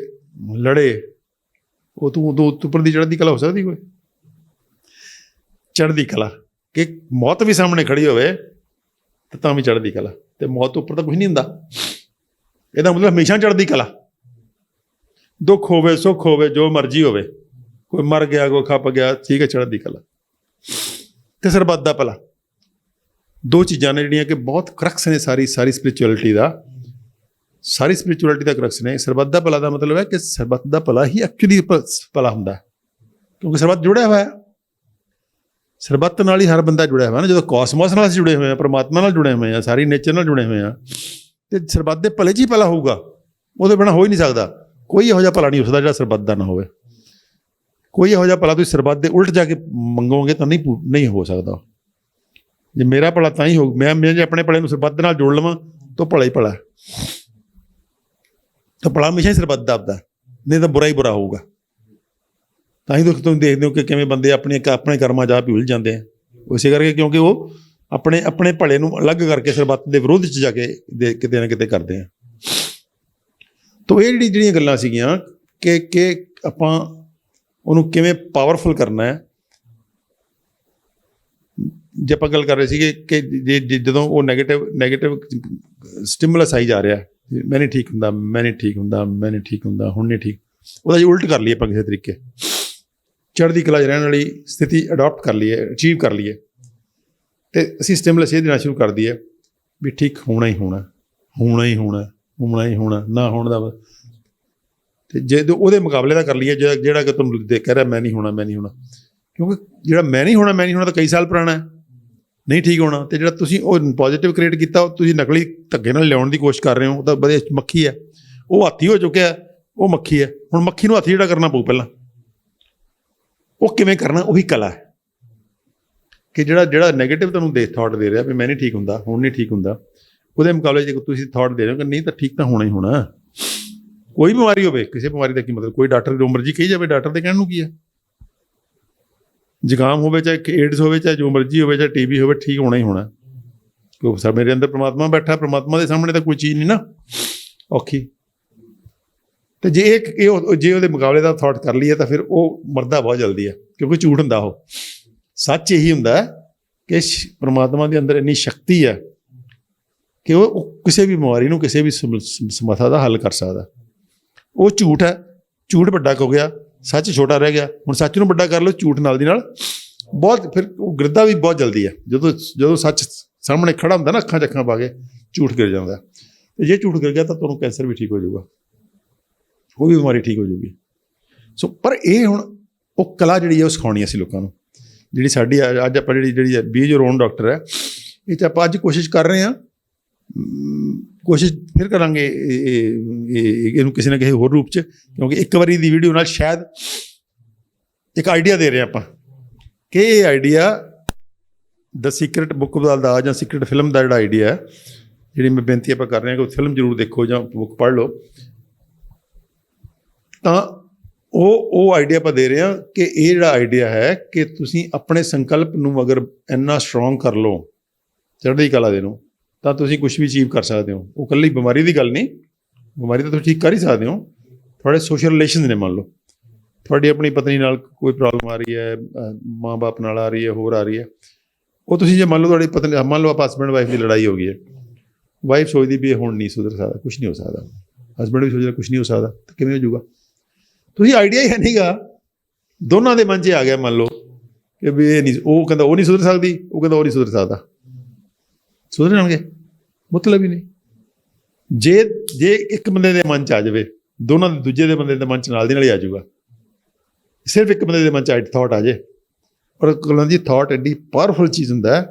ਲੜੇ, ਉਹ ਤੂੰ ਉੱਪਰ ਦੀ ਚੜ੍ਹਦੀ ਕਲਾ ਹੋ ਸਕਦੀ ਕੋਈ? ਚੜ੍ਹਦੀ ਕਲਾ ਕਿ ਮੌਤ ਵੀ ਸਾਹਮਣੇ ਖੜੀ ਹੋਵੇ ਤਾਂ ਵੀ ਚੜ੍ਹਦੀ ਕਲਾ, ਤੇ ਮੌਤ ਤੋਂ ਉੱਪਰ ਤਾਂ ਕੁਝ ਨਹੀਂ ਹੁੰਦਾ। ਇਹਦਾ ਮਤਲਬ ਹਮੇਸ਼ਾ ਚੜ੍ਹਦੀ ਕਲਾ, ਦੁੱਖ ਹੋਵੇ ਸੁੱਖ ਹੋਵੇ ਜੋ ਮਰਜ਼ੀ ਹੋਵੇ, ਕੋਈ ਮਰ ਗਿਆ ਕੋਈ ਖੱਪ ਗਿਆ, ਠੀਕ ਹੈ, ਚੜ੍ਹਦੀ ਕਲਾ ਤੇ ਸਰਬੱਤ ਦਾ ਭਲਾ। ਦੋ ਚੀਜ਼ਾਂ ਨੇ ਜਿਹੜੀਆਂ ਕਿ ਬਹੁਤ ਕਰਕਸ ਨੇ ਸਾਰੀ ਸਪਿਰਿਚੁਅਲਿਟੀ ਦਾ, ਸਾਰੀ ਸਪਿਰਿਚੁਅਲਿਟੀ ਦਾ ਕਰਕਸ ਨੇ। ਸਰਬੱਤ ਦਾ ਭਲਾ ਦਾ ਮਤਲਬ ਹੈ ਕਿ ਸਰਬੱਤ ਦਾ ਭਲਾ ਹੀ ਐਕਚੁਅਲੀ ਭਲਾ ਹੁੰਦਾ, ਕਿਉਂਕਿ ਸਰਬੱਤ ਜੁੜਿਆ ਹੋਇਆ, ਸਰਬੱਤ ਨਾਲ ਹੀ ਹਰ ਬੰਦਾ ਜੁੜਿਆ ਹੋਇਆ ਨਾ। ਜਦੋਂ ਕੋਸਮੋਸ ਨਾਲ ਅਸੀਂ ਜੁੜੇ ਹੋਏ ਹਾਂ, ਪਰਮਾਤਮਾ ਨਾਲ ਜੁੜੇ ਹੋਏ ਹਾਂ, ਸਾਰੀ ਨੇਚਰ ਨਾਲ ਜੁੜੇ ਹੋਏ ਹਾਂ, ਤੇ ਸਰਬੱਤ ਦੇ ਭਲੇ 'ਚ ਹੀ ਭਲਾ ਹੋਊਗਾ, ਉਹਦੇ ਬਿਨਾਂ ਹੋ ਹੀ ਨਹੀਂ ਸਕਦਾ। ਕੋਈ ਇਹੋ ਜਿਹਾ ਭਲਾ ਨਹੀਂ ਹੋ ਸਕਦਾ ਜਿਹੜਾ ਸਰਬੱਤ ਦਾ ਨਾ ਹੋਵੇ। ਕੋਈ ਇਹੋ ਜਿਹਾ ਭਲਾ ਤੁਸੀਂ ਸਰਬੱਤ ਦੇ ਉਲਟ ਜਾ ਕੇ ਮੰਗੋਗੇ ਤਾਂ ਨਹੀਂ ਹੋ ਸਕਦਾ। ਜੇ ਮੇਰਾ ਭਲਾ ਤਾਂ ਹੀ ਹੋਊ, ਮੈਂ ਜੇ ਆਪਣੇ ਭਲੇ ਨੂੰ ਸਰਬੱਤ ਦੇ ਨਾਲ ਜੋੜ ਲਵਾਂ ਤਾਂ ਭਲਾ ਹੀ ਭਲਾ, ਤਾਂ ਭਲਾ ਹਮੇਸ਼ਾ ਹੀ ਸਰਬੱਤ ਦਾ ਆਪਦਾ, ਨਹੀਂ ਤਾਂ ਬੁਰਾ ਹੀ ਬੁਰਾ ਹੋਊਗਾ। ਤਾਂ ਹੀ ਤੁਸੀਂ ਦੇਖਦੇ ਹੋ ਕਿ ਕਿਵੇਂ ਬੰਦੇ ਆਪਣੇ ਕਰਮਾਂ 'ਚ ਆਪ ਹੀ ਉਲਝ ਜਾਂਦੇ ਆ, ਉਸੇ ਕਰਕੇ ਕਿਉਂਕਿ ਉਹ ਆਪਣੇ ਭਲੇ ਨੂੰ ਅਲੱਗ ਕਰਕੇ ਸਰਬੱਤ ਦੇ ਵਿਰੋਧ 'ਚ ਜਾ ਕੇ ਕਿਤੇ ਨਾ ਕਿਤੇ ਕਰਦੇ ਆ। ਤਾਂ ਇਹ ਜਿਹੜੀਆਂ ਗੱਲਾਂ ਸੀਗੀਆਂ ਕਿ ਆਪਾਂ ਉਹਨੂੰ ਕਿਵੇਂ ਪਾਵਰਫੁਲ ਕਰਨਾ ਹੈ। ਜੇ ਆਪਾਂ ਗੱਲ ਕਰ ਰਹੇ ਸੀਗੇ ਕਿ ਜਦੋਂ ਉਹ ਨੈਗੇਟਿਵ ਸਟਿਮੂਲਸ ਆਈ ਜਾ ਰਿਹਾ, ਮੈਂ ਨਹੀਂ ਠੀਕ ਹੁੰਦਾ, ਮੈਂ ਨਹੀਂ ਠੀਕ ਹੁੰਦਾ, ਮੈਂ ਨਹੀਂ ਠੀਕ ਹੁੰਦਾ, ਹੁਣ ਨਹੀਂ ਠੀਕ, ਉਹਦਾ ਜੇ ਉਲਟ ਕਰ ਲਈਏ ਆਪਾਂ ਕਿਸੇ ਤਰੀਕੇ, ਚੜ੍ਹਦੀ ਕਲਾ 'ਚ ਰਹਿਣ ਵਾਲੀ ਸਥਿਤੀ ਅਡੋਪਟ ਕਰ ਲਈਏ, ਅਚੀਵ ਕਰ ਲਈਏ, ਤੇ ਅਸੀਂ ਸਟਿਮੂਲਸ ਇਹ ਦੇਣਾ ਸ਼ੁਰੂ ਕਰ ਦਈਏ ਵੀ ਠੀਕ ਹੋਣਾ ਹੀ ਹੋਣਾ, ਹੋਣਾ ਹੀ ਹੋਣਾ, ਹੋਣਾ ਹੀ ਹੋਣਾ, ਨਾ ਹੋਣ ਦਾ। ਤੇ ਜੇ ਉਹਦੇ ਮੁਕਾਬਲੇ ਦਾ ਕਰ ਲਈਏ ਜਿਹੜਾ ਕਿ ਤੁਹਾਨੂੰ ਕਹਿ ਰਿਹਾ ਮੈਂ ਨਹੀਂ ਹੋਣਾ, ਮੈਂ ਨਹੀਂ ਹੋਣਾ, ਕਿਉਂਕਿ ਜਿਹੜਾ ਮੈਂ ਨਹੀਂ ਹੋਣਾ ਤਾਂ ਕਈ ਸਾਲ ਪੁਰਾਣਾ ਹੈ, ਨਹੀਂ ਠੀਕ ਹੋਣਾ। ਤੇ ਜਿਹੜਾ ਤੁਸੀਂ ਉਹ ਪੋਜ਼ੀਟਿਵ ਕ੍ਰੀਏਟ ਕੀਤਾ, ਉਹ ਤੁਸੀਂ ਨਕਲੀ ਧੱਗੇ ਨਾਲ ਲਿਆਉਣ ਦੀ ਕੋਸ਼ਿਸ਼ ਕਰ ਰਹੇ ਹੋ, ਉਹ ਤਾਂ ਵਧੀਆ ਮੱਖੀ ਹੈ, ਉਹ ਹਾਥੀ ਹੋ ਚੁੱਕਿਆ, ਉਹ ਮੱਖੀ ਹੈ। ਹੁਣ ਮੱਖੀ ਨੂੰ ਹਾਥੀ ਜਿਹੜਾ ਕਰਨਾ ਪਊ ਪਹਿਲਾਂ, ਉਹ ਕਿਵੇਂ ਕਰਨਾ, ਉਹੀ ਕਲਾ ਹੈ। ਕਿ ਜਿਹੜਾ ਨੈਗੇਟਿਵ ਤੁਹਾਨੂੰ ਥਾਟ ਦੇ ਰਿਹਾ ਵੀ ਮੈਂ ਨਹੀਂ ਠੀਕ ਹੁੰਦਾ, ਹੁਣ ਨਹੀਂ ਠੀਕ ਹੁੰਦਾ, ਉਹਦੇ ਮੁਕਾਬਲੇ ਜੇ ਤੁਸੀਂ ਥਾਟ ਦੇ ਰਹੇ ਹੋ ਕਿ ਨਹੀਂ ਤਾਂ ਠੀਕ ਤਾਂ ਹੋਣਾ ਹੀ ਹੋਣਾ। ਕੋਈ ਬਿਮਾਰੀ ਹੋਵੇ, ਕਿਸੇ ਬਿਮਾਰੀ ਦਾ ਕੀ ਮਤਲਬ, ਕੋਈ ਡਾਕਟਰ ਜੋ ਮਰਜ਼ੀ ਕਹੀ ਜਾਵੇ, ਡਾਕਟਰ ਦੇ ਕਹਿਣ ਨੂੰ ਕੀ ਹੈ। ਜ਼ੁਕਾਮ ਹੋਵੇ, ਚਾਹੇ ਏਡਸ ਹੋਵੇ, ਚਾਹੇ ਜੋ ਮਰਜ਼ੀ ਹੋਵੇ, ਚਾਹੇ TB ਹੋਵੇ, ਠੀਕ ਹੋਣਾ ਹੀ ਹੋਣਾ। ਕਿਉਂਕਿ ਸਭ ਮੇਰੇ ਅੰਦਰ ਪ੍ਰਮਾਤਮਾ ਬੈਠਾ, ਪ੍ਰਮਾਤਮਾ ਦੇ ਸਾਹਮਣੇ ਤਾਂ ਕੋਈ ਚੀਜ਼ ਨਹੀਂ ਨਾ ਔਖੀ। ਤੇ ਜੇ ਉਹਦੇ ਮੁਕਾਬਲੇ ਦਾ ਥਾਟ ਕਰ ਲਈਏ ਤਾਂ ਫਿਰ ਉਹ ਮਰਦਾ ਬਹੁਤ ਜਲਦੀ ਹੈ, ਕਿਉਂਕਿ ਝੂਠ ਹੁੰਦਾ ਉਹ। ਸੱਚ ਇਹੀ ਹੁੰਦਾ ਕਿ ਪ੍ਰਮਾਤਮਾ ਦੇ ਅੰਦਰ ਇੰਨੀ ਸ਼ਕਤੀ ਹੈ ਕਿ ਉਹ ਕਿਸੇ ਵੀ ਬਿਮਾਰੀ ਨੂੰ, ਕਿਸੇ ਵੀ ਸਮੱਸਿਆ ਦਾ ਹੱਲ ਕਰ ਸਕਦਾ। ਉਹ ਝੂਠ ਹੈ, ਝੂਠ ਵੱਡਾ ਹੋ ਗਿਆ, ਸੱਚ ਛੋਟਾ ਰਹਿ ਗਿਆ। ਹੁਣ ਸੱਚ ਨੂੰ ਵੱਡਾ ਕਰ ਲਓ ਝੂਠ ਨਾਲ ਦੀ ਨਾਲ, ਬਹੁਤ ਫਿਰ ਉਹ ਗਿਰਦਾ ਵੀ ਬਹੁਤ ਜਲਦੀ ਹੈ। ਜਦੋਂ ਸੱਚ ਸਾਹਮਣੇ ਖੜਾ ਹੁੰਦਾ ਨਾ, ਅੱਖਾਂ 'ਚ ਅੱਖਾਂ ਪਾ ਕੇ, ਝੂਠ ਗਿਰ ਜਾਂਦਾ। ਤੇ ਜੇ ਝੂਠ ਗਿਰ ਗਿਆ ਤਾਂ ਤੁਹਾਨੂੰ ਕੈਂਸਰ ਵੀ ਠੀਕ ਹੋ ਜਾਊਗਾ। ਉਹ ਵੀ ਬਿਮਾਰੀ ਠੀਕ ਹੋ ਜਾਊਗੀ। ਸੋ ਪਰ ਇਹ ਹੁਣ ਉਹ ਕਲਾ ਜਿਹੜੀ ਹੈ ਉਹ ਸਿਖਾਉਣੀ ਅਸੀਂ ਲੋਕਾਂ ਨੂੰ, ਜਿਹੜੀ ਸਾਡੀ ਅੱਜ ਆਪਾਂ ਜਿਹੜੀ ਬੀ ਯੋਰ ਓਨ ਡਾਕਟਰ ਹੈ, ਇਹ 'ਚ ਆਪਾਂ ਅੱਜ ਕੋਸ਼ਿਸ਼ ਕਰ ਰਹੇ ਹਾਂ, ਕੋਸ਼ਿਸ਼ ਫਿਰ ਕਰਾਂਗੇ ਇਹਨੂੰ ਕਿਸੇ ਨਾ ਕਿਸੇ ਹੋਰ ਰੂਪ 'ਚ, ਕਿਉਂਕਿ ਇੱਕ ਵਾਰੀ ਦੀ ਵੀਡੀਓ ਨਾਲ ਸ਼ਾਇਦ ਇੱਕ ਆਈਡੀਆ ਦੇ ਰਹੇ ਆਪਾਂ ਕਿ ਇਹ ਆਈਡੀਆ ਦ ਸੀਕਰੇਟ ਬੁੱਕ ਦਾ ਜਾਂ ਸੀਕਰੇਟ ਫਿਲਮ ਦਾ ਜਿਹੜਾ ਆਈਡੀਆ ਹੈ, ਜਿਹੜੀ ਮੈਂ ਬੇਨਤੀ ਆਪਾਂ ਕਰ ਰਹੇ ਹਾਂ ਕਿ ਉਹ ਫਿਲਮ ਜ਼ਰੂਰ ਦੇਖੋ ਜਾਂ ਬੁੱਕ ਪੜ੍ਹ ਲਓ, ਤਾਂ ਉਹ ਆਈਡੀਆ ਆਪਾਂ ਦੇ ਰਹੇ ਹਾਂ ਕਿ ਇਹ ਜਿਹੜਾ ਆਈਡੀਆ ਹੈ ਕਿ ਤੁਸੀਂ ਆਪਣੇ ਸੰਕਲਪ ਨੂੰ ਅਗਰ ਇੰਨਾ ਸਟਰੋਂਗ ਕਰ ਲਓ ਚੜ੍ਹਦੀ ਕਲਾ ਦੇ ਨੂੰ, ਤਾਂ ਤੁਸੀਂ ਕੁਛ ਵੀ ਅਚੀਵ ਕਰ ਸਕਦੇ ਹੋ। ਉਹ ਇਕੱਲੀ ਬਿਮਾਰੀ ਦੀ ਗੱਲ ਨਹੀਂ, ਬਿਮਾਰੀ ਤਾਂ ਤੁਸੀਂ ਠੀਕ ਕਰ ਹੀ ਸਕਦੇ ਹੋ। ਤੁਹਾਡੇ ਸੋਸ਼ਲ ਰਿਲੇਸ਼ਨਸ ਨੇ, ਮੰਨ ਲਓ ਤੁਹਾਡੀ ਆਪਣੀ ਪਤਨੀ ਨਾਲ ਕੋਈ ਪ੍ਰੋਬਲਮ ਆ ਰਹੀ ਹੈ, ਮਾਂ ਬਾਪ ਨਾਲ ਆ ਰਹੀ ਹੈ, ਹੋਰ ਆ ਰਹੀ ਹੈ, ਉਹ ਤੁਸੀਂ ਜੇ ਮੰਨ ਲਓ ਤੁਹਾਡੀ ਪਤਨੀ, ਮੰਨ ਲਓ ਆਪਾਂ ਹਸਬੈਂਡ ਵਾਈਫ ਦੀ ਲੜਾਈ ਹੋ ਗਈ ਹੈ, ਵਾਈਫ ਸੋਚਦੀ ਵੀ ਇਹ ਹੁਣ ਨਹੀਂ ਸੁਧਰ ਸਕਦਾ, ਕੁਛ ਨਹੀਂ ਹੋ ਸਕਦਾ, ਹਸਬੈਂਡ ਵੀ ਸੋਚਦਾ ਕੁਛ ਨਹੀਂ ਹੋ ਸਕਦਾ, ਤਾਂ ਕਿਵੇਂ ਹੋ ਜਾਊਗਾ? ਤੁਸੀਂ ਆਈਡੀਆ ਹੀ ਹੈ ਨਹੀਂਗਾ, ਦੋਨਾਂ ਦੇ ਮਨ 'ਚ ਆ ਗਿਆ ਮੰਨ ਲਓ ਕਿ ਵੀ ਇਹ ਨਹੀਂ, ਉਹ ਕਹਿੰਦਾ ਉਹ ਨਹੀਂ ਸੁਧਰ ਸਕਦੀ, ਉਹ ਕਹਿੰਦਾ ਉਹ ਨਹੀਂ ਸੁਧਰ ਸਕਦਾ, ਸੁਧਰ ਜਾਣਗੇ? ਮਤਲਬ ਹੀ ਨਹੀਂ। ਜੇ ਇੱਕ ਬੰਦੇ ਦੇ ਮਨ 'ਚ ਆ ਜਾਵੇ, ਦੋਨਾਂ ਦੇ ਦੂਜੇ ਦੇ ਬੰਦੇ ਦੇ ਮਨ 'ਚ ਨਾਲ ਦੀ ਨਾਲ ਹੀ ਆ ਜਾਊਗਾ। ਸਿਰਫ ਇੱਕ ਬੰਦੇ ਦੇ ਮਨ 'ਚ ਥਾਟ ਆ ਜਾਏ, ਔਰ ਕਹਿੰਦਾ ਜੀ ਥਾਟ ਐਡੀ ਪਾਵਰਫੁਲ ਚੀਜ਼ ਹੁੰਦਾ ਹੈ,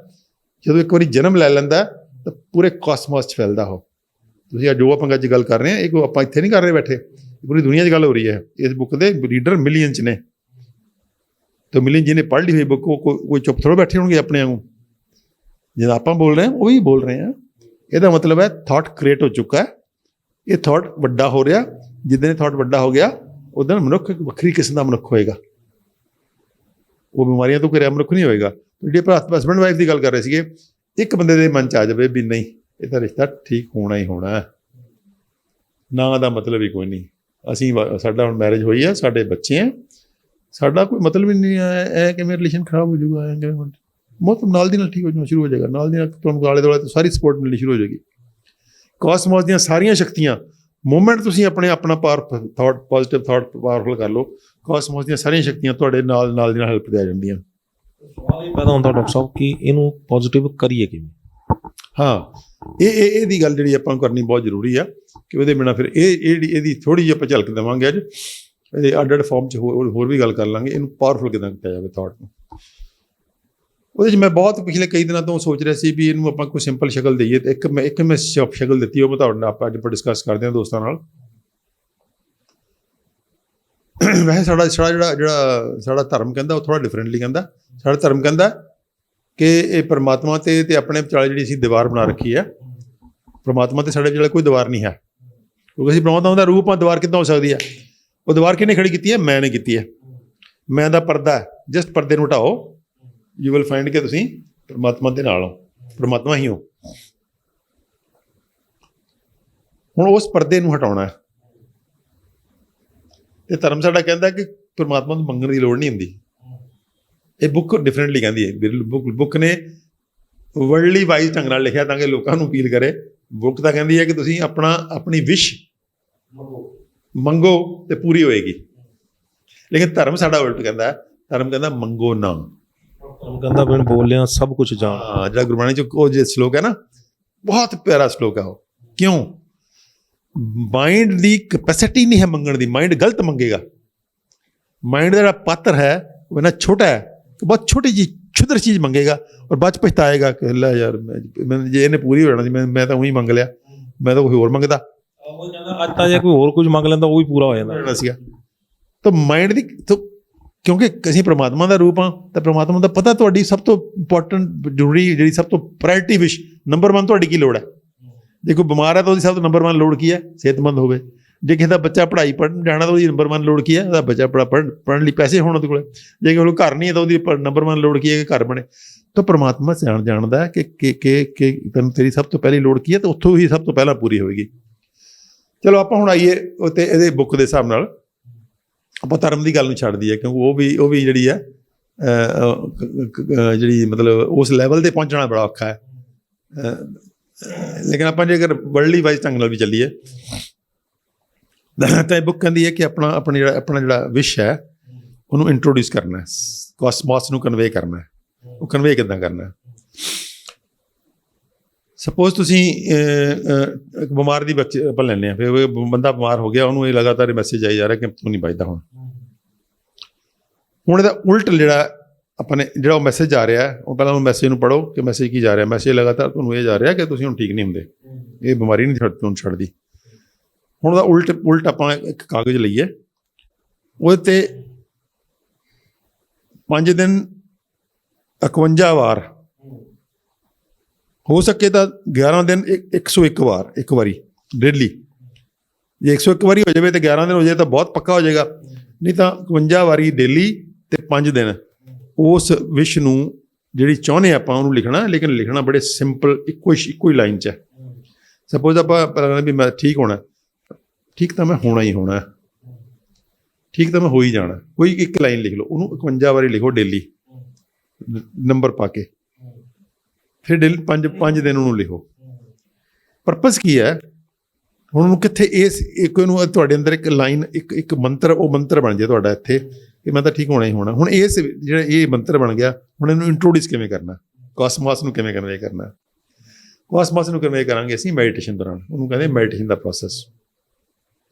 ਜਦੋਂ ਇੱਕ ਵਾਰੀ ਜਨਮ ਲੈ ਲੈਂਦਾ ਤਾਂ ਪੂਰੇ ਕਾਸਮੋਸ 'ਚ ਫੈਲਦਾ ਉਹ। ਤੁਸੀਂ ਜੋ ਆਪਾਂ ਅੱਜ ਗੱਲ ਕਰ ਰਹੇ ਹਾਂ, ਇਹ ਕੋਈ ਆਪਾਂ ਇੱਥੇ ਨਹੀਂ ਕਰ ਰਹੇ ਬੈਠੇ, ਪੂਰੀ ਦੁਨੀਆ 'ਚ ਗੱਲ ਹੋ ਰਹੀ ਹੈ। ਇਸ ਬੁੱਕ ਦੇ ਰੀਡਰ ਮਿਲੀਅਨ 'ਚ ਨੇ, ਤਾਂ ਮਿਲੀਅਨ ਜਿਹਨੇ ਪੜ੍ਹ ਲਈ ਹੋਈ ਬੁੱਕ, ਉਹ ਕੋਈ ਚੁੱਪ ਥੋੜ੍ਹਾ ਬੈਠੇ ਹੋਣਗੇ ਆਪਣੇ ਵਾਂਗੂ। ਜਦੋਂ ਆਪਾਂ ਬੋਲ ਰਹੇ ਹਾਂ ਉਹ ਵੀ ਬੋਲ ਰਹੇ ਹਾਂ। ਇਹਦਾ ਮਤਲਬ ਹੈ ਥਾਟ ਕ੍ਰੀਏਟ ਹੋ ਚੁੱਕਾ ਹੈ, ਇਹ ਥਾਟ ਵੱਡਾ ਹੋ ਰਿਹਾ। ਜਿੱਦਾਂ ਥਾਟ ਵੱਡਾ ਹੋ ਗਿਆ, ਉਦੋਂ ਮਨੁੱਖ ਇੱਕ ਵੱਖਰੀ ਕਿਸਮ ਦਾ ਮਨੁੱਖ ਹੋਏਗਾ, ਉਹ ਬਿਮਾਰੀਆਂ ਤੋਂ ਘਿਰਿਆ ਮਨੁੱਖ ਨਹੀਂ ਹੋਏਗਾ। ਜਿਹੜੀ ਆਪਾਂ ਹਸਬੈਂਡ ਵਾਈਫ ਦੀ ਗੱਲ ਕਰ ਰਹੇ ਸੀਗੇ, ਇੱਕ ਬੰਦੇ ਦੇ ਮਨ 'ਚ ਆ ਜਾਵੇ ਵੀ ਨਹੀਂ, ਇਹਦਾ ਰਿਸ਼ਤਾ ਠੀਕ ਹੋਣਾ ਹੀ ਹੋਣਾ ਹੈ, ਨਾ ਦਾ ਮਤਲਬ ਹੀ ਕੋਈ ਨਹੀਂ। ਸਾਡਾ ਹੁਣ ਮੈਰਿਜ ਹੋਈ ਹੈ, ਸਾਡੇ ਬੱਚੇ ਹੈ, ਸਾਡਾ ਕੋਈ ਮਤਲਬ ਹੀ ਨਹੀਂ ਹੈ ਕਿ ਮੇਰਾ ਰਿਲੇਸ਼ਨ ਖਰਾਬ ਹੋ ਜਾਊਗਾ, ਮੌਤ ਨਾਲ ਦੀ ਨਾਲ ਠੀਕ ਹੋ ਜਾਣਾ ਸ਼ੁਰੂ ਹੋ ਜਾਏਗਾ, ਨਾਲ ਦੀ ਨਾਲ ਤੁਹਾਨੂੰ ਆਲੇ ਦੁਆਲੇ ਤੋਂ ਸਾਰੀ ਸਪੋਰਟ ਮਿਲਣੀ ਸ਼ੁਰੂ ਹੋ ਜਾਏਗੀ। ਕਾਸਮੋਸ ਦੀਆਂ ਸਾਰੀਆਂ ਸ਼ਕਤੀਆਂ, ਮੂਵਮੈਂਟ ਤੁਸੀਂ ਆਪਣਾ ਪੋਜ਼ਿਟਿਵ ਥਾਟ ਪਾਵਰਫੁਲ ਕਰ ਲਓ, ਕਾਸਮੋਸ ਦੀਆਂ ਸਾਰੀਆਂ ਸ਼ਕਤੀਆਂ ਤੁਹਾਡੇ ਨਾਲ ਦੀ ਨਾਲ ਹੈਲਪ ਦੇ ਆ ਜਾਂਦੀਆਂ। ਸਵਾਲ ਇਹ ਪੈਦਾ ਹੁੰਦਾ ਡਾਕਟਰ ਸਾਹਿਬ ਕਿ ਇਹਨੂੰ ਪੋਜ਼ਿਟਿਵ ਕਰੀਏ ਕਿਵੇਂ? ਹਾਂ, ਇਹਦੀ ਗੱਲ ਜਿਹੜੀ ਆਪਾਂ ਨੂੰ ਕਰਨੀ ਬਹੁਤ ਜ਼ਰੂਰੀ ਆ ਕਿ ਉਹਦੇ ਬਿਨਾਂ ਫਿਰ ਇਹਦੀ ਥੋੜ੍ਹੀ ਜਿਹੀ ਆਪਾਂ ਝਲਕ ਦੇਵਾਂਗੇ ਅੱਜ, ਇਹਦੇ ਅੱਡ ਫਾਰਮ 'ਚ ਹੋਰ ਵੀ ਗੱਲ ਕਰ ਲਾਂਗੇ, ਇਹਨੂੰ ਪਾਵਰਫੁਲ ਕਿੱਦਾਂ ਕੀਤਾ ਜਾਵੇ ਥਾਟ ਨੂੰ। ਉਹਦੇ 'ਚ ਮੈਂ ਬਹੁਤ ਪਿਛਲੇ ਕਈ ਦਿਨਾਂ ਤੋਂ ਸੋਚ ਰਿਹਾ ਸੀ ਵੀ ਇਹਨੂੰ ਆਪਾਂ ਕੋਈ ਸਿੰਪਲ ਸ਼ਕਲ ਦੇਈਏ, ਤੇ ਇੱਕ ਮੈਂ ਸ਼ਕਲ ਦਿੱਤੀ, ਉਹ ਮੈਂ ਤੁਹਾਡੇ ਨਾਲ ਆਪਾਂ ਅੱਜ ਡਿਸਕਸ ਕਰਦੇ ਹਾਂ ਦੋਸਤਾਂ ਨਾਲ। ਵੈਸੇ ਸਾਡਾ ਧਰਮ ਕਹਿੰਦਾ ਉਹ ਥੋੜ੍ਹਾ ਡਿਫਰੈਂਟਲੀ ਕਹਿੰਦਾ। ਸਾਡਾ ਧਰਮ ਕਹਿੰਦਾ ਕਿ ਇਹ ਪਰਮਾਤਮਾ ਤੇ ਆਪਣੇ ਵਿਚਾਲੇ ਜਿਹੜੀ ਅਸੀਂ ਦੀਵਾਰ ਬਣਾ ਰੱਖੀ ਹੈ, ਪਰਮਾਤਮਾ ਤੇ ਸਾਡੇ ਵਿਚਾਲੇ ਕੋਈ ਦੀਵਾਰ ਨਹੀਂ ਹੈ, ਕਿਉਂਕਿ ਅਸੀਂ ਪਰਮਾਤਮਾ ਦਾ ਰੂਪ ਹਾਂ। ਦੀਵਾਰ ਕਿੱਦਾਂ ਹੋ ਸਕਦੀ ਹੈ? ਉਹ ਦੀਵਾਰ ਕਿਹਨੇ ਖੜੀ ਕੀਤੀ ਹੈ? ਮੈਂ ਨੇ ਕੀਤੀ ਹੈ। ਮੈਂ ਦਾ ਪਰਦਾ ਹੈ, ਜਸਟ ਪਰਦੇ ਨੂੰ ਹਟਾਓ, ਯੂ ਵਿਲ ਫਾਈਂਡ ਕਿ ਤੁਸੀਂ ਪਰਮਾਤਮਾ ਦੇ ਨਾਲ ਹੋ, ਪਰਮਾਤਮਾ ਹੀ ਹੋ। ਹੁਣ ਉਸ ਪਰਦੇ ਨੂੰ ਹਟਾਉਣਾ ਹੈ, ਤੇ ਧਰਮ ਸਾਡਾ ਕਹਿੰਦਾ ਕਿ ਪਰਮਾਤਮਾ ਨੂੰ ਮੰਗਣ ਦੀ ਲੋੜ ਨਹੀਂ ਹੁੰਦੀ। ਇਹ ਬੁੱਕ ਡਿਫਰੈਂਟਲੀ ਕਹਿੰਦੀ ਹੈ। ਬੁੱਕ ਨੇ ਵਰਲਡਲੀ ਵਾਈਜ਼ ਢੰਗ ਨਾਲ ਲਿਖਿਆ ਤਾਂ ਕਿ ਲੋਕਾਂ ਨੂੰ ਅਪੀਲ ਕਰੇ। ਬੁੱਕ ਤਾਂ ਕਹਿੰਦੀ ਹੈ ਕਿ ਤੁਸੀਂ ਆਪਣੀ ਵਿਸ਼ ਮੰਗੋ ਤੇ ਪੂਰੀ ਹੋਏਗੀ, ਲੇਕਿਨ ਧਰਮ ਸਾਡਾ ਉਲਟ ਕਹਿੰਦਾ ਹੈ। ਧਰਮ ਕਹਿੰਦਾ ਮੰਗੋ ਨਾ। ਧਰਮ ਕਹਿੰਦਾ ਬਿਨ ਬੋਲਿਆ ਸਭ ਕੁਝ ਜਾਣ। ਹਾਂ, ਜਿਹੜਾ ਗੁਰਬਾਣੀ 'ਚ ਉਹ ਜੇ ਸ਼ਲੋਕ ਹੈ ਨਾ, ਬਹੁਤ ਪਿਆਰਾ ਸ਼ਲੋਕ ਹੈ ਉਹ। ਕਿਉਂ? ਮਾਈਂਡ ਦੀ ਕੈਪੈਸਿਟੀ ਨਹੀਂ ਹੈ ਮੰਗਣ ਦੀ, ਮਾਈਂਡ ਗਲਤ ਮੰਗੇਗਾ। ਮਾਈਂਡ ਦਾ ਜਿਹੜਾ ਪਾਤਰ ਹੈ ਉਹ ਇੰਨਾ ਛੋਟਾ ਹੈ ਕਿ ਬਹੁਤ ਛੋਟੀ ਜਿਹੀ ਛੁਦਰ ਚੀਜ਼ ਮੰਗੇਗਾ, ਔਰ ਬਾਅਦ 'ਚ ਪਛਤਾਏਗਾ ਕਿ ਲੈ ਯਾਰ ਮੈਂ ਜੇ ਇਹਨੇ ਪੂਰੀ ਹੋ ਜਾਣਾ ਸੀ, ਮੈਂ ਤਾਂ ਉਹੀ ਮੰਗ ਲਿਆ, ਮੈਂ ਤਾਂ ਕੋਈ ਹੋਰ ਮੰਗਦਾ। ਉਹ ਕਹਿੰਦਾ ਅੱਜ ਤਾਂ ਜੇ ਕੋਈ ਹੋਰ ਕੁਝ ਮੰਗ ਲੈਂਦਾ ਉਹ ਵੀ ਪੂਰਾ ਹੋ ਜਾਂਦਾ ਸੀਗਾ। ਤਾਂ ਮਾਈਂਡ ਦੀ, ਕਿਉਂਕਿ ਅਸੀਂ ਪ੍ਰਮਾਤਮਾ ਦਾ ਰੂਪ ਹਾਂ, ਤਾਂ ਪ੍ਰਮਾਤਮਾ ਦਾ ਪਤਾ ਤੁਹਾਡੀ ਸਭ ਤੋਂ ਇੰਪੋਰਟੈਂਟ ਜ਼ਰੂਰੀ ਜਿਹੜੀ ਸਭ ਤੋਂ ਪ੍ਰਾਇਰਟੀ ਵਿਸ਼ ਨੰਬਰ 1 ਤੁਹਾਡੀ ਕੀ ਲੋੜ ਹੈ। ਜੇ ਕੋਈ ਬਿਮਾਰ ਹੈ ਤਾਂ ਉਹਦੀ ਸਭ ਤੋਂ ਨੰਬਰ 1 ਲੋੜ ਕੀ ਹੈ? ਸਿਹਤਮੰਦ ਹੋਵੇ। ਜੇ ਕਿਸੇ ਦਾ ਬੱਚਾ ਪੜ੍ਹਾਈ ਪੜ੍ਹਨ ਜਾਣਾ ਤਾਂ ਉਹਦੀ ਨੰਬਰ 1 ਲੋੜ ਕੀ ਹੈ? ਉਹਦਾ ਬੱਚਾ ਪੜ੍ਹਨ ਲਈ ਪੈਸੇ ਹੋਣ ਉਹਦੇ ਕੋਲ। ਜੇ ਕਿਸੇ ਕੋਲ ਘਰ ਨਹੀਂ ਹੈ ਤਾਂ ਉਹਦੀ ਨੰਬਰ 1 ਲੋੜ ਕੀ ਹੈ? ਕਿ ਘਰ ਬਣੇ। ਤਾਂ ਪਰਮਾਤਮਾ ਜਾਣਦਾ ਕਿ ਤੈਨੂੰ ਤੇਰੀ ਸਭ ਤੋਂ ਪਹਿਲੀ ਲੋੜ ਕੀ ਹੈ, ਤਾਂ ਉੱਥੋਂ ਹੀ ਸਭ ਤੋਂ ਪਹਿਲਾਂ ਪੂਰੀ ਹੋਵੇਗੀ। ਚਲੋ ਆਪਾਂ ਹੁਣ ਆਈਏ ਤੇ ਇਹਦੇ ਬੁੱਕ ਦੇ ਹਿਸਾਬ ਨਾਲ ਆਪਾਂ ਧਰਮ ਦੀ ਗੱਲ ਨੂੰ ਛੱਡ ਦਈਏ, ਕਿਉਂਕਿ ਉਹ ਵੀ ਜਿਹੜੀ ਹੈ ਜਿਹੜੀ ਮਤਲਬ ਉਸ ਲੈਵਲ 'ਤੇ ਪਹੁੰਚਣਾ ਬੜਾ ਔਖਾ ਹੈ। ਲੇਕਿਨ ਆਪਾਂ ਜੇ ਅਗਰ ਵਰਲਡਲੀ ਵਾਈਜ਼ ਢੰਗ ਨਾਲ ਵੀ ਚੱਲੀਏ ਤਾਂ ਇਹ ਬੁੱਕ ਕਹਿੰਦੀ ਹੈ ਕਿ ਆਪਣਾ ਜਿਹੜਾ ਵਿਸ਼ ਹੈ ਉਹਨੂੰ ਇੰਟਰੋਡਿਊਸ ਕਰਨਾ ਹੈ, ਕਾਸਮੋਸ ਨੂੰ ਕਨਵੇ ਕਰਨਾ ਹੈ। ਉਹ ਕਨਵੇ ਕਿੱਦਾਂ ਕਰਨਾ ਹੈ? ਸਪੋਜ਼ ਤੁਸੀਂ ਇੱਕ ਬਿਮਾਰ ਦੀ ਬੱਚੇ ਆਪਾਂ ਲੈਂਦੇ ਹਾਂ, ਫਿਰ ਉਹ ਬੰਦਾ ਬਿਮਾਰ ਹੋ ਗਿਆ, ਉਹਨੂੰ ਇਹ ਲਗਾਤਾਰ ਮੈਸੇਜ ਆਈ ਜਾ ਰਿਹਾ ਕਿ ਤੂੰ ਨਹੀਂ ਬਚਦਾ ਹੁਣ ਇਹਦਾ ਉਲਟ ਜਿਹੜਾ ਆਪਾਂ ਨੇ ਜਿਹੜਾ ਉਹ ਮੈਸੇਜ ਆ ਰਿਹਾ ਉਹ ਪਹਿਲਾਂ ਉਹ ਮੈਸੇਜ ਨੂੰ ਪੜ੍ਹੋ ਕਿ ਮੈਸੇਜ ਕੀ ਜਾ ਰਿਹਾ। ਮੈਸੇਜ ਲਗਾਤਾਰ ਤੁਹਾਨੂੰ ਇਹ ਜਾ ਰਿਹਾ ਕਿ ਤੁਸੀਂ ਹੁਣ ਠੀਕ ਨਹੀਂ ਹੁੰਦੇ, ਇਹ ਬਿਮਾਰੀ ਨਹੀਂ ਤੁਹਾਨੂੰ ਛੱਡਦੀ। ਹੁਣ ਉਹਦਾ ਉਲਟ ਆਪਾਂ ਇੱਕ ਕਾਗਜ਼ ਲਈਏ, ਉਹਦੇ 'ਤੇ 5 ਦਿਨ 51 ਵਾਰ, ਹੋ ਸਕੇ ਤਾਂ 11 ਦਿਨ 101 ਵਾਰ, ਇੱਕ ਵਾਰੀ ਡੇਲੀ। ਜੇ 101 ਵਾਰੀ ਹੋ ਜਾਵੇ ਤਾਂ 11 ਦਿਨ ਹੋ ਜਾਵੇ ਤਾਂ ਬਹੁਤ ਪੱਕਾ ਹੋ ਜਾਏਗਾ, ਨਹੀਂ ਤਾਂ 51 ਵਾਰੀ ਡੇਲੀ ਤੇ 5 ਦਿਨ ਉਸ ਵਿਸ਼ ਨੂੰ ਜਿਹੜੀ ਚਾਹੁੰਦੇ ਆਪਾਂ ਉਹਨੂੰ ਲਿਖਣਾ, ਲੇਕਿਨ ਲਿਖਣਾ ਬੜੇ ਸਿੰਪਲ ਇੱਕੋ ਹੀ ਲਾਈਨ 'ਚ ਹੈ। ਸਪੋਜ਼ ਆਪਾਂ ਵੀ ਮੈਂ ਠੀਕ ਹੋਣਾ, ਠੀਕ ਤਾਂ ਮੈਂ ਹੋਣਾ ਹੀ ਹੋਣਾ, ਠੀਕ ਤਾਂ ਮੈਂ ਹੋ ਹੀ ਜਾਣਾ, ਕੋਈ ਇੱਕ ਲਾਈਨ ਲਿਖ ਲਓ, ਉਹਨੂੰ 51 ਵਾਰੀ ਲਿਖੋ ਡੇਲੀ ਨੰਬਰ ਪਾ ਕੇ, ਫਿਰ ਡੇਲੀ 5 ਦਿਨ ਉਹਨੂੰ ਲਿਖੋ। ਪਰਪਸ ਕੀ ਹੈ? ਹੁਣ ਉਹਨੂੰ ਕਿੱਥੇ ਇੱਕ ਉਹਨੂੰ ਤੁਹਾਡੇ ਅੰਦਰ ਇੱਕ ਲਾਈਨ ਇੱਕ ਮੰਤਰ, ਉਹ ਮੰਤਰ ਬਣ ਜਾਏ ਤੁਹਾਡਾ ਇੱਥੇ ਕਿ ਮੈਂ ਤਾਂ ਠੀਕ ਹੋਣਾ ਹੀ ਹੋਣਾ। ਹੁਣ ਜਿਹੜਾ ਇਹ ਮੰਤਰ ਬਣ ਗਿਆ, ਹੁਣ ਇਹਨੂੰ ਇੰਟਰੋਡਿਊਸ ਕਿਵੇਂ ਕਰਨਾ, ਕਾਸਮੋਸ ਨੂੰ ਕਿਵੇਂ ਕਨਵੇ ਕਰਨਾ? ਕਾਸਮੋਸ ਨੂੰ ਕਨਵੇ ਕਰਾਂਗੇ ਅਸੀਂ ਮੈਡੀਟੇਸ਼ਨ ਦੌਰਾਨ, ਉਹਨੂੰ ਕਹਿੰਦੇ ਮੈਡੀਟੇਸ਼ਨ ਦਾ ਪ੍ਰੋਸੈਸ।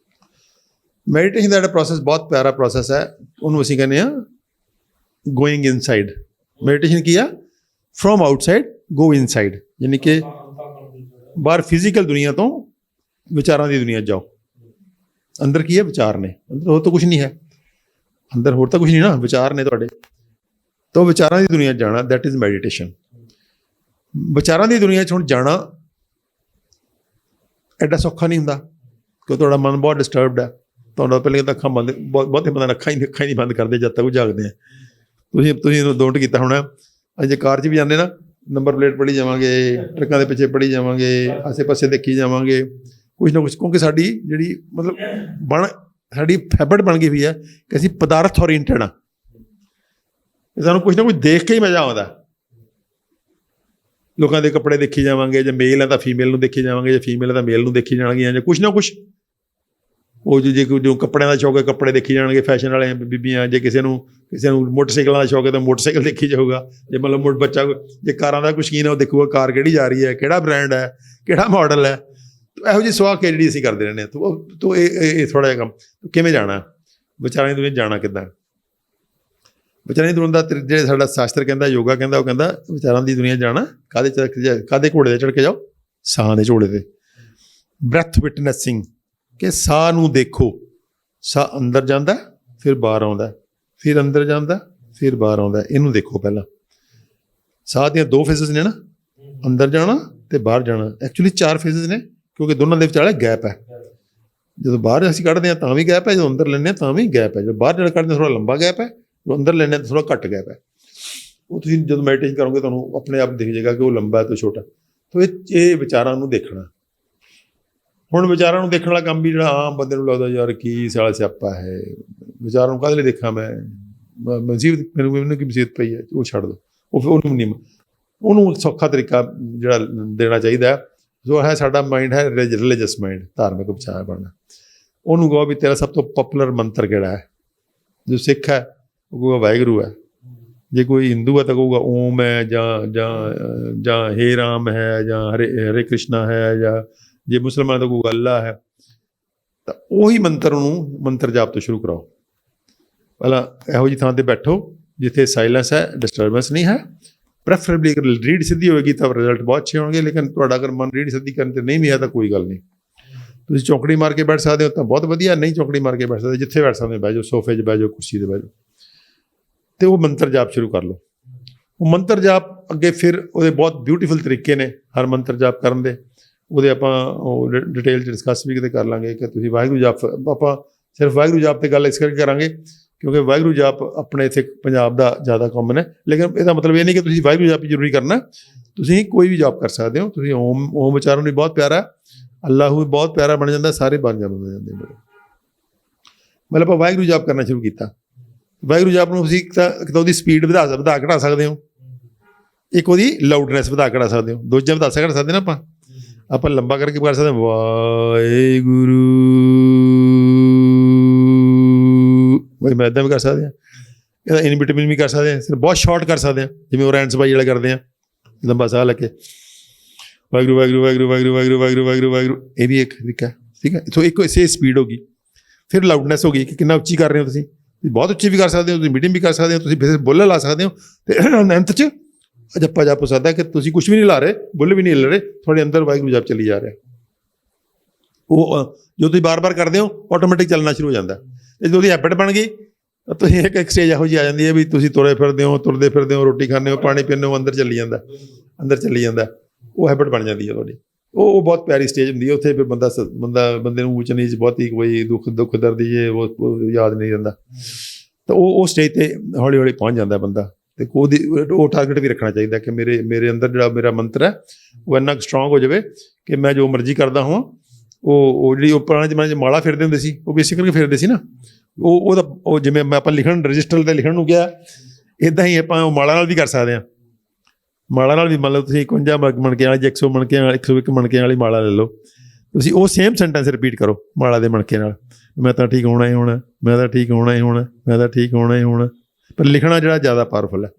ਮੈਡੀਟੇਸ਼ਨ ਦਾ ਜਿਹੜਾ ਪ੍ਰੋਸੈਸ ਬਹੁਤ ਪਿਆਰਾ ਪ੍ਰੋਸੈਸ ਹੈ, ਉਹਨੂੰ ਅਸੀਂ ਕਹਿੰਦੇ ਹਾਂ ਗੋਇੰਗ ਇਨਸਾਈਡ। ਮੈਡੀਟੇਸ਼ਨ ਕੀ ਆ? ਫਰੋਮ ਆਊਟਸਾਈਡ ਗੋ ਇਨਸਾਈਡ, ਯਾਨੀ ਕਿ ਬਾਹਰ ਫਿਜ਼ੀਕਲ ਦੁਨੀਆ ਤੋਂ ਵਿਚਾਰਾਂ ਦੀ ਦੁਨੀਆ ਜਾਓ। ਅੰਦਰ ਕੀ ਹੈ? ਵਿਚਾਰ ਨੇ, ਅੰਦਰ ਹੋਰ ਤਾਂ ਕੁਛ ਨਹੀਂ ਹੈ, ਅੰਦਰ ਹੋਰ ਤਾਂ ਕੁਛ ਨਹੀਂ ਨਾ, ਵਿਚਾਰ ਨੇ ਤੁਹਾਡੇ। ਤਾਂ ਵਿਚਾਰਾਂ ਦੀ ਦੁਨੀਆ ਜਾਣਾ, ਦੈਟ ਇਜ਼ ਮੈਡੀਟੇਸ਼ਨ। ਵਿਚਾਰਾਂ ਦੀ ਦੁਨੀਆ 'ਚ ਹੁਣ ਜਾਣਾ ਐਡਾ ਸੌਖਾ ਨਹੀਂ ਹੁੰਦਾ, ਕਿਉਂ ਤੁਹਾਡਾ ਮਨ ਬਹੁਤ ਡਿਸਟਰਬਡ ਹੈ। ਤੁਹਾਡਾ ਪਹਿਲੇ ਤਾਂ ਅੱਖਾਂ ਬੰਦ, ਬਹੁਤੇ ਬੰਦਾ ਅੱਖਾਂ ਹੀ ਨਹੀਂ ਬੰਦ ਕਰਦੇ ਜਦ ਤੱਕ ਉਹ ਜਾਗਦੇ ਆ। ਤੁਸੀਂ ਨੋਟ ਕੀਤਾ ਹੋਣਾ, ਜੇ ਕਾਰ 'ਚ ਵੀ ਜਾਂਦੇ ਨਾ, ਨੰਬਰ ਪਲੇਟ ਪੜ੍ਹੀ ਜਾਵਾਂਗੇ, ਟਰੱਕਾਂ ਦੇ ਪਿੱਛੇ ਪੜ੍ਹੀ ਜਾਵਾਂਗੇ, ਆਸੇ ਪਾਸੇ ਦੇਖੀ ਜਾਵਾਂਗੇ, ਕੁਛ ਨਾ ਕੁਛ, ਕਿਉਂਕਿ ਸਾਡੀ ਜਿਹੜੀ ਮਤਲਬ ਸਾਡੀ ਹੈਬਿਟ ਬਣ ਗਈ ਹੋਈ ਹੈ ਕਿ ਅਸੀਂ ਪਦਾਰਥ ਓਰੀਐਂਟਡ ਹਾਂ। ਸਾਨੂੰ ਕੁਛ ਨਾ ਕੁਛ ਦੇਖ ਕੇ ਹੀ ਮਜ਼ਾ ਆਉਂਦਾ। ਲੋਕਾਂ ਦੇ ਕੱਪੜੇ ਦੇਖੀ ਜਾਵਾਂਗੇ, ਜੇ ਮੇਲ ਹੈ ਤਾਂ ਫੀਮੇਲ ਨੂੰ ਦੇਖੀ ਜਾਵਾਂਗੇ, ਜੇ ਫੀਮੇਲ ਹੈ ਤਾਂ ਮੇਲ ਨੂੰ ਦੇਖੀ ਜਾਣਗੀਆਂ, ਜਾਂ ਕੁਛ ਨਾ ਕੁਛ ਉਹ ਜੇ ਜੋ ਕੱਪੜਿਆਂ ਦਾ ਸ਼ੌਕ ਹੈ ਕੱਪੜੇ ਦੇਖੀ ਜਾਣਗੇ, ਫੈਸ਼ਨ ਵਾਲੇ ਬੀਬੀਆਂ। ਜੇ ਕਿਸੇ ਨੂੰ ਮੋਟਰਸਾਈਕਲਾਂ ਦਾ ਸ਼ੌਕ ਹੈ ਤਾਂ ਮੋਟਰਸਾਈਕਲ ਦੇਖੀ ਜਾਊਗਾ। ਜੇ ਮਤਲਬ ਬੱਚਾ ਜੇ ਕਾਰਾਂ ਦਾ ਕੋਈ ਸ਼ੌਕੀਨ ਹੈ, ਉਹ ਦੇਖੂਗਾ ਕਾਰ ਕਿਹੜੀ ਜਾ ਰਹੀ ਹੈ, ਕਿਹੜਾ ਬ੍ਰਾਂਡ ਹੈ, ਕਿਹੜਾ ਮਾਡਲ ਹੈ। ਇਹੋ ਜਿਹੀ ਸਵਾਕ ਹੈ ਜਿਹੜੀ ਅਸੀਂ ਕਰਦੇ ਰਹਿੰਦੇ ਹਾਂ। ਤੋ ਇਹ ਥੋੜ੍ਹਾ ਜਿਹਾ ਕੰਮ ਕਿਵੇਂ ਜਾਣਾ, ਵਿਚਾਰਾਂ ਦੀ ਦੁਨੀਆ ਜਾਣਾ ਕਿੱਦਾਂ? ਵਿਚਾਰਾਂ ਦੀ ਦੁਨੀਆ ਦਾ ਜਿਹੜੇ ਸਾਡਾ ਸ਼ਾਸਤਰ ਕਹਿੰਦਾ, ਯੋਗਾ ਕਹਿੰਦਾ, ਉਹ ਕਹਿੰਦਾ ਵਿਚਾਰਾਂ ਦੀ ਦੁਨੀਆ ਜਾਣਾ ਕਾਹਦੇ ਘੋੜੇ 'ਤੇ ਚੜ੍ਹ ਕੇ ਜਾਓ? ਸਾਹ ਦੇ ਝੋਲੇ 'ਤੇ। ਬ੍ਰੈਥ ਵਿਟਨੈਸਿੰਗ, ਕਿ ਸਾਹ ਨੂੰ ਦੇਖੋ, ਸਾਹ ਅੰਦਰ ਜਾਂਦਾ ਫਿਰ ਬਾਹਰ ਆਉਂਦਾ, ਫਿਰ ਅੰਦਰ ਜਾਂਦਾ ਫਿਰ ਬਾਹਰ ਆਉਂਦਾ, ਇਹਨੂੰ ਦੇਖੋ ਪਹਿਲਾਂ। ਸਾਹ ਦੀਆਂ 2 ਫੇਜ਼ਸ ਨੇ ਨਾ, ਅੰਦਰ ਜਾਣਾ ਤੇ ਬਾਹਰ ਜਾਣਾ। ਐਕਚੁਅਲੀ 4 ਫੇਜ਼ਸ ਨੇ, ਕਿਉਂਕਿ ਦੋਨਾਂ ਦੇ ਵਿਚਾਲੇ ਗੈਪ ਹੈ। ਜਦੋਂ ਬਾਹਰ ਅਸੀਂ ਕੱਢਦੇ ਹਾਂ ਤਾਂ ਵੀ ਗੈਪ ਹੈ, ਜਦੋਂ ਅੰਦਰ ਲੈਂਦੇ ਹਾਂ ਤਾਂ ਵੀ ਗੈਪ ਹੈ। ਜਦੋਂ ਬਾਹਰ ਜਿਹੜਾ ਕੱਢਦੇ ਥੋੜ੍ਹਾ ਲੰਬਾ ਗੈਪ ਹੈ, ਜਦੋਂ ਅੰਦਰ ਲੈਂਦੇ ਹਾਂ ਥੋੜ੍ਹਾ ਘੱਟ ਗੈਪ ਹੈ। ਉਹ ਤੁਸੀਂ ਜਦੋਂ ਮੈਡੀਟੇਸ਼ਨ ਕਰੋਗੇ ਤੁਹਾਨੂੰ ਆਪਣੇ ਆਪ ਦਿਖ ਜਾਏਗਾ ਕਿ ਉਹ ਲੰਬਾ ਤੇ ਛੋਟਾ। ਤਾਂ ਇਹ ਵਿਚਾਰਾਂ ਨੂੰ ਦੇਖਣਾ। ਹੁਣ ਵਿਚਾਰਾਂ ਨੂੰ ਦੇਖਣ ਵਾਲਾ ਕੰਮ ਵੀ ਜਿਹੜਾ ਆਮ ਬੰਦੇ ਨੂੰ ਲੱਗਦਾ ਯਾਰ ਕੀ ਸਾਲਾ ਸਿਆਪਾ ਹੈ, ਵਿਚਾਰਾਂ ਨੂੰ ਕਾਹਦੇ ਲਈ ਦੇਖਾਂ ਮੈਂ ਮਸੀਬਤ, ਮੈਨੂੰ ਕੀ ਮੁਸੀਬਤ ਪਈ ਹੈ, ਉਹ ਛੱਡ ਦਿਓ। ਉਹਨੂੰ ਸੌਖਾ ਤਰੀਕਾ ਜਿਹੜਾ ਦੇਣਾ ਚਾਹੀਦਾ ਜੋ ਹੈ, ਸਾਡਾ ਮਾਈਂਡ ਹੈ ਰਿਲੀਜੀਅਸ ਮਾਈਂਡ, ਧਾਰਮਿਕ ਵਿਚਾਰ ਬਣਨਾ। ਉਹਨੂੰ ਕਹੋ ਵੀ ਤੇਰਾ ਸਭ ਤੋਂ ਪਪੂਲਰ ਮੰਤਰ ਕਿਹੜਾ ਹੈ? ਜੋ ਸਿੱਖ ਹੈ ਉਹ ਕਹੂਗਾ ਵਾਹਿਗੁਰੂ ਹੈ, ਜੇ ਕੋਈ ਹਿੰਦੂ ਹੈ ਤਾਂ ਕਹੂਗਾ ਓਮ ਹੈ, ਜਾਂ ਹੇ ਰਾਮ ਹੈ, ਜਾਂ ਹਰੇ ਕ੍ਰਿਸ਼ਨਾ ਹੈ, ਜਾਂ ਜੇ ਮੁਸਲਮਾਨ ਦਾ ਕਹੂਗਾ ਅੱਲਾ ਹੈ। ਤਾਂ ਉਹੀ ਮੰਤਰ ਨੂੰ ਮੰਤਰ ਜਾਪ ਤੋਂ ਸ਼ੁਰੂ ਕਰਾਓ। ਪਹਿਲਾਂ ਇਹੋ ਜਿਹੀ ਥਾਂ 'ਤੇ ਬੈਠੋ ਜਿੱਥੇ ਸਾਇਲੈਂਸ ਹੈ, ਡਿਸਟਰਬੈਂਸ ਨਹੀਂ ਹੈ। ਪ੍ਰੈਫਰੇਬਲੀ ਅਗਰ ਰੀਡ ਸਿੱਧੀ ਹੋਵੇਗੀ ਤਾਂ ਰਿਜ਼ਲਟ ਬਹੁਤ ਅੱਛੇ ਹੋਣਗੇ, ਲੇਕਿਨ ਤੁਹਾਡਾ ਅਗਰ ਮਨ ਰੀਡ ਸਿੱਧੀ ਕਰਨ 'ਤੇ ਨਹੀਂ ਵੀ ਹੈ ਤਾਂ ਕੋਈ ਗੱਲ ਨਹੀਂ, ਤੁਸੀਂ ਚੌਂਕੜੀ ਮਾਰ ਕੇ ਬੈਠ ਸਕਦੇ ਹੋ ਤਾਂ ਬਹੁਤ ਵਧੀਆ, ਨਹੀਂ ਚੌਂਕੜੀ ਮਾਰ ਕੇ ਬੈਠ ਸਕਦੇ, ਜਿੱਥੇ ਬੈਠ ਸਕਦੇ ਬਹਿ ਜਾਓ, ਸੋਫੇ 'ਚ ਬਹਿ ਜਾਓ, ਕੁਰਸੀ 'ਤੇ ਬਹਿ ਜਾਓ, ਅਤੇ ਉਹ ਮੰਤਰ ਜਾਪ ਸ਼ੁਰੂ ਕਰ ਲਓ। ਉਹ ਮੰਤਰ ਜਾਪ ਅੱਗੇ ਫਿਰ ਉਹਦੇ ਬਹੁਤ ਬਿਊਟੀਫੁਲ ਤਰੀਕੇ ਨੇ ਹਰ ਮੰਤਰ ਜਾਪ ਕਰਨ ਦੇ। ਉਹਦੇ ਆਪਾਂ ਉਹ ਡਿਟੇਲ 'ਚ ਡਿਸਕਸ ਵੀ ਕਿਤੇ ਕਰ ਲਾਂਗੇ ਕਿ ਤੁਸੀਂ ਵਾਹਿਗੁਰੂ ਜਾਪ, ਆਪਾਂ ਸਿਰਫ ਵਾਹਿਗੁਰੂ ਜਾਪ 'ਤੇ ਗੱਲ ਇਸ ਕਰਕੇ ਕਰਾਂਗੇ ਕਿਉਂਕਿ ਵਾਹਿਗੁਰੂ ਜਾਪ ਆਪਣੇ ਇੱਥੇ ਪੰਜਾਬ ਦਾ ਜ਼ਿਆਦਾ ਕਾਮਨ ਹੈ। ਲੇਕਿਨ ਇਹਦਾ ਮਤਲਬ ਇਹ ਨਹੀਂ ਕਿ ਤੁਸੀਂ ਵਾਹਿਗੁਰੂ ਜਾਪ ਹੀ ਜ਼ਰੂਰੀ ਕਰਨਾ, ਤੁਸੀਂ ਕੋਈ ਵੀ ਜਾਪ ਕਰ ਸਕਦੇ ਹੋ। ਤੁਸੀਂ ਓਮ ਉਚਾਰਨ ਵੀ ਬਹੁਤ ਪਿਆਰਾ, ਅੱਲਾਹੂ ਵੀ ਬਹੁਤ ਪਿਆਰਾ ਬਣ ਜਾਂਦਾ, ਸਾਰੇ ਬਣ ਜਾਂਦੇ। ਮਤਲਬ ਆਪਾਂ ਵਾਹਿਗੁਰੂ ਜਾਪ ਕਰਨਾ ਸ਼ੁਰੂ ਕੀਤਾ। ਵਾਹਿਗੁਰੂ ਜਾਪ ਨੂੰ ਤੁਸੀਂ ਇੱਕ ਤਾਂ ਉਹਦੀ ਸਪੀਡ ਵਧਾ ਘਟਾ ਸਕਦੇ ਹੋ, ਇੱਕ ਉਹਦੀ ਲਾਊਡਨੈਸ ਵਧਾ ਘਟਾ ਸਕਦੇ ਹੋ। ਦੋ ਚੀਜ਼ਾਂ ਵਧਾ ਘਟਾ ਸਕਦੇ ਨਾ ਆਪਾਂ ਲੰਬਾ ਕਰਕੇ ਕਰ ਸਕਦੇ ਹਾਂ ਵਾਹਿਗੁਰੂ, ਮੈਂ ਇੱਦਾਂ ਵੀ ਕਰ ਸਕਦੇ ਹਾਂ, ਇਹਦਾ ਇਨ ਬਿਟਵੀਨ ਵੀ ਕਰ ਸਕਦੇ ਹਾਂ, ਸਿਰਫ ਬਹੁਤ ਸ਼ਾਰਟ ਕਰ ਸਕਦੇ ਹਾਂ, ਜਿਵੇਂ ਉਹ ਰੈਂਡ ਸਬਾਈ ਵਾਲਾ ਕਰਦੇ ਹਾਂ, ਲੰਬਾ ਸਾਹ ਲੈ ਕੇ। ਵਾਹਿਗੁਰੂ ਵਾਹਿਗੁਰੂ ਵਾਹਿਗੁਰੂ ਵਾਹਿਗੁਰੂ ਵਾਹਿਗੁਰੂ ਵਾਹਿਗੁਰੂ ਵਾਹਿਗੁਰੂ ਵਾਹਿਗੁਰੂ, ਇਹ ਵੀ ਇੱਕ ਤਰੀਕਾ ਹੈ, ਠੀਕ ਹੈ। ਸੋ ਇੱਕ ਇਸੇ ਸਪੀਡ ਹੋ ਗਈ। ਫਿਰ ਲਾਊਡਨੈਸ ਹੋ ਗਈ ਕਿ ਕਿੰਨਾ ਉੱਚੀ ਕਰ ਰਹੇ ਹੋ ਤੁਸੀਂ ਬਹੁਤ ਉੱਚੀ ਵੀ ਕਰ ਸਕਦੇ ਹੋ, ਤੁਸੀਂ ਮੀਡੀਅਮ ਵੀ ਕਰ ਸਕਦੇ ਹੋ, ਤੁਸੀਂ ਫਿਰ ਬੁੱਲ ਲਾ ਸਕਦੇ ਹੋ, ਅਤੇ ਅੰਤ 'ਚ ਜੱਪਾ ਜਾਪ ਹੋ ਸਕਦਾ ਕਿ ਤੁਸੀਂ ਕੁਛ ਵੀ ਨਹੀਂ ਲਾ ਰਹੇ, ਬੁੱਲ ਵੀ ਨਹੀਂ ਹਿੱਲ ਰਹੇ, ਤੁਹਾਡੇ ਅੰਦਰ ਵਾਹਿਗੁਰੂ ਜਾਪ ਚੱਲੀ ਜਾ ਰਿਹਾ। ਉਹ ਜੋ ਤੁਸੀਂ ਬਾਰ-ਬਾਰ ਕਰਦੇ ਹੋ ਆਟੋਮੈਟਿਕ ਚੱਲਣਾ ਸ਼ੁਰੂ ਹੋ ਜਾਂਦਾ। ਅਤੇ ਜਦੋਂ ਉਹਦੀ ਹੈਬਿਟ ਬਣ ਗਈ ਤਾਂ ਤੁਸੀਂ ਇੱਕ ਸਟੇਜ ਇਹੋ ਜਿਹੀ ਆ ਜਾਂਦੀ ਹੈ ਵੀ ਤੁਸੀਂ ਤੁਰਦੇ ਫਿਰਦੇ ਹੋ, ਰੋਟੀ ਖਾਂਦੇ ਹੋ, ਪਾਣੀ ਪੀਂਦੇ ਹੋ, ਅੰਦਰ ਚੱਲੀ ਜਾਂਦਾ, ਉਹ ਹੈਬਿਟ ਬਣ ਜਾਂਦੀ ਹੈ ਤੁਹਾਡੀ। ਉਹ ਬਹੁਤ ਪਿਆਰੀ ਸਟੇਜ ਹੁੰਦੀ ਹੈ। ਉੱਥੇ ਫਿਰ ਬੰਦੇ ਨੂੰ ਊਚ ਨੀਚ ਬਹੁਤੀ ਕੋਈ ਦੁੱਖ ਦਰਦ ਉਹ ਯਾਦ ਨਹੀਂ ਰਹਿੰਦਾ। ਤਾਂ ਉਹ ਸਟੇਜ 'ਤੇ ਹੌਲੀ ਹੌਲੀ ਪਹੁੰਚ ਜਾਂਦਾ ਬੰਦਾ। ਅਤੇ ਉਹ ਟਾਰਗੇਟ ਵੀ ਰੱਖਣਾ ਚਾਹੀਦਾ ਕਿ ਮੇਰੇ ਅੰਦਰ ਜਿਹੜਾ ਮੇਰਾ ਮੰਤਰ ਹੈ ਉਹ ਇੰਨਾ ਕੁ ਸਟਰੋਂਗ ਹੋ ਜਾਵੇ ਕਿ ਮੈਂ ਜੋ ਮਰਜ਼ੀ ਕਰਦਾ ਹਾਂ। ਉਹ ਜਿਹੜੀ ਉਹ ਪੁਰਾਣੇ ਜ਼ਮਾਨੇ 'ਚ ਮਾਲਾ ਫੇਰਦੇ ਹੁੰਦੇ ਸੀ, ਉਹ ਬੇਸਿਕ ਕਰਕੇ ਫੇਰਦੇ ਸੀ ਨਾ। ਉਹ ਜਿਵੇਂ ਮੈਂ ਆਪਾਂ ਰਜਿਸਟਰ 'ਤੇ ਲਿਖਣ ਨੂੰ ਕਿਹਾ, ਇੱਦਾਂ ਹੀ ਆਪਾਂ ਉਹ ਮਾਲਾ ਨਾਲ ਵੀ ਕਰ ਸਕਦੇ ਹਾਂ। ਮਾਲਾ ਨਾਲ ਵੀ ਮੰਨ ਲਓ ਤੁਸੀਂ 51 ਮਣਕਿਆਂ ਵਾਲੀ 100 ਮਣਕਿਆਂ ਵਾਲੀ 101 ਮਣਕਿਆਂ ਵਾਲੀ ਮਾਲਾ ਲੈ ਲਓ, ਤੁਸੀਂ ਉਹ ਸੇਮ ਸੈਂਟੈਂਸ ਰਿਪੀਟ ਕਰੋ ਮਾਲਾ ਦੇ ਮਣਕੇ ਨਾਲ, ਮੈਂ ਤਾਂ ਠੀਕ ਹੋਣਾ ਹੀ ਹੋਣਾ, ਮੈਂ ਤਾਂ ਠੀਕ ਹੋਣਾ ਹੀ ਹੋਣਾ, ਮੈਂ ਤਾਂ ਠੀਕ ਹੋਣਾ ਹੀ ਹੋਣਾ। ਪਰ ਲਿਖਣਾ ਜਿਹੜਾ ਜ਼ਿਆਦਾ ਪਾਵਰਫੁਲ ਹੈ,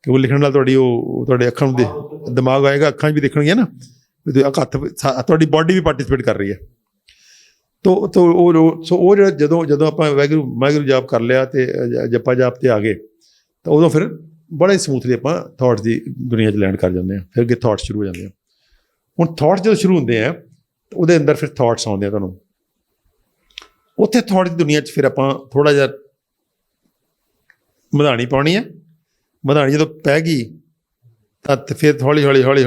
ਕਿ ਉਹ ਲਿਖਣ ਨਾਲ ਤੁਹਾਡੇ ਅੱਖਾਂ ਨੂੰ ਦਿਮਾਗ ਆਏਗਾ, ਅੱਖਾਂ 'ਚ ਵੀ ਦੇਖਣਗੀਆਂ ਨਾ, ਹੱਥ ਤੁਹਾਡੀ ਬਾਡੀ ਵੀ ਪਾਰਟੀਸਪੇਟ ਕਰ ਰਹੀ ਹੈ। ਉਹ ਜਿਹੜਾ ਜਦੋਂ ਆਪਾਂ ਵਾਹਿਗੁਰੂ ਜਾਪ ਕਰ ਲਿਆ ਅਤੇ ਜੱਪਾ ਜਾਪ 'ਤੇ ਆ ਗਏ, ਤਾਂ ਉਦੋਂ ਫਿਰ ਬੜੇ ਸਮੂਥਲੀ ਆਪਾਂ ਥੋਟਸ ਦੀ ਦੁਨੀਆ 'ਚ ਲੈਂਡ ਕਰ ਜਾਂਦੇ ਹਾਂ। ਫਿਰ ਅੱਗੇ ਥੋਟਸ ਸ਼ੁਰੂ ਹੋ ਜਾਂਦੇ ਆ। ਹੁਣ ਥੋਟਸ ਜਦੋਂ ਸ਼ੁਰੂ ਹੁੰਦੇ ਆ ਉਹਦੇ ਅੰਦਰ ਫਿਰ ਥੋਟਸ ਆਉਂਦੇ ਆ ਤੁਹਾਨੂੰ। ਉੱਥੇ ਥੋਟਸ ਦੀ ਦੁਨੀਆ 'ਚ ਫਿਰ ਆਪਾਂ ਥੋੜ੍ਹਾ ਜਿਹਾ ਮਧਾਣੀ ਪਾਉਣੀ ਹੈ। ਮਧਾਣੀ ਜਦੋਂ ਪੈ ਗਈ ਤਾਂ ਫਿਰ ਹੌਲੀ ਹੌਲੀ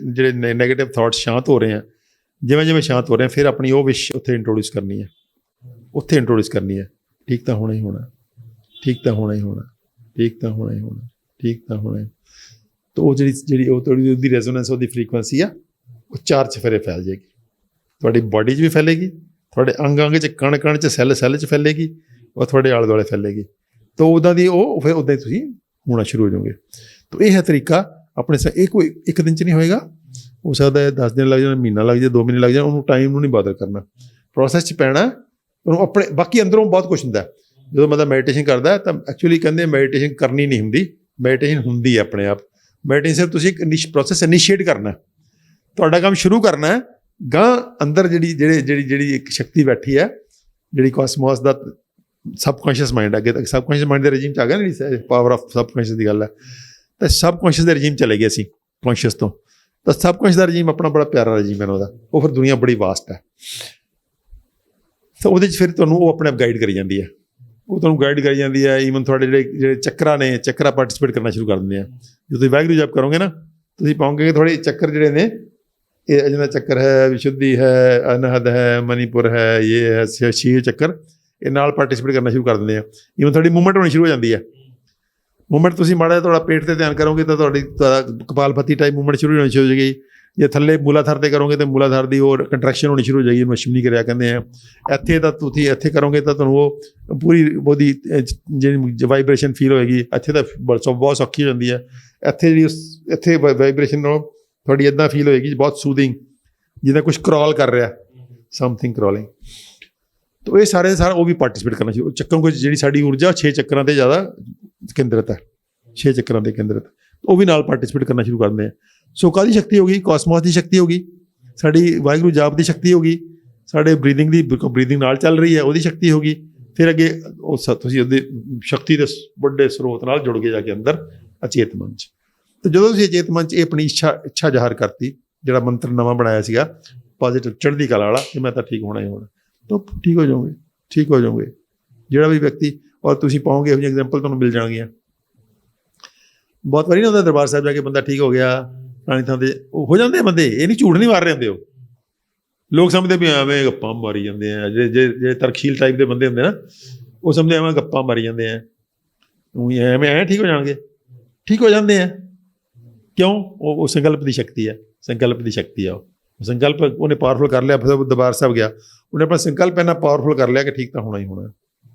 ਜਿਹੜੇ ਨੈਗੇਟਿਵ ਥੋਟਸ ਸ਼ਾਂਤ ਹੋ ਰਹੇ ਆ, ਜਿਵੇਂ ਸ਼ਾਂਤ ਹੋ ਰਹੇ ਆ, ਫਿਰ ਆਪਣੀ ਉਹ ਵਿਸ਼ ਉੱਥੇ ਇੰਟਰੋਡਿਊਸ ਕਰਨੀ ਹੈ। ਠੀਕ ਤਾਂ ਹੋਣਾ ਹੀ ਹੋਣਾ, ਠੀਕ ਤਾਂ ਹੋਣਾ ਹੀ ਹੋਣਾ, ਠੀਕ ਤਾਂ ਹੋਣਾ ਹੀ ਹੋਣਾ, ਠੀਕ ਤਾਂ ਹੋਣਾ ਹੀ। ਤਾਂ ਉਹ ਜਿਹੜੀ ਉਹਦੀ ਰੈਜ਼ੋਨੈਂਸ, ਉਹਦੀ ਫਰੀਕੁਐਂਸੀ ਆ, ਉਹ 4 ਚੁਫੇਰੇ ਫੈਲ ਜਾਏਗੀ। ਤੁਹਾਡੀ ਬਾਡੀ 'ਚ ਵੀ ਫੈਲੇਗੀ, ਤੁਹਾਡੇ ਅੰਗ 'ਚ, ਕਣ 'ਚ, ਸੈੱਲ 'ਚ ਫੈਲੇਗੀ, ਉਹ ਤੁਹਾਡੇ ਆਲੇ ਦੁਆਲੇ ਫੈਲੇਗੀ। ਤਾਂ ਉੱਦਾਂ ਦੀ ਉਹ ਫਿਰ ਉੱਦਾਂ ਹੀ ਤੁਸੀਂ ਹੋਣਾ ਸ਼ੁਰੂ ਹੋ ਜਾਓਗੇ। ਤਾਂ ਇਹ ਹੈ ਤਰੀਕਾ ਆਪਣੇ ਇਹ ਕੋਈ ਇੱਕ ਦਿਨ 'ਚ ਨਹੀਂ ਹੋਏਗਾ, ਹੋ ਸਕਦਾ ਹੈ 10 ਦਿਨ ਲੱਗ ਜਾਣ, ਮਹੀਨਾ ਲੱਗ ਜਾਏ, 2 ਮਹੀਨੇ ਲੱਗ ਜਾਣ। ਉਹਨੂੰ ਟਾਈਮ ਨੂੰ ਨਹੀਂ ਬਾਦਰ ਕਰਨਾ, ਪ੍ਰੋਸੈਸ 'ਚ ਪੈਣਾ। ਉਹਨੂੰ ਆਪਣੇ ਬਾਕੀ ਅੰਦਰੋਂ ਬਹੁਤ ਕੁਛ ਹੁੰਦਾ। ਜਦੋਂ ਬੰਦਾ ਮੈਡੀਟੇਸ਼ਨ ਕਰਦਾ ਤਾਂ ਐਕਚੁਅਲੀ ਕਹਿੰਦੇ ਮੈਡੀਟੇਸ਼ਨ ਕਰਨੀ ਨਹੀਂ ਹੁੰਦੀ, ਮੈਡੀਟੇਸ਼ਨ ਹੁੰਦੀ ਹੈ ਆਪਣੇ ਆਪ। ਮੈਡੀਟੇਸ਼ਨ ਸਿਰਫ ਤੁਸੀਂ ਇੱਕ ਪ੍ਰੋਸੈਸ ਇਨੀਸ਼ੀਏਟ ਕਰਨਾ, ਤੁਹਾਡਾ ਕੰਮ ਸ਼ੁਰੂ ਕਰਨਾ ਹੈ। ਗਾਂ ਅੰਦਰ ਜਿਹੜੀ ਇੱਕ ਸ਼ਕਤੀ ਬੈਠੀ ਹੈ, ਜਿਹੜੀ ਕੋਸਮੋਸ ਦਾ ਸਬਕੌਂਸ਼ੀਅਸ ਮਾਈਂਡ, ਅੱਗੇ ਤੱਕ ਸਬਕੌਂਸ਼ੀਅਸ ਮਾਈਂਡ ਦੇ ਰਜੀਮ 'ਚ ਆ ਗਿਆ ਨਾ, ਪਾਵਰ ਆਫ ਸਬਕੌਂਸ਼ੀਅਸ ਦੀ ਗੱਲ ਹੈ। ਤਾਂ ਸਬਕੌਂਸ਼ੀਅਸ ਦੇ ਰਜੀਮ ਚਲੇ ਗਏ ਅਸੀਂ ਕੌਂਸ਼ੀਅਸ ਤੋਂ। ਤਾਂ ਸਬਕੌਂਸ਼ੀਅਸ ਦਾ ਰਜੀਮ ਆਪਣਾ ਬੜਾ ਪਿਆਰਾ ਰਜੀਮ ਹੈ ਉਹਦਾ। ਉਹ ਫਿਰ ਦੁਨੀਆ ਬੜੀ ਵਾਸਟ ਹੈ। ਤਾਂ ਉਹਦੇ 'ਚ ਫਿਰ ਤੁਹਾਨੂੰ ਉਹ ਆਪਣੇ ਆਪ ਗਾਈਡ ਕਰੀ ਜਾਂਦੀ ਹੈ। ਈਵਨ ਤੁਹਾਡੇ ਜਿਹੜੇ ਚੱਕਰਾਂ ਪਾਰਟੀਸਪੇਟ ਕਰਨਾ ਸ਼ੁਰੂ ਕਰ ਦਿੰਦੇ ਆ। ਜਦੋਂ ਤੁਸੀਂ ਵਾਹਿਗੁਰੂ ਜਾਪ ਕਰੋਗੇ ਨਾ, ਤੁਸੀਂ ਪਾਓਗੇ ਕਿ ਥੋੜ੍ਹੇ ਚੱਕਰ ਜਿਹੜੇ ਨੇ, ਇਹ ਅਜਨਾ ਚੱਕਰ ਹੈ, ਵਿਸ਼ੁੱਧੀ ਹੈ, ਅਨਹਦ ਹੈ, ਮਨੀਪੁਰ ਹੈ, ਇਹ ਹੈ, ਸ਼ੀਰ ਚੱਕਰ, ਇਹ ਨਾਲ ਪਾਰਟੀਸਪੇਟ ਕਰਨਾ ਸ਼ੁਰੂ ਕਰ ਦਿੰਦੇ ਆ। ਈਵਨ ਤੁਹਾਡੀ ਮੂਵਮੈਂਟ ਹੋਣੀ ਸ਼ੁਰੂ ਹੋ ਜਾਂਦੀ ਹੈ। ਮੂਵਮੈਂਟ ਤੁਸੀਂ ਮਾੜਾ ਜਿਹਾ ਤੁਹਾਡਾ ਪੇਟ 'ਤੇ ਧਿਆਨ ਕਰੋਗੇ ਤਾਂ ਤੁਹਾਡਾ ਕਪਾਲਭਾਤੀ ਟਾਈਪ ਮੂਵਮੈਂਟ ਸ਼ੁਰੂ ਹੋਣੀ ਸ਼ੁਰੂ ਹੋ ਜਾਏਗੀ। ਜੇ ਥੱਲੇ ਮੂਲਾਧਾਰ 'ਤੇ ਕਰੋਗੇ ਤਾਂ ਮੂਲਾਧਾਰ ਦੀ ਹੋਰ ਕੰਟਰੈਕਸ਼ਨ ਹੋਣੀ ਸ਼ੁਰੂ ਹੋ ਜਾਏਗੀ, ਇਹਨੂੰ ਅਸ਼ਵਨੀ ਕਿਰਿਆ ਕਹਿੰਦੇ ਆ। ਇੱਥੇ ਤਾਂ ਤੁਸੀਂ ਇੱਥੇ ਕਰੋਗੇ ਤਾਂ ਤੁਹਾਨੂੰ ਉਹ ਪੂਰੀ ਉਹਦੀ ਜਿਹੜੀ ਵਾਈਬ੍ਰੇਸ਼ਨ ਫੀਲ ਹੋਏਗੀ। ਇੱਥੇ ਤਾਂ ਬਹੁਤ ਸੌਖੀ ਹੋ ਜਾਂਦੀ ਹੈ। ਇੱਥੇ ਵਾਈਬ੍ਰੇਸ਼ਨ ਨਾਲ ਤੁਹਾਡੀ ਇੱਦਾਂ ਫੀਲ ਹੋਏਗੀ, ਬਹੁਤ ਸੂਦਿੰਗ, ਜਿੱਦਾਂ ਕੁਛ ਕਰੋਲ ਕਰ ਰਿਹਾ, ਸਮਥਿੰਗ ਕਰੋਲਿੰਗ। ਤਾਂ ਇਹ ਸਾਰਾ ਉਹ ਵੀ ਪਾਰਟੀਸਪੇਟ ਕਰਨਾ ਸ਼ੁਰੂ। ਚੱਕਰ ਜਿਹੜੀ ਸਾਡੀ ਊਰਜਾ 6 ਚੱਕਰਾਂ 'ਤੇ ਜ਼ਿਆਦਾ ਕੇਂਦਰਿਤ ਹੈ, 6 ਚੱਕਰਾਂ 'ਤੇ ਕੇਂਦਰਿਤ, ਉਹ ਵੀ ਨਾਲ ਪਾਰਟੀਸਪੇਟ ਕਰਨਾ ਸ਼ੁਰੂ ਕਰਦੇ ਆ। ਸੋ ਕਾਹਦੀ ਸ਼ਕਤੀ ਹੋ ਗਈ? ਕੋਸਮੋਸ ਦੀ ਸ਼ਕਤੀ ਹੋ ਗਈ, ਸਾਡੀ ਵਾਹਿਗੁਰੂ ਜਾਪ ਦੀ ਸ਼ਕਤੀ ਹੋ ਗਈ, ਸਾਡੇ ਬਰੀਦਿੰਗ ਨਾਲ ਚੱਲ ਰਹੀ ਹੈ, ਉਹਦੀ ਸ਼ਕਤੀ ਹੋ ਗਈ। ਫਿਰ ਅੱਗੇ ਤੁਸੀਂ ਉਹਦੀ ਸ਼ਕਤੀ ਦੇ ਵੱਡੇ ਸਰੋਤ ਨਾਲ ਜੁੜ ਕੇ ਜਾ ਕੇ ਅੰਦਰ ਅਚੇਤ ਮਨ 'ਚ। ਅਤੇ ਜਦੋਂ ਤੁਸੀਂ ਅਚੇਤ ਮਨ 'ਚ ਇਹ ਆਪਣੀ ਇੱਛਾ ਜ਼ਾਹਰ ਕਰਤੀ, ਜਿਹੜਾ ਮੰਤਰ ਨਵਾਂ ਬਣਾਇਆ ਸੀਗਾ ਪੋਜ਼ੀਟਿਵ ਚੜ੍ਹਦੀ ਕਲਾ ਵਾਲਾ, ਕਿ ਮੈਂ ਤਾਂ ਠੀਕ ਹੋਣਾ ਹੀ ਹੋਣਾ, ਤਾਂ ਠੀਕ ਹੋ ਜਾਓਗੇ। ਜਿਹੜਾ ਵੀ ਵਿਅਕਤੀ, ਔਰ ਤੁਸੀਂ ਪਾਓਗੇ ਇਹੋ ਜਿਹੀ ਐਗਜ਼ਾਮਪਲ ਤੁਹਾਨੂੰ ਮਿਲ ਜਾਣਗੀਆਂ। ਬਹੁਤ ਵਾਰੀ ਨਾ ਹੁੰਦਾ ਦਰਬਾਰ ਸਾਹਿਬ ਜਾ ਕੇ ਬੰਦਾ ਠੀਕ ਹੋ ਗਿਆ, ਪੁਰਾਣੀ ਥਾਂ 'ਤੇ ਉਹ ਹੋ ਜਾਂਦੇ ਬੰਦੇ, ਇਹ ਨਹੀਂ, ਝੂਠ ਨਹੀਂ ਮਾਰ ਰਹੇ ਹੁੰਦੇ। ਉਹ ਲੋਕ ਸਮਝਦੇ ਵੀ ਐਵੇਂ ਗੱਪਾਂ ਮਾਰੀ ਜਾਂਦੇ ਆ। ਜਿਹੜੇ ਤਰਕਸ਼ੀਲ ਟਾਈਪ ਦੇ ਬੰਦੇ ਹੁੰਦੇ ਨਾ, ਉਹ ਸਮਝਦੇ ਐਵੇਂ ਗੱਪਾਂ ਮਾਰੀ ਜਾਂਦੇ ਆ, ਐਵੇਂ ਠੀਕ ਹੋ ਜਾਣਗੇ। ਠੀਕ ਹੋ ਜਾਂਦੇ ਆ ਕਿਉਂ? ਉਹ ਸੰਕਲਪ ਦੀ ਸ਼ਕਤੀ ਹੈ, ਉਹ ਸੰਕਲਪ ਉਹਨੇ ਪਾਵਰਫੁਲ ਕਰ ਲਿਆ। ਫਿਰ ਦਰਬਾਰ ਸਾਹਿਬ ਗਿਆ, ਉਹਨੇ ਆਪਣਾ ਸੰਕਲਪ ਇੰਨਾ ਪਾਵਰਫੁਲ ਕਰ ਲਿਆ ਕਿ ਠੀਕ ਤਾਂ ਹੋਣਾ ਹੀ ਹੋਣਾ,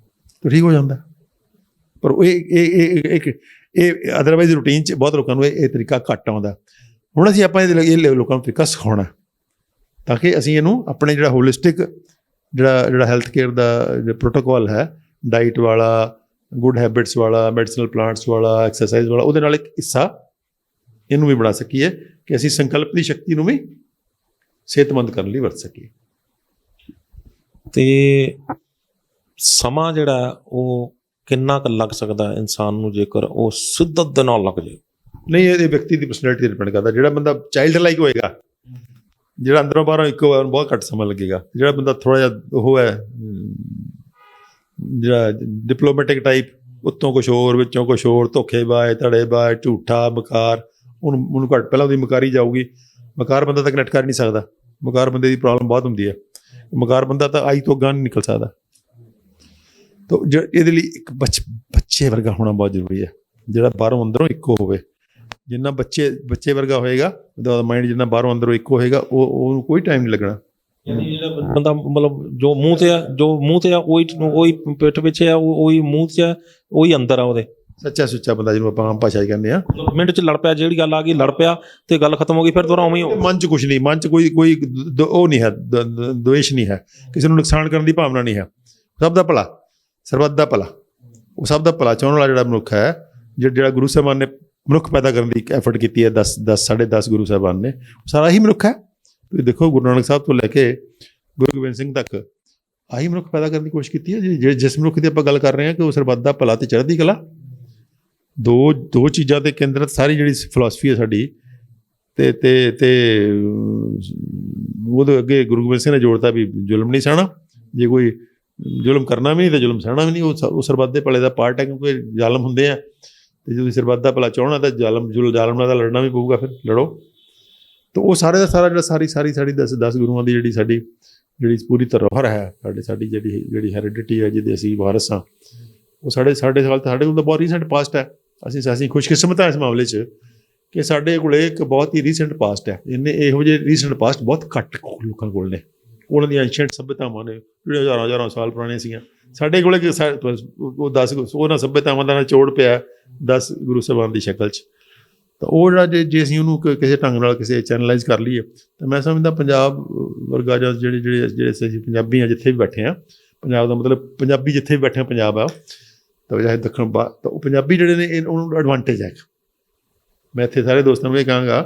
ਤਾਂ ਠੀਕ ਹੋ ਜਾਂਦਾ। ਪਰ ਇਹ ਅਦਰਵਾਈਜ਼ ਰੂਟੀਨ 'ਚ ਬਹੁਤ ਲੋਕਾਂ ਨੂੰ ਇਹ ਤਰੀਕਾ ਘੱਟ ਆਉਂਦਾ। ਹੁਣ ਅਸੀਂ ਆਪਾਂ ਇਹ ਲੋਕਾਂ ਨੂੰ ਤਰੀਕਾ ਸਿਖਾਉਣਾ, ਤਾਂ ਕਿ ਅਸੀਂ ਇਹਨੂੰ ਆਪਣੇ ਜਿਹੜਾ ਹੋਲਿਸਟਿਕ ਜਿਹੜਾ ਹੈਲਥ ਕੇਅਰ ਦਾ ਪ੍ਰੋਟੋਕੋਲ ਹੈ, ਡਾਈਟ ਵਾਲਾ, ਗੁੱਡ ਹੈਬਿਟਸ ਵਾਲਾ, ਮੈਡੀਸਨਲ ਪਲਾਂਟਸ ਵਾਲਾ, ਐਕਸਰਸਾਈਜ਼ ਵਾਲਾ, ਉਹਦੇ ਨਾਲ ਇੱਕ ਹਿੱਸਾ ਇਹਨੂੰ ਵੀ ਬਣਾ ਸਕੀਏ ਕਿ ਅਸੀਂ ਸੰਕਲਪ ਦੀ ਸ਼ਕਤੀ ਨੂੰ ਵੀ ਸਿਹਤਮੰਦ ਕਰਨ ਲਈ ਵਰਤ ਸਕੀਏ। ਤੇ ਸਮਾਂ ਜਿਹੜਾ ਉਹ ਕਿੰਨਾ ਕੁ ਲੱਗ ਸਕਦਾ ਇਨਸਾਨ ਨੂੰ ਜੇਕਰ ਉਹ ਸਿੱਧਤ ਦੇ ਨਾਲ ਲੱਗ ਜਾਏ? ਨਹੀਂ, ਇਹ ਵਿਅਕਤੀ ਦੀ ਪਰਸਨੈਲਿਟੀ ਤੇ ਡਿਪੈਂਡ ਕਰਦਾ। ਜਿਹੜਾ ਬੰਦਾ ਚਾਈਲਡ ਲਾਈਕ ਹੋਏਗਾ, ਜਿਹੜਾ ਅੰਦਰੋਂ ਬਾਹਰੋਂ ਇੱਕੋ ਵਾਰ ਬਹੁਤ ਘੱਟ ਸਮਾਂ ਲੱਗੇਗਾ। ਜਿਹੜਾ ਬੰਦਾ ਥੋੜ੍ਹਾ ਜਿਹਾ ਉਹ ਹੈ, ਜਿਹੜਾ ਡਿਪਲੋਮੈਟਿਕ ਟਾਈਪ, ਉੱਤੋਂ ਕੁਛ ਹੋਰ ਵਿੱਚੋਂ ਕੁਛ ਹੋਰ, ਧੋਖੇਬਾਜ਼, ਧੜੇਬਾਜ਼, ਝੂਠਾ, ਮਕਾਰ, ਉਹਨੂੰ ਘੱਟ ਪਹਿਲਾਂ ਉਹਦੀ ਮਕਾਰੀ ਜਾਊਗੀ। ਮਕਾਰ ਬੰਦਾ ਤਾਂ ਕਨੈਕਟ ਕਰ ਨਹੀਂ ਸਕਦਾ। ਮਕਾਰ ਬੰਦੇ ਦੀ ਪ੍ਰੋਬਲਮ ਬਹੁਤ ਹੁੰਦੀ ਹੈ। ਮਕਾਰ ਬੰਦਾ ਤਾਂ ਆਈ ਤੋਂ ਅੱਗਾਂ ਨਹੀਂ ਨਿਕਲ ਸਕਦਾ। ਤਾਂ ਇਹਦੇ ਲਈ ਇੱਕ ਬੱਚੇ ਵਰਗਾ ਹੋਣਾ ਬਹੁਤ ਜ਼ਰੂਰੀ ਹੈ, ਜਿਹੜਾ ਬਾਹਰੋਂ ਅੰਦਰੋਂ ਇੱਕੋ ਹੋਵੇ। ਜਿੰਨਾ ਬੱਚੇ ਵਰਗਾ ਹੋਏਗਾ, ਉਹਦਾ ਮਾਈਂਡ ਜਿੰਨਾ ਬਾਹਰੋਂ ਅੰਦਰੋਂ ਇੱਕੋ ਹੋਏਗਾ, ਉਹਨੂੰ ਕੋਈ ਟਾਈਮ ਨਹੀਂ ਲੱਗਣਾ। ਯਾਨੀ ਜਿਹੜਾ ਬੰਦਾ ਮਤਲਬ ਜੋ ਮੂੰਹ ਤੇ ਆ ਉਹੀ ਪਿੱਠ ਪਿੱਛੇ ਆ, ਉਹੀ ਮੂੰਹ 'ਚ ਆ, ਉਹੀ ਅੰਦਰ ਆ ਉਹਦੇ। ਸੱਚਾ ਸੁੱਚਾ ਬੰਦਾ ਜਿਹਨੂੰ ਆਪਾਂ ਆਮ ਭਾਸ਼ਾ 'ਚ ਕਹਿੰਦੇ ਆ। ਮਿੰਟ 'ਚ ਲੜ ਪਿਆ, ਜਿਹੜੀ ਗੱਲ ਆ ਗਈ ਲੜ ਪਿਆ ਤੇ ਗੱਲ ਖਤਮ ਹੋ ਗਈ, ਫਿਰ ਦੁਬਾਰਾ ਉਵੇਂ ਹੀ ਹੋ। ਮਨ 'ਚ ਕੁਛ ਨਹੀਂ, ਮਨ 'ਚ ਕੋਈ ਉਹ ਨਹੀਂ ਹੈ, ਦੁਵੇਸ਼ ਨਹੀਂ ਹੈ, ਕਿਸੇ ਨੂੰ ਨੁਕਸਾਨ ਕਰਨ ਦੀ ਭਾਵਨਾ ਨਹੀਂ ਹੈ। ਸਭ ਦਾ ਭਲਾ, ਸਰਬੱਤ ਦਾ ਭਲਾ, ਉਹ ਸਭ ਦਾ ਭਲਾ ਚਾਹੁਣ ਵਾਲਾ ਜਿਹੜਾ ਮਨੁੱਖ ਹੈ, ਜਿਹੜਾ ਗੁਰੂ ਸਾਹਿਬਾਨ ਨੇ ਮਨੁੱਖ ਪੈਦਾ ਕਰਨ ਦੀ ਐਫਰਟ ਕੀਤੀ ਹੈ, 10 ਗੁਰੂ ਸਾਹਿਬਾਨ ਨੇ, ਉਹ ਸਾਰਾ ਹੀ ਮਨੁੱਖ ਹੈ। ਤੁਸੀਂ ਦੇਖੋ ਗੁਰੂ ਨਾਨਕ ਸਾਹਿਬ ਤੋਂ ਲੈ ਕੇ ਗੁਰੂ ਗੋਬਿੰਦ ਸਿੰਘ ਤੱਕ ਆਹੀ ਮਨੁੱਖ ਪੈਦਾ ਕਰਨ ਦੀ ਕੋਸ਼ਿਸ਼ ਕੀਤੀ ਹੈ। ਜਿਸ ਮਨੁੱਖ ਦੀ ਆਪਾਂ ਗੱਲ ਕਰ ਰਹੇ ਹਾਂ ਕਿ ਉਹ ਸਰਬੱਤ ਦਾ ਭਲਾ ਤੇ ਚੜ੍ਹਦੀ ਕਲਾ, ਦੋ ਚੀਜ਼ਾਂ ਤੇ ਕੇਂਦਰਿਤ ਸਾਰੀ ਜਿਹੜੀ ਫਿਲਾਸਫੀ ਹੈ ਸਾਡੀ। ਤੇ ਉਹਦੇ ਅੱਗੇ ਗੁਰੂ ਗੋਬਿੰਦ ਸਿੰਘ ਨੇ ਜੋੜਤਾ ਵੀ ਜ਼ੁਲਮ ਨਹੀਂ ਸਹਿਣਾ, ਜੇ ਕੋਈ ਜ਼ੁਲਮ ਕਰਨਾ ਵੀ ਨਹੀਂ ਤਾਂ ਜ਼ੁਲਮ ਸਹਿਣਾ ਵੀ ਨਹੀਂ। ਉਹ ਸਰਬੱਤ ਦੇ ਭਲੇ ਦਾ ਪਾਰਟ ਹੈ, ਕਿਉਂਕਿ ਜ਼ਾਲਮ ਹੁੰਦੇ ਆ, ਤੇ ਜੇ ਤੁਸੀਂ ਸਰਬੱਤ ਦਾ ਭਲਾ ਚਾਹਣਾ ਤਾਂ ਜ਼ਾਲਮ ਨਾਲ ਤਾਂ ਲੜਨਾ ਵੀ ਪਊਗਾ, ਫਿਰ ਲੜੋ। ਤਾਂ ਉਹ ਸਾਰੇ ਦਾ ਸਾਰਾ ਜਿਹੜਾ ਸਾਡੀ 10 ਗੁਰੂਆਂ ਦੀ ਜਿਹੜੀ ਪੂਰੀ ਧਰੋਹਰ ਹੈ, ਸਾਡੀ ਜਿਹੜੀ ਹੈਰੀਡਿਟੀ ਹੈ, ਜਿਹਦੇ ਅਸੀਂ ਵਾਰਸ ਹਾਂ, ਉਹ ਸਾਡੇ ਕੋਲ ਤਾਂ ਬਹੁਤ ਰੀਸੈਂਟ ਪਾਸਟ ਹੈ। ਅਸੀਂ ਖੁਸ਼ਕਿਸਮਤ ਹਾਂ ਇਸ ਮਾਮਲੇ 'ਚ ਕਿ ਸਾਡੇ ਕੋਲ ਇੱਕ ਬਹੁਤ ਹੀ ਰੀਸੈਂਟ ਪਾਸਟ ਹੈ। ਇਹੋ ਜਿਹੇ ਰੀਸੈਂਟ ਪਾਸਟ ਬਹੁਤ ਘੱਟ ਲੋਕਾਂ ਕੋਲ ਨੇ। ਉਹਨਾਂ ਦੀਆਂ ਐਂਸ਼ੀਐਂਟ ਸੱਭਿਅਤਾਵਾਂ ਨੇ ਜਿਹੜੇ ਹਜ਼ਾਰਾਂ ਸਾਲ ਪੁਰਾਣੀਆਂ ਸੀਗੀਆਂ। ਸਾਡੇ ਕੋਲ ਉਹ 10 ਉਹਨਾਂ ਸੱਭਿਅਤਾਵਾਂ ਦਾ ਨਿਚੋੜ ਪਿਆ 10 ਗੁਰੂ ਸਾਹਿਬਾਨ ਦੀ ਸ਼ਕਲ 'ਚ। ਤਾਂ ਉਹ ਜਿਹੜਾ ਜੇ ਅਸੀਂ ਉਹਨੂੰ ਕਿਸੇ ਢੰਗ ਨਾਲ ਕਿਸੇ ਚੈਨਲਾਈਜ਼ ਕਰ ਲਈਏ, ਤਾਂ ਮੈਂ ਸਮਝਦਾ ਪੰਜਾਬ ਵਰਗਾ ਜਾਂ ਜਿਹੜੇ ਅਸੀਂ ਪੰਜਾਬੀ ਹਾਂ, ਜਿੱਥੇ ਵੀ ਬੈਠੇ ਹਾਂ, ਪੰਜਾਬ ਦਾ ਮਤਲਬ ਪੰਜਾਬੀ ਜਿੱਥੇ ਵੀ ਬੈਠੇ ਹਾਂ ਪੰਜਾਬ ਆ, ਤਾਂ ਚਾਹੇ ਦੱਖਣ ਤਾਂ ਉਹ ਪੰਜਾਬੀ ਜਿਹੜੇ ਨੇ ਉਹਨੂੰ ਐਡਵਾਂਟੇਜ ਹੈ। ਮੈਂ ਇੱਥੇ ਸਾਰੇ ਦੋਸਤਾਂ ਨੂੰ ਇਹ ਕਹਾਂਗਾ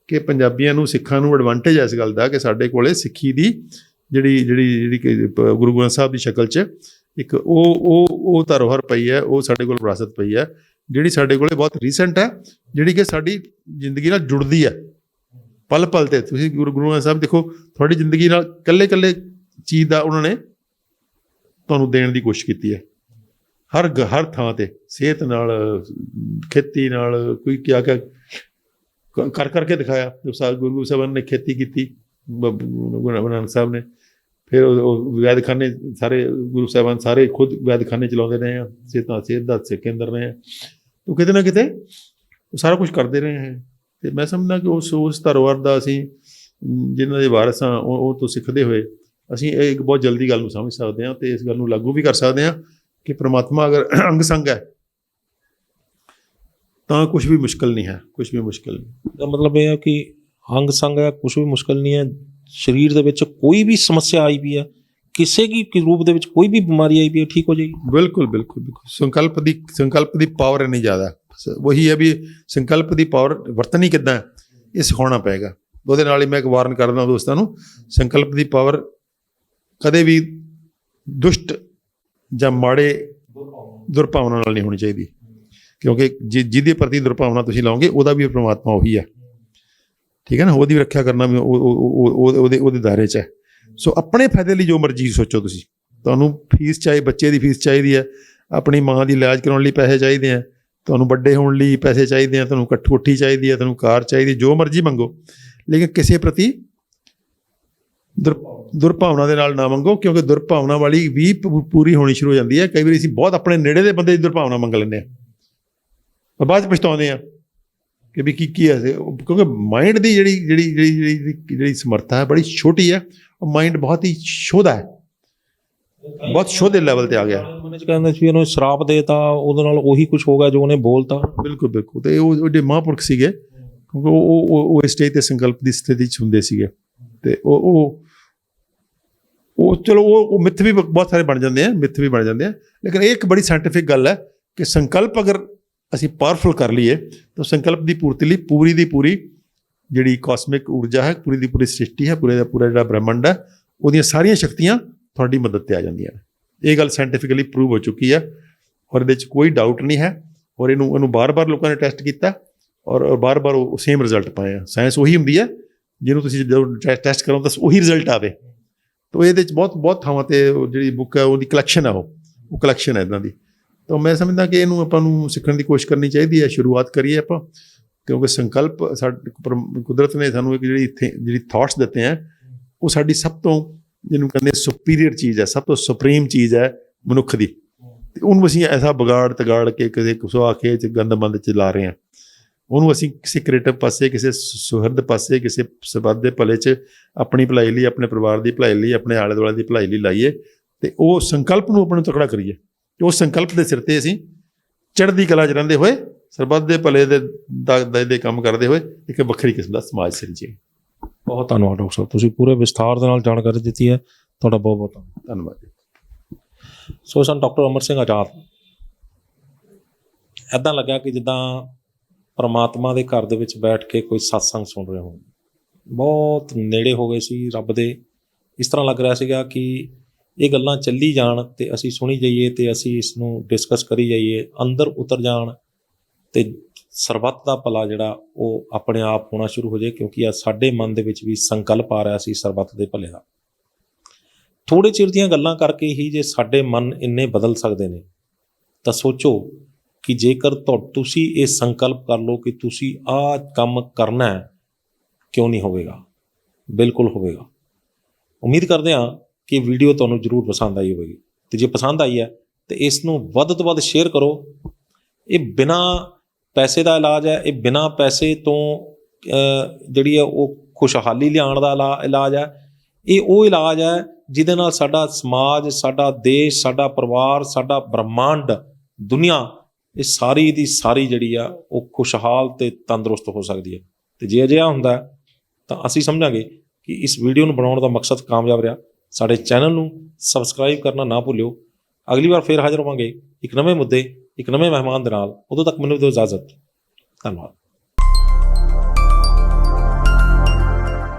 ਕਿ ਪੰਜਾਬੀਆਂ ਨੂੰ, ਸਿੱਖਾਂ ਨੂੰ ਐਡਵਾਂਟੇਜ ਹੈ ਇਸ ਗੱਲ ਦਾ ਕਿ ਸਾਡੇ ਕੋਲੇ ਸਿੱਖੀ ਦੀ ਜਿਹੜੀ ਗੁਰੂ ਗ੍ਰੰਥ ਸਾਹਿਬ ਦੀ ਸ਼ਕਲ 'ਚ ਇੱਕ ਉਹ ਧਰੋਹਰ ਪਈ ਹੈ, ਉਹ ਸਾਡੇ ਕੋਲ ਵਿਰਾਸਤ ਪਈ ਹੈ, ਜਿਹੜੀ ਸਾਡੇ ਕੋਲੇ ਬਹੁਤ ਰੀਸੈਂਟ ਹੈ, ਜਿਹੜੀ ਕਿ ਸਾਡੀ ਜ਼ਿੰਦਗੀ ਨਾਲ ਜੁੜਦੀ ਹੈ ਪਲ ਪਲ 'ਤੇ। ਤੁਸੀਂ ਗੁਰੂ ਗ੍ਰੰਥ ਸਾਹਿਬ ਦੇਖੋ, ਤੁਹਾਡੀ ਜ਼ਿੰਦਗੀ ਨਾਲ ਇਕੱਲੇ ਚੀਜ਼ ਦਾ ਉਹਨਾਂ ਨੇ ਤੁਹਾਨੂੰ ਦੇਣ ਦੀ ਕੋਸ਼ਿਸ਼ ਕੀਤੀ ਹੈ, ਹਰ ਥਾਂ 'ਤੇ, ਸਿਹਤ ਨਾਲ, ਖੇਤੀ ਨਾਲ, ਕੋਈ ਕਿਆ ਕਰ ਕਰਕੇ ਦਿਖਾਇਆ। ਗੁਰੂ ਸਾਹਿਬਾਨ ਨੇ ਖੇਤੀ ਕੀਤੀ, ਗੁਰੂ ਨਾਨਕ ਸਾਹਿਬ ਨੇ, ਫਿਰ ਉਹ ਵੈਦਖਾਨੇ ਸਾਰੇ ਗੁਰੂ ਸਾਹਿਬਾਨ ਸਾਰੇ ਖੁਦ ਵੈਦਖਾਨੇ ਚਲਾਉਂਦੇ ਰਹੇ ਆ, ਸਿਹਤ ਦਾ ਕੇਂਦਰ ਰਹੇ ਆ। ਉਹ ਕਿਤੇ ਨਾ ਕਿਤੇ ਉਹ ਸਾਰਾ ਕੁਛ ਕਰਦੇ ਰਹੇ ਹੈ। ਅਤੇ ਮੈਂ ਸਮਝਦਾ ਕਿ ਉਸ ਧਰੋਹਰ ਦਾ ਅਸੀਂ ਜਿਨ੍ਹਾਂ ਦੇ ਵਾਰਸ ਹਾਂ, ਉਹ ਤੋਂ ਸਿੱਖਦੇ ਹੋਏ ਅਸੀਂ ਇਹ ਇੱਕ ਬਹੁਤ ਜਲਦੀ ਗੱਲ ਨੂੰ ਸਮਝ ਸਕਦੇ ਹਾਂ, ਅਤੇ ਇਸ ਗੱਲ ਨੂੰ ਲਾਗੂ ਵੀ ਕਰ ਸਕਦੇ ਹਾਂ ਕਿ ਪ੍ਰਮਾਤਮਾ ਅਗਰ ਅੰਗ ਸੰਗ ਹੈ ਤਾਂ ਕੁਛ ਵੀ ਮੁਸ਼ਕਿਲ ਨਹੀਂ ਹੈ, ਕੁਛ ਵੀ ਮੁਸ਼ਕਿਲ ਨਹੀਂ। ਦਾ ਮਤਲਬ ਇਹ ਹੈ ਕਿ ਅੰਗ ਸੰਗ ਹੈ, ਕੁਛ ਵੀ ਮੁਸ਼ਕਿਲ ਨਹੀਂ ਹੈ। ਸਰੀਰ ਦੇ ਵਿੱਚ ਕੋਈ ਵੀ ਸਮੱਸਿਆ ਆਈ ਵੀ ਹੈ, ਕਿਸੇ ਕੀ ਰੂਪ ਦੇ ਵਿੱਚ ਕੋਈ ਵੀ ਬਿਮਾਰੀ ਆਈ ਵੀ ਹੈ, ਠੀਕ ਹੋ ਜਾਏਗੀ। ਬਿਲਕੁਲ। ਸੰਕਲਪ ਦੀ ਪਾਵਰ ਇੰਨੀ ਜ਼ਿਆਦਾ, ਉਹੀ ਹੈ ਵੀ ਸੰਕਲਪ ਦੀ ਪਾਵਰ ਵਰਤਣੀ ਕਿੱਦਾਂ ਇਹ ਸਿਖਾਉਣਾ ਪਏਗਾ। ਉਹਦੇ ਨਾਲ ਹੀ ਮੈਂ ਇੱਕ ਵਾਰਨ ਕਰਦਾ ਦੋਸਤਾਂ ਨੂੰ, ਸੰਕਲਪ ਦੀ ਪਾਵਰ ਕਦੇ ਵੀ ਦੁਸ਼ਟ ਜਾਂ ਮਾੜੇ ਦੁਰਭਾਵਨਾ ਨਾਲ ਨਹੀਂ ਹੋਣੀ ਚਾਹੀਦੀ, ਕਿਉਂਕਿ ਜਿਹਦੇ ਪ੍ਰਤੀ ਦੁਰਭਾਵਨਾ ਤੁਸੀਂ ਲਾਓਗੇ ਉਹਦਾ ਵੀ ਪ੍ਰਮਾਤਮਾ ਉਹੀ ਹੈ, ਠੀਕ ਹੈ ਨਾ। ਉਹਦੀ ਰੱਖਿਆ ਕਰਨਾ ਵੀ ਉਹਦੇ ਦਾਇਰੇ 'ਚ ਹੈ। ਸੋ ਆਪਣੇ ਫਾਇਦੇ ਲਈ ਜੋ ਮਰਜ਼ੀ ਸੋਚੋ ਤੁਸੀਂ। ਤੁਹਾਨੂੰ ਫੀਸ ਬੱਚੇ ਦੀ ਫੀਸ ਚਾਹੀਦੀ ਹੈ, ਆਪਣੀ ਮਾਂ ਦੀ ਇਲਾਜ ਕਰਾਉਣ ਲਈ ਪੈਸੇ ਚਾਹੀਦੇ ਆ, ਤੁਹਾਨੂੰ ਵੱਡੇ ਹੋਣ ਲਈ ਪੈਸੇ ਚਾਹੀਦੇ ਆ, ਤੁਹਾਨੂੰ ਕੋਠੀ ਚਾਹੀਦੀ ਹੈ, ਤੁਹਾਨੂੰ ਕਾਰ ਚਾਹੀਦੀ, ਜੋ ਮਰਜ਼ੀ ਮੰਗੋ, ਲੇਕਿਨ ਕਿਸੇ ਪ੍ਰਤੀ ਦੁਰਭਾਵਨਾ ਦੇ ਨਾਲ ਨਾ ਮੰਗੋ, ਕਿਉਂਕਿ ਦੁਰਭਾਵਨਾ ਵਾਲੀ ਵੀ ਪੂਰੀ ਹੋਣੀ ਸ਼ੁਰੂ ਹੋ ਜਾਂਦੀ ਹੈ। ਕਈ ਵਾਰੀ ਅਸੀਂ ਬਹੁਤ ਆਪਣੇ ਨੇੜੇ ਦੇ ਬੰਦੇ ਦੀ ਦੁਰਭਾਵਨਾ ਮੰਗ ਲੈਂਦੇ ਹਾਂ, ਬਾਅਦ 'ਚ ਪਛਤਾਉਂਦੇ ਹਾਂ ਕਿ ਵੀ ਕੀ ਹੈ। ਕਿਉਂਕਿ ਮਾਈਂਡ ਦੀ ਜਿਹੜੀ ਸਮਰੱਥਾ ਹੈ ਬੜੀ ਛੋਟੀ ਹੈ। ਉਹ ਮਾਈਂਡ ਬਹੁਤ ਹੀ ਛੋਧਾ ਹੈ, ਬਹੁਤ ਛੋਧੇ ਲੈਵਲ 'ਤੇ ਆ ਗਿਆ। ਮਨ 'ਚ ਕਹਿੰਦੇ ਸੀ ਉਹਨੂੰ ਸ਼ਰਾਪ ਦੇ ਤਾ, ਉਹਦੇ ਨਾਲ ਉਹੀ ਕੁਛ ਹੋ ਗਿਆ ਜੋ ਉਹਨੇ ਬੋਲਤਾ। ਬਿਲਕੁਲ। ਅਤੇ ਉਹ ਜਿਹੜੇ ਮਹਾਂਪੁਰਖ ਸੀਗੇ, ਕਿਉਂਕਿ ਉਹ ਸਟੇਜ 'ਤੇ ਸੰਕਲਪ ਦੀ ਸਥਿਤੀ 'ਚ ਹੁੰਦੇ ਸੀਗੇ, ਅਤੇ ਚਲੋ ਉਹ ਮਿੱਥ ਵੀ ਬਹੁਤ ਸਾਰੇ ਬਣ ਜਾਂਦੇ ਆ, ਲੇਕਿਨ ਇਹ ਇੱਕ ਬੜੀ ਸਾਇੰਟੀਫਿਕ ਗੱਲ ਹੈ ਕਿ ਸੰਕਲਪ ਅਗਰ ਅਸੀਂ ਪਾਵਰਫੁਲ ਕਰ ਲਈਏ ਤਾਂ ਸੰਕਲਪ ਦੀ ਪੂਰਤੀ ਲਈ ਪੂਰੀ ਦੀ ਪੂਰੀ ਜਿਹੜੀ ਕਾਸਮਿਕ ਊਰਜਾ ਹੈ, ਪੂਰੀ ਦੀ ਪੂਰੀ ਸ੍ਰਿਸ਼ਟੀ ਹੈ, ਪੂਰੇ ਦਾ ਪੂਰਾ ਜਿਹੜਾ ਬ੍ਰਹਿਮੰਡ ਹੈ, ਉਹਦੀਆਂ ਸਾਰੀਆਂ ਸ਼ਕਤੀਆਂ ਤੁਹਾਡੀ ਮਦਦ ਤੇ ਆ ਜਾਂਦੀਆਂ ਨੇ। ਇਹ ਗੱਲ ਸਾਇੰਟੀਫਿਕਲੀ ਪ੍ਰੂਵ ਹੋ ਚੁੱਕੀ ਹੈ ਔਰ ਇਹਦੇ 'ਚ ਕੋਈ ਡਾਊਟ ਨਹੀਂ ਹੈ। ਔਰ ਇਹਨੂੰ ਬਾਰ-ਬਾਰ ਲੋਕਾਂ ਨੇ ਟੈਸਟ ਕੀਤਾ ਔਰ ਬਾਰ-ਬਾਰ ਉਹ ਸੇਮ ਰਿਜ਼ਲਟ ਪਾਏ ਆ। ਸਾਇੰਸ ਉਹੀ ਹੁੰਦੀ ਹੈ ਜਿਹਨੂੰ ਤੁਸੀਂ ਜਦੋਂ ਟੈਸਟ ਕਰੋ ਤਾਂ ਉਹੀ ਰਿਜ਼ਲਟ ਆਵੇ। ਤਾਂ ਇਹਦੇ 'ਚ ਬਹੁਤ ਥਾਵਾਂ 'ਤੇ ਜਿਹੜੀ ਬੁੱਕ ਹੈ ਉਹਦੀ ਕਲੈਕਸ਼ਨ ਹੈ, ਉਹ ਕਲੈਕਸ਼ਨ ਹੈ ਇੱਦਾਂ ਦੀ। ਤਾਂ ਮੈਂ ਸਮਝਦਾ ਕਿ ਇਹਨੂੰ ਆਪਾਂ ਨੂੰ ਸਿੱਖਣ ਦੀ ਕੋਸ਼ਿਸ਼ ਕਰਨੀ ਚਾਹੀਦੀ ਹੈ। ਸ਼ੁਰੂਆਤ ਕਰੀਏ ਆਪਾਂ, ਕਿਉਂਕਿ ਸੰਕਲਪ ਕੁਦਰਤ ਨੇ ਸਾਨੂੰ ਇੱਕ ਜਿਹੜੀ ਥਾਟਸ ਦਿੱਤੇ ਹੈ, ਉਹ ਸਾਡੀ ਸਭ ਤੋਂ ਜਿਹਨੂੰ ਕਹਿੰਦੇ ਸੁਪੀਰੀਅਰ ਚੀਜ਼ ਹੈ, ਸਭ ਤੋਂ ਸੁਪਰੀਮ ਚੀਜ਼ ਹੈ ਮਨੁੱਖ ਦੀ। ਅਤੇ ਉਹਨੂੰ ਅਸੀਂ ਐਸਾ ਤਗਾੜ ਕੇ ਕਿਸੇ ਸੁਆ ਕੇ ਗੰਦਮੰਦ 'ਚ ਲਾ ਰਹੇ ਹਾਂ। ਉਹਨੂੰ ਅਸੀਂ ਕਿਸੇ ਕ੍ਰੀਏਟਿਵ ਪਾਸੇ, ਕਿਸੇ ਸੁਹਿਰਦ ਪਾਸੇ, ਕਿਸੇ ਸਬਦ ਦੇ ਭਲੇ 'ਚ ਆਪਣੀ ਭਲਾਈ ਲਈ, ਆਪਣੇ ਪਰਿਵਾਰ ਦੀ ਭਲਾਈ ਲਈ, ਆਪਣੇ ਆਲੇ ਦੁਆਲੇ ਦੀ ਭਲਾਈ ਲਈ ਲਾਈਏ ਅਤੇ ਉਹ ਸੰਕਲਪ ਨੂੰ ਆਪਣੇ ਨੂੰ ਤਕੜਾ ਕਰੀਏ। ਉਸ ਸੰਕਲਪ ਦੇ ਸਿਰ 'ਤੇ ਅਸੀਂ ਚੜ੍ਹਦੀ ਕਲਾ 'ਚ ਰਹਿੰਦੇ ਹੋਏ, ਸਰਬੱਤ ਦੇ ਭਲੇ ਦੇ ਕੰਮ ਕਰਦੇ ਹੋਏ ਇੱਕ ਵੱਖਰੀ ਕਿਸਮ ਦਾ ਸਮਾਜ ਸਿਰਜੀਏ। ਬਹੁਤ ਧੰਨਵਾਦ ਡਾਕਟਰ ਸਾਹਿਬ, ਤੁਸੀਂ ਪੂਰੇ ਵਿਸਥਾਰ ਦੇ ਨਾਲ ਜਾਣਕਾਰੀ ਦਿੱਤੀ ਹੈ, ਤੁਹਾਡਾ ਬਹੁਤ ਬਹੁਤ ਧੰਨਵਾਦ। ਧੰਨਵਾਦ ਜੀ। ਸੋ ਸਾਨੂੰ ਡਾਕਟਰ ਅਮਰ ਸਿੰਘ ਆਜ਼ਾਦ ਇੱਦਾਂ ਲੱਗਿਆ ਕਿ ਜਿੱਦਾਂ ਪਰਮਾਤਮਾ ਦੇ ਘਰ ਦੇ ਵਿੱਚ ਬੈਠ ਕੇ ਕੋਈ ਸਤਸੰਗ ਸੁਣ ਰਹੇ ਹੋ। ਬਹੁਤ ਨੇੜੇ ਹੋ ਗਏ ਸੀ ਰੱਬ ਦੇ। ਇਸ ਤਰ੍ਹਾਂ ਲੱਗ ਰਿਹਾ ਸੀਗਾ ਕਿ ਇਹ ਗੱਲਾਂ ਚੱਲੀ ਜਾਣ ਅਤੇ ਅਸੀਂ ਸੁਣੀ ਜਾਈਏ ਅਤੇ ਅਸੀਂ ਇਸ ਨੂੰ ਡਿਸਕਸ ਕਰੀ ਜਾਈਏ, ਅੰਦਰ ਉਤਰ ਜਾਣ ਅਤੇ ਸਰਬੱਤ ਦਾ ਭਲਾ ਜਿਹੜਾ ਉਹ ਆਪਣੇ ਆਪ ਹੋਣਾ ਸ਼ੁਰੂ ਹੋ ਜਾਏ। ਕਿਉਂਕਿ ਸਾਡੇ ਮਨ ਦੇ ਵਿੱਚ ਵੀ ਸੰਕਲਪ ਆ ਰਿਹਾ ਸੀ ਸਰਬੱਤ ਦੇ ਭਲੇ ਦਾ। ਥੋੜ੍ਹੇ ਚਿਰ ਦੀਆਂ ਗੱਲਾਂ ਕਰਕੇ ਹੀ ਜੇ ਸਾਡੇ ਮਨ ਇੰਨੇ ਬਦਲ ਸਕਦੇ ਨੇ, ਤਾਂ ਸੋਚੋ ਕਿ ਜੇਕਰ ਤੁਸੀਂ ਇਹ ਸੰਕਲਪ ਕਰ ਲਓ ਕਿ ਤੁਸੀਂ ਆਹ ਕੰਮ ਕਰਨਾ ਹੈ, ਕਿਉਂ ਨਹੀਂ ਹੋਵੇਗਾ? ਬਿਲਕੁਲ ਹੋਵੇਗਾ। ਉਮੀਦ ਕਰਦੇ ਹਾਂ ਕਿ ਵੀਡੀਓ ਤੁਹਾਨੂੰ ਜ਼ਰੂਰ ਪਸੰਦ ਆਈ ਹੋਵੇਗੀ, ਅਤੇ ਜੇ ਪਸੰਦ ਆਈ ਹੈ ਤਾਂ ਇਸ ਨੂੰ ਵੱਧ ਤੋਂ ਵੱਧ ਸ਼ੇਅਰ ਕਰੋ। ਇਹ ਬਿਨਾਂ ਪੈਸੇ ਦਾ ਇਲਾਜ ਹੈ, ਇਹ ਬਿਨਾਂ ਪੈਸੇ ਤੋਂ ਜਿਹੜੀ ਹੈ ਉਹ ਖੁਸ਼ਹਾਲੀ ਲਿਆਉਣ ਦਾ ਇਲਾਜ ਹੈ। ਇਹ ਉਹ ਇਲਾਜ ਹੈ ਜਿਹਦੇ ਨਾਲ ਸਾਡਾ ਸਮਾਜ, ਸਾਡਾ ਦੇਸ਼, ਸਾਡਾ ਪਰਿਵਾਰ, ਸਾਡਾ ਬ੍ਰਹਮੰਡ, ਦੁਨੀਆ, ਇਹ ਸਾਰੀ ਦੀ ਸਾਰੀ ਜਿਹੜੀ ਆ ਉਹ ਖੁਸ਼ਹਾਲ ਅਤੇ ਤੰਦਰੁਸਤ ਹੋ ਸਕਦੀ ਹੈ। ਅਤੇ ਜੇ ਅਜਿਹਾ ਹੁੰਦਾ ਤਾਂ ਅਸੀਂ ਸਮਝਾਂਗੇ ਕਿ ਇਸ ਵੀਡੀਓ ਨੂੰ ਬਣਾਉਣ ਦਾ ਮਕਸਦ ਕਾਮਯਾਬ ਰਿਹਾ। ਸਾਡੇ ਚੈਨਲ ਨੂੰ ਸਬਸਕ੍ਰਾਈਬ ਕਰਨਾ ਨਾ ਭੁੱਲਿਓ। ਅਗਲੀ ਵਾਰ ਫੇਰ ਹਾਜ਼ਰ ਹੋਵਾਂਗੇ ਇੱਕ ਨਵੇਂ ਮੁੱਦੇ, ਇੱਕ ਨਵੇਂ ਮਹਿਮਾਨ ਦੇ ਨਾਲ। ਉਦੋਂ ਤੱਕ ਮੈਨੂੰ ਦਿਓ ਇਜਾਜ਼ਤ। ਧੰਨਵਾਦ।